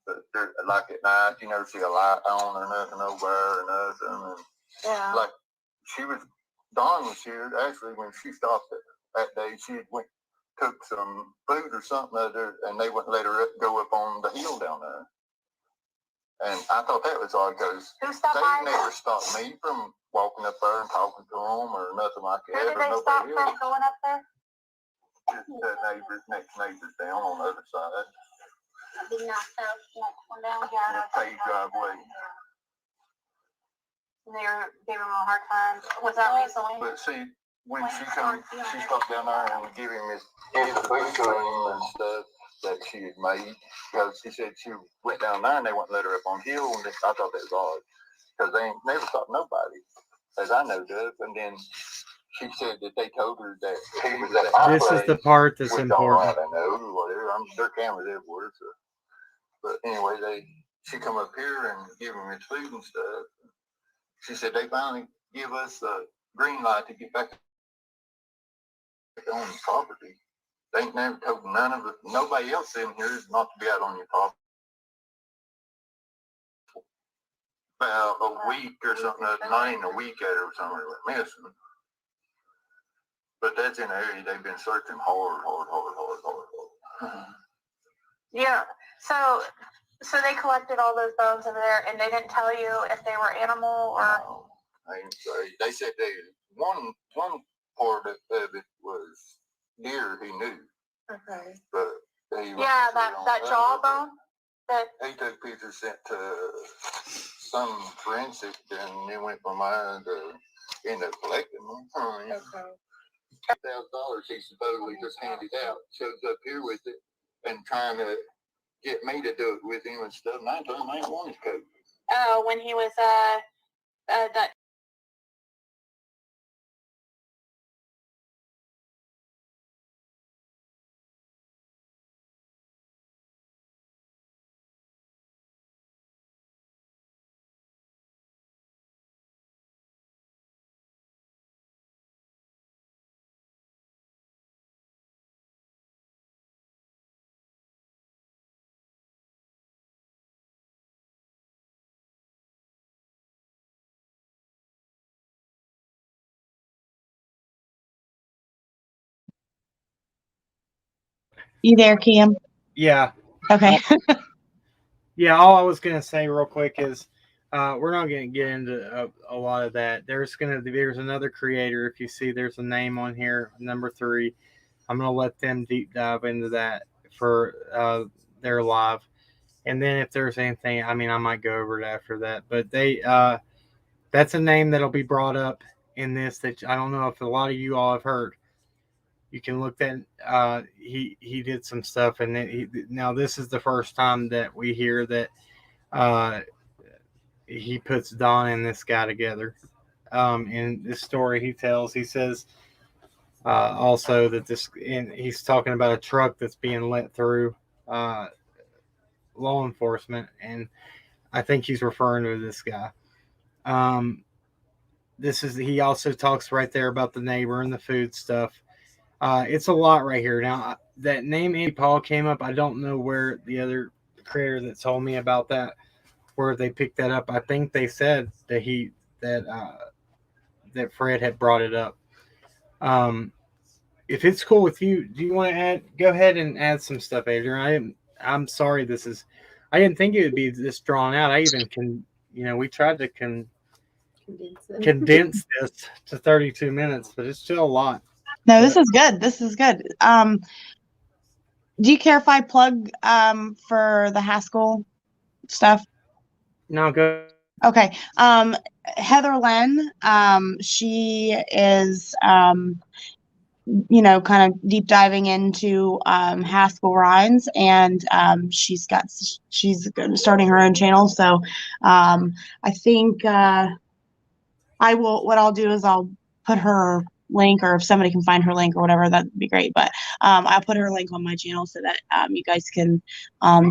Speaker 3: But they're like at night, you never see a light on or nothing over there or nothing. And
Speaker 4: Yeah.
Speaker 3: like Dawn was here actually when she stopped that day. She went took some food or something other, and they wouldn't let her go up on the hill down there. And I thought that was odd because they never stopped me from walking up there and talking to them or nothing like that.
Speaker 4: Who did they stop from going up there?
Speaker 3: Just the next neighbors down on the other side.
Speaker 4: The next one down.
Speaker 3: The paved driveway.
Speaker 4: And they were giving him a hard time. Was that recently?
Speaker 3: But see, when she stopped down there and would give him his food cream and stuff that she had made, because she said she went down there and they wouldn't let her up on the hill, and I thought that was odd, because they ain't never stopped nobody, as I know of. And then she said that they told her that he was at my
Speaker 1: This
Speaker 3: place,
Speaker 1: is the part that's important.
Speaker 3: I know, or whatever. Their cameras everywhere. So. But anyway, she come up here and give him his food and stuff. She said they finally give us a green light to get back on the property. They ain't never told nobody else in here is not to be out on your property. About a week or something, not even a week at her or something we were missing. But that's in the area they've been searching hard.
Speaker 4: Yeah. So they collected all those bones over there, and they didn't tell you if they were animal or.
Speaker 3: No, they said one part of it was deer he knew.
Speaker 4: Okay.
Speaker 3: But
Speaker 4: Yeah, that jawbone. Good.
Speaker 3: He took pictures sent to some forensic, and it went from mine to end up collecting them.
Speaker 4: Okay.
Speaker 3: $1,000 he supposedly just handed out, shows up here with it, and trying to get me to do it with him and stuff. And I told him I ain't want his coat.
Speaker 4: Oh, when he was that.
Speaker 2: You there, Cam?
Speaker 1: Yeah.
Speaker 2: Okay.
Speaker 1: Yeah, all I was going to say real quick is we're not going to get into a lot of that. There's another creator. If you see there's a name on here, number 3. I'm going to let them deep dive into that for their live. And then if there's anything, I mean, I might go over it after that. But that's a name that'll be brought up in this that I don't know if a lot of you all have heard. You can look that he did some stuff, and now this is the first time that we hear that he puts Don and this guy together. In this story he tells, he says also that he's talking about a truck that's being let through law enforcement, and I think he's referring to this guy. He also talks right there about the neighbor and the food stuff. It's a lot right here. Now, that name Andy Paul came up. I don't know where the other creator that told me about that, where they picked that up. I think they said that that Fred had brought it up. If it's cool with you, do you want to go ahead and add some stuff, Adrian? I'm sorry. I didn't think it would be this drawn out. I even we tried to condense this to 32 minutes, but it's still a lot.
Speaker 2: No, this is good. This is good. Do you care if I plug for the Haskell stuff?
Speaker 1: No, go.
Speaker 2: Okay. Heather Len, she is kind of deep diving into Haskell Rhines, and she's starting her own channel. So I think what I'll do is I'll put her link, or if somebody can find her link or whatever, that'd be great. But I'll put her link on my channel so that you guys can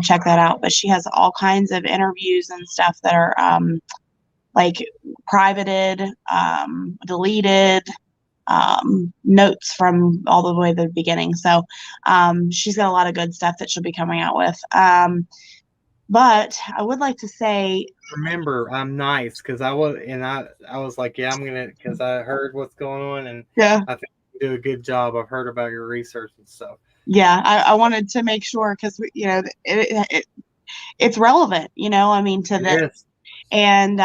Speaker 2: check that out. But she has all kinds of interviews and stuff that are like privated, deleted, notes from all the way to the beginning. So she's got a lot of good stuff that she'll be coming out with. But I would like to say,
Speaker 1: remember, I'm nice because I was like, yeah, I'm gonna, because I heard what's going on, and
Speaker 2: yeah,
Speaker 1: I think you do a good job. I've heard about your research and stuff.
Speaker 2: Yeah, I wanted to make sure because it's relevant, I mean, to this, and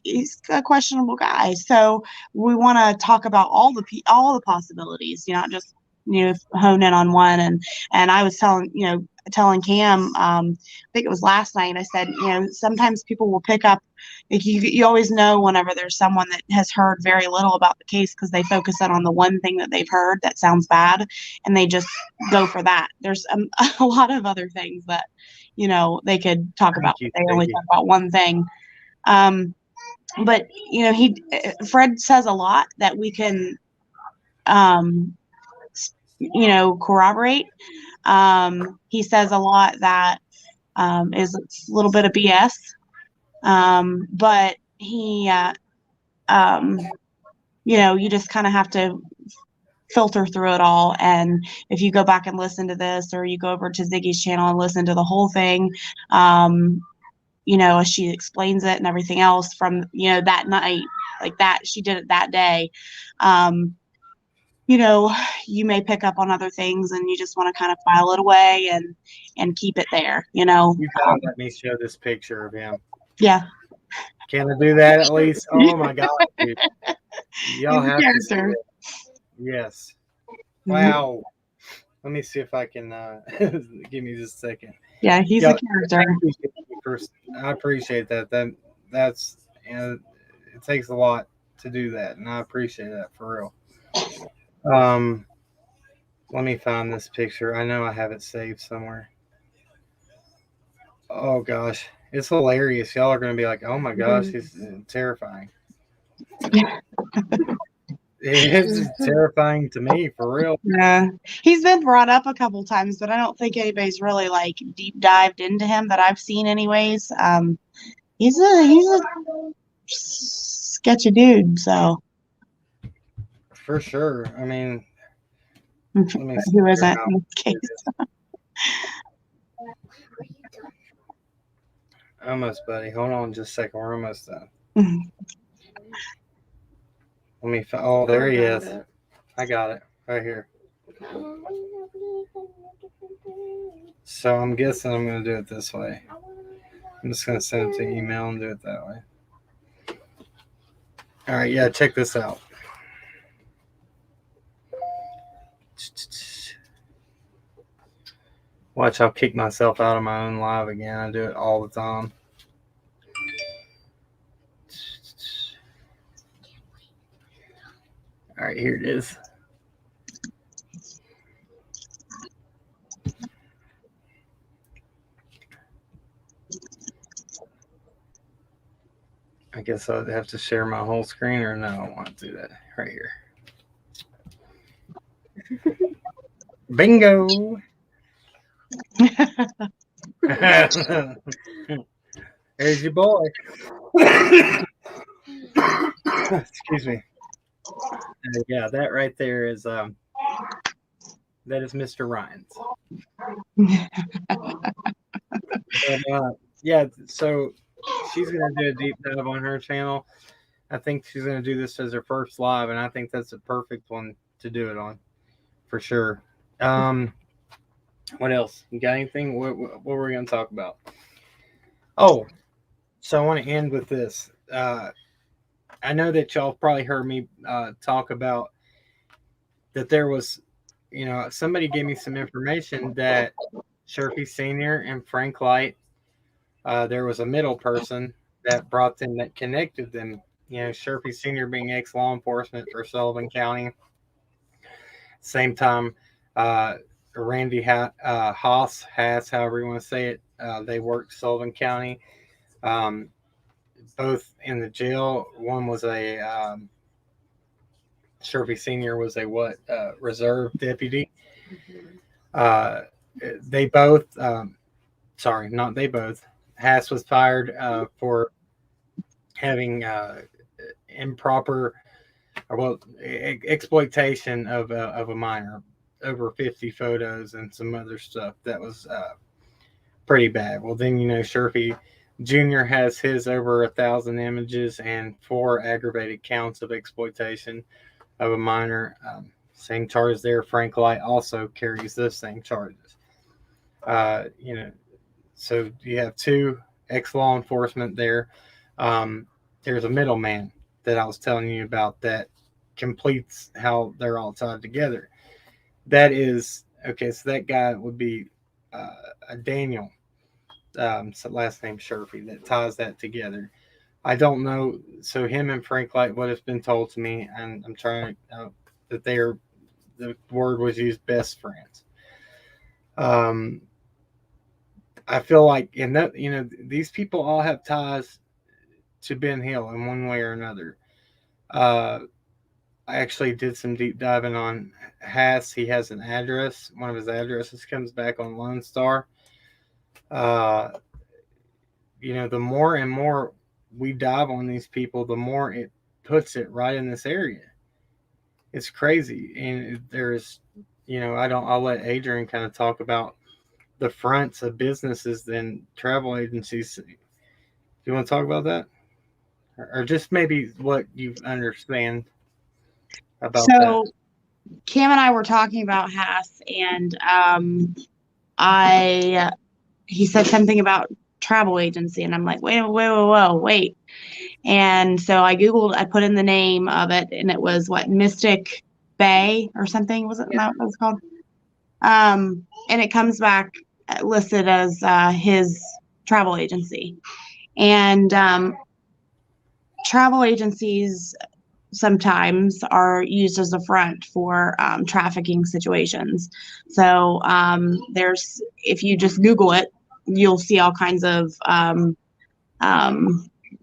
Speaker 2: he's a questionable guy, so we want to talk about all the possibilities, not just hone in on one. And I was telling Cam, I think it was last night, I said, sometimes people will pick up, like you always know whenever there's someone that has heard very little about the case because they focus in on the one thing that they've heard that sounds bad, and they just go for that. There's a lot of other things that they could talk about, but they only talk about one thing. But Fred says a lot that we can corroborate. He says a lot that is a little bit of BS, but he you just kind of have to filter through it all. And if you go back and listen to this, or you go over to Ziggy's channel and listen to the whole thing, as she explains it and everything else from that night, like that she did it that day, you may pick up on other things, and you just want to kind of file it away and keep it there.
Speaker 1: You gotta let me show this picture of him.
Speaker 2: Yeah.
Speaker 1: Can I do that at least? Oh my God, dude. Y'all have to see it. Yes. Wow. Let me see if I can give me just a second.
Speaker 2: Yeah, he's
Speaker 1: Yeah,
Speaker 2: a character.
Speaker 1: I appreciate that. That's it takes a lot to do that, and I appreciate that for real. Let me find this picture. I know I have it saved somewhere. Oh gosh, it's hilarious. Y'all are gonna be like, "Oh my gosh, he's terrifying." It's terrifying to me, for real.
Speaker 2: Yeah, he's been brought up a couple times, but I don't think anybody's really like deep dived into him that I've seen, anyways. He's a sketchy dude, so
Speaker 1: For sure. I mean, let me see
Speaker 2: who
Speaker 1: here
Speaker 2: isn't
Speaker 1: now.
Speaker 2: in this case?
Speaker 1: Almost, buddy. Hold on just a second. We're almost done. Let me find. Oh, there he is. I got it right here. So I'm guessing I'm going to do it this way. I'm just going to send it to email and do it that way. All right, yeah, check this out. Watch, I'll kick myself out of my own live again. I do it all the time. All right, here it is. I guess I'd have to share my whole screen, or no, I don't want to do that. Right here. Bingo! There's your boy. Excuse me. Yeah, that right there is that is Mr. Ryan's. But, yeah, so she's gonna do a deep dive on her channel. I think she's gonna do this as her first live, and I think that's a perfect one to do it on, for sure. What else? You got anything? What were we gonna talk about? Oh, so I want to end with this. I know that y'all probably heard me talk about that there was, somebody gave me some information that Sherfy Sr. and Frank Light, there was a middle person that brought them, that connected them. Sherfy Sr. being ex-law enforcement for Sullivan County. Same time, Randy Haas, however you want to say it, they worked Sullivan County. Both in the jail. One was a Sherfy Sr. was a reserve deputy. They both, sorry, not they both. Haas was fired for having improper, exploitation of a minor, over 50 photos and some other stuff that was pretty bad. Well, then Sherfy Jr. has his over 1,000 images and 4 aggravated counts of exploitation of a minor. Same charges there. Frank Light also carries those same charges. So you have 2 ex-law enforcement there. There's a middleman that I was telling you about that completes how they're all tied together. That is, okay, so that guy would be a Daniel. So last name Sherfy, that ties that together. I don't know. So him and Frank Light, what has been told to me, and I'm trying to, that the word was used, best friends. I feel like in that, these people all have ties to Ben Hill in one way or another. I actually did some deep diving on Haas. He has an address. One of his addresses comes back on Lone Star. The more and more we dive on these people, the more it puts it right in this area. It's crazy. And there's, I'll let Adrian kind of talk about the fronts of businesses and travel agencies. Do you want to talk about that? Or just maybe what you understand about that?
Speaker 2: Cam and I were talking about Haas, and he said something about travel agency, and I'm like, wait. And so I Googled, I put in the name of it, and it was Mystic Bay or something. Was it not what it was called? And it comes back listed as his travel agency. And travel agencies sometimes are used as a front for trafficking situations. So there's, if you just Google it, you'll see all kinds of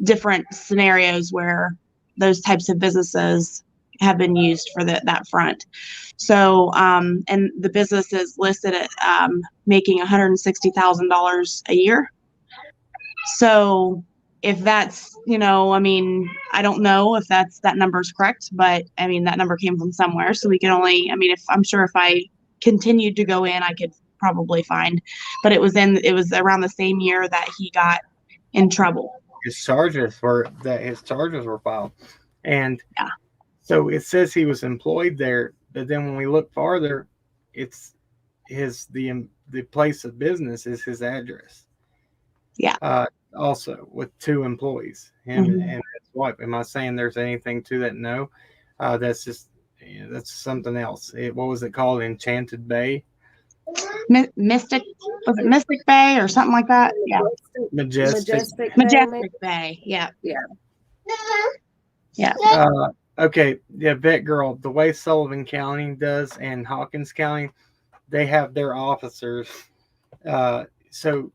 Speaker 2: different scenarios where those types of businesses have been used for that front. So, and the business is listed at making $160,000 a year. So if that's, I mean, I don't know if that number is correct, but I mean, that number came from somewhere. So we can only, I mean, if I continued to go in, I could probably find, but it was around the same year that he got in trouble.
Speaker 1: His charges were filed. And yeah. So it says he was employed there, but then when we look farther, it's the place of business is his address.
Speaker 2: Yeah.
Speaker 1: Also with 2 employees, him and his wife. Am I saying there's anything to that? No. That's just that's something else. What was it called? Enchanted Bay?
Speaker 2: Mystic, was it Mystic Bay or something like that? Yeah.
Speaker 1: Majestic
Speaker 2: Bay. Yeah.
Speaker 7: Yeah.
Speaker 2: Yeah.
Speaker 1: Okay. Yeah. Vet Girl, the way Sullivan County does and Hawkins County, they have their officers. So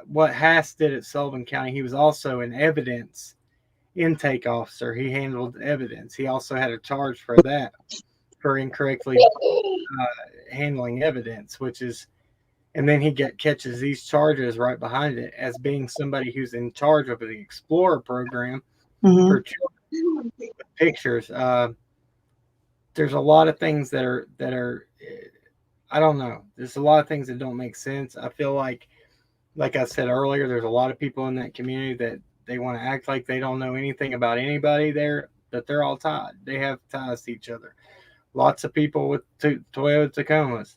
Speaker 1: what Hass did at Sullivan County, he was also an evidence intake officer. He handled evidence. He also had a charge for that, for incorrectly handling evidence, which is, and then he catches these charges right behind it as being somebody who's in charge of the Explorer program for children with pictures. There's a lot of things that are I don't know. There's a lot of things that don't make sense. I feel like I said earlier, there's a lot of people in that community that they want to act like they don't know anything about anybody there, but they're all tied. They have ties to each other. Lots of people with Toyota Tacomas.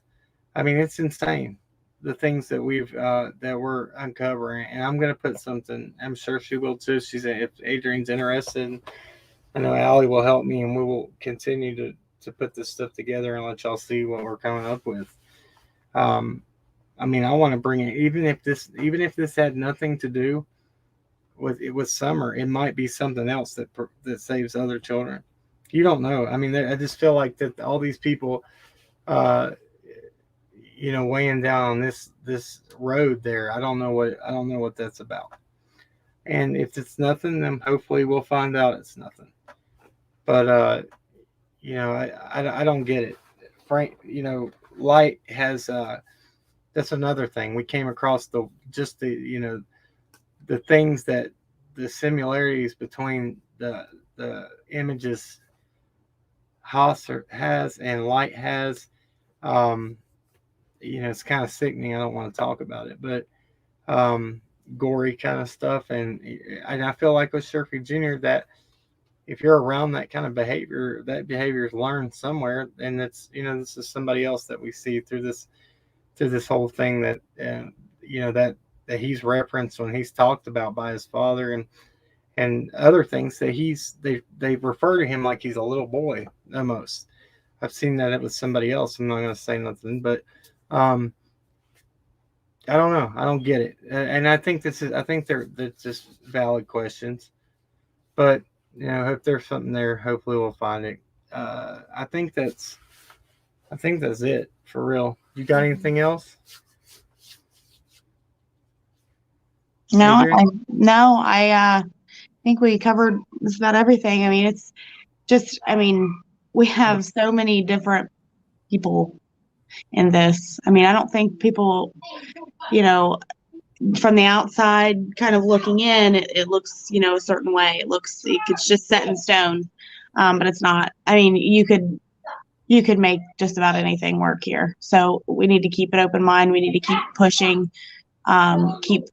Speaker 1: I mean, it's insane, the things that we're uncovering. And I'm going to put something, I'm sure she will too. If Adrian's interested, I know Alli will help me, and we will continue to put this stuff together and let y'all see what we're coming up with. I mean, I want to bring it, even if this had nothing to do with Summer, it might be something else that saves other children. You don't know. I mean, I just feel like that all these people, weighing down on this road there. I don't know what that's about. And if it's nothing, then hopefully we'll find out it's nothing. But I don't get it. Frank, Light has. That's another thing we came across the things that the similarities between the images Haas has and Light has. It's kind of sickening. I don't want to talk about it, but gory kind of stuff. And I feel like with Shirky Jr. that if you're around that kind of behavior, that behavior is learned somewhere, and it's this is somebody else that we see through this whole thing that that he's referenced when he's talked about by his father and other things that they refer to him like he's a little boy almost. I've seen that it was somebody else. I'm not going to say nothing, but I don't know. I don't get it, and I think they're just valid questions, but if there's something there, hopefully we'll find it. I think that's it for real. You got anything else?
Speaker 2: No, I think we covered just about everything. I mean, it's just, we have so many different people in this. I mean, I don't think people, from the outside kind of looking in, it looks, a certain way. It looks like it's just set in stone, but it's not. I mean, you could make just about anything work here. So we need to keep an open mind. We need to keep pushing, keep,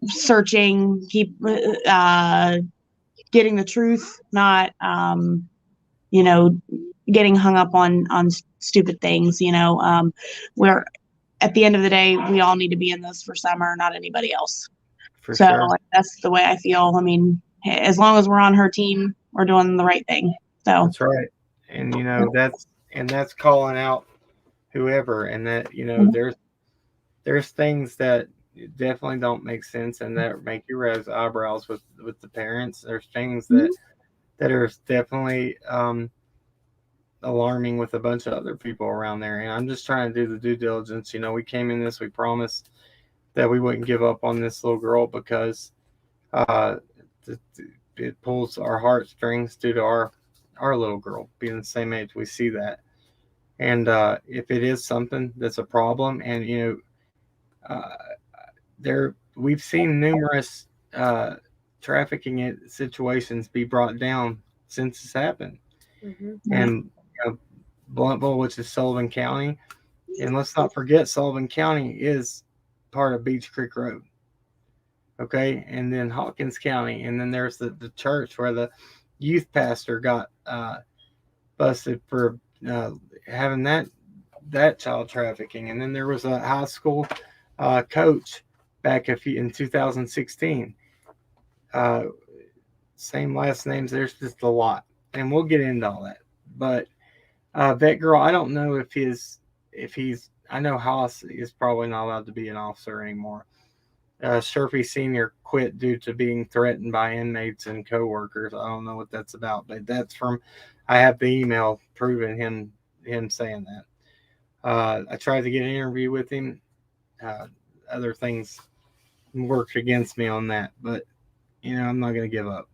Speaker 2: searching, keep getting the truth, not, getting hung up on stupid things. Where at the end of the day, we all need to be in this for Summer, not anybody else.
Speaker 1: For sure.
Speaker 2: That's the way I feel. I mean, as long as we're on her team, we're doing the right thing. So
Speaker 1: that's right. And that's calling out whoever, and that there's things that definitely don't make sense and that make you raise eyebrows with the parents. There's things that are definitely alarming with a bunch of other people around there. And I'm just trying to do the due diligence. You know, we came in this, we promised that we wouldn't give up on this little girl because it pulls our heartstrings due to our little girl being the same age. We see that. And if it is something that's a problem, and you know, we've seen numerous trafficking situations be brought down since this happened. And you know, Bluntville, which is Sullivan County, and let's not forget Sullivan County is part of Beach Creek Road. Okay, and then Hawkins County, and then there's the church where the youth pastor got busted for having that child trafficking, and then there was a high school coach back in 2016. Same last names. There's just a lot, and we'll get into all that. But Vet Girl, I don't know if he's. I know Haas is probably not allowed to be an officer anymore. Sherfy Sr. quit due to being threatened by inmates and coworkers. I don't know what that's about, but that's from. I have the email proving him saying that. I tried to get an interview with him. Other things worked against me on that, but you know, I'm not going to give up.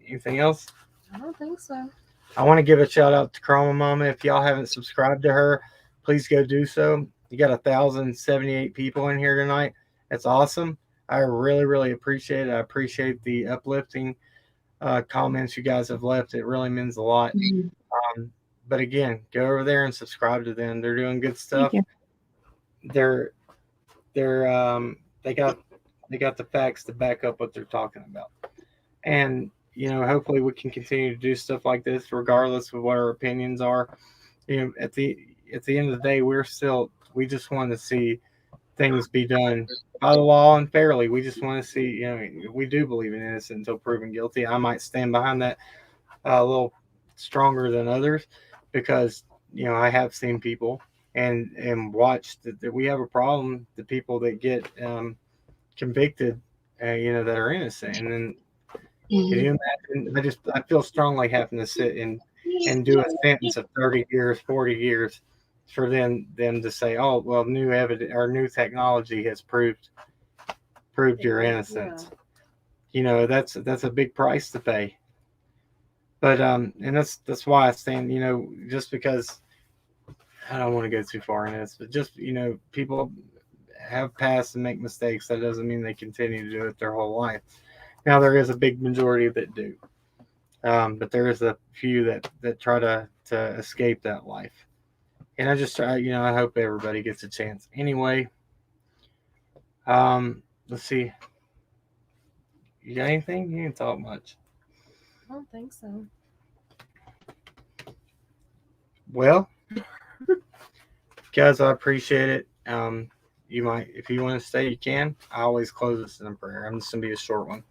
Speaker 1: Anything else?
Speaker 7: I don't think so.
Speaker 1: I want to give a shout out to Chroma Mama. If y'all haven't subscribed to her, please go do so. You got 1,078 people in here tonight. That's awesome. I really, really appreciate it. I appreciate the uplifting comments you guys have left. It really means a lot. But again, go over there and subscribe to them. They're doing good stuff. They got the facts to back up what they're talking about. And you know, hopefully we can continue to do stuff like this regardless of what our opinions are. You know, at the end of the day, we just want to see things be done by the law and fairly. We just want to see, you know, we do believe in innocent until proven guilty. I might stand behind that a little stronger than others because, you know, I have seen people and watched that we have a problem. The people that get convicted, you know, that are innocent. And then can you imagine? I feel strongly having to sit and do a sentence of 30 years, 40 years for them to say, oh, well, new evidence or new technology has proved your innocence. Yeah. You know, that's a big price to pay. But and that's why I stand, you know, just because I don't want to go too far in this, but just, you know, people have passed and make mistakes. That doesn't mean they continue to do it their whole life. Now, there is a big majority that do. But there is a few that try to escape that life. And I just try, you know, I hope everybody gets a chance. Anyway, let's see. You got anything? You didn't talk much.
Speaker 7: I don't think so.
Speaker 1: Well, guys, I appreciate it. You might, if you want to stay, you can. I always close this in a prayer. I'm just going to be a short one.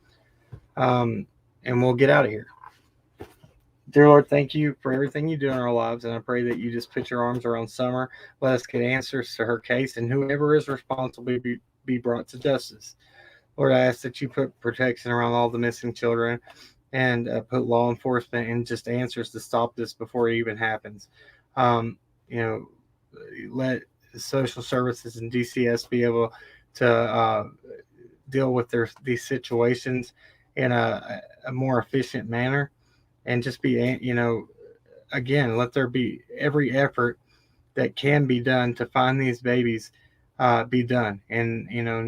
Speaker 1: And we'll get out of here. Dear Lord, thank you for everything you do in our lives, and I pray that you just put your arms around Summer. Let us get answers to her case, and whoever is responsible be brought to justice. Lord, I ask that you put protection around all the missing children and put law enforcement and just answers to stop this before it even happens. You know, let social services and DCS be able to deal with these situations in a more efficient manner, and just be, you know, again, let there be every effort that can be done to find these babies be done, and, you know,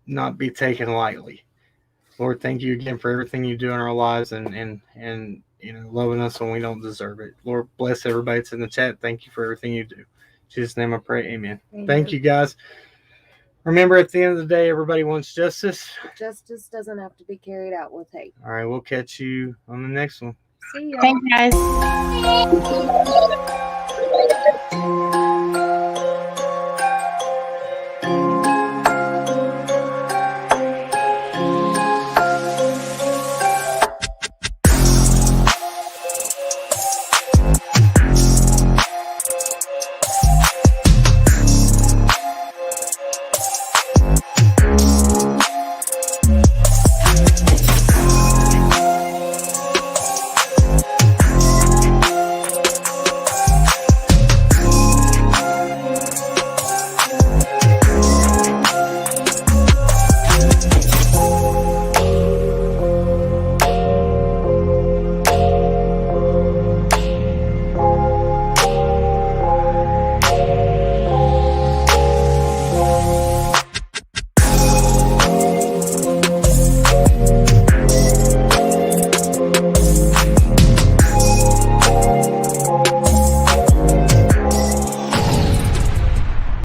Speaker 1: not be taken lightly. Lord, thank you again for everything you do in our lives, and you know, loving us when we don't deserve it. Lord, bless everybody that's in the chat. Thank you for everything you do. In Jesus' name I pray, amen. Thank you, guys. Remember, at the end of the day, everybody wants justice.
Speaker 7: Justice doesn't have to be carried out with hate.
Speaker 1: All right, we'll catch you on the next one.
Speaker 7: See ya.
Speaker 2: Thanks, guys.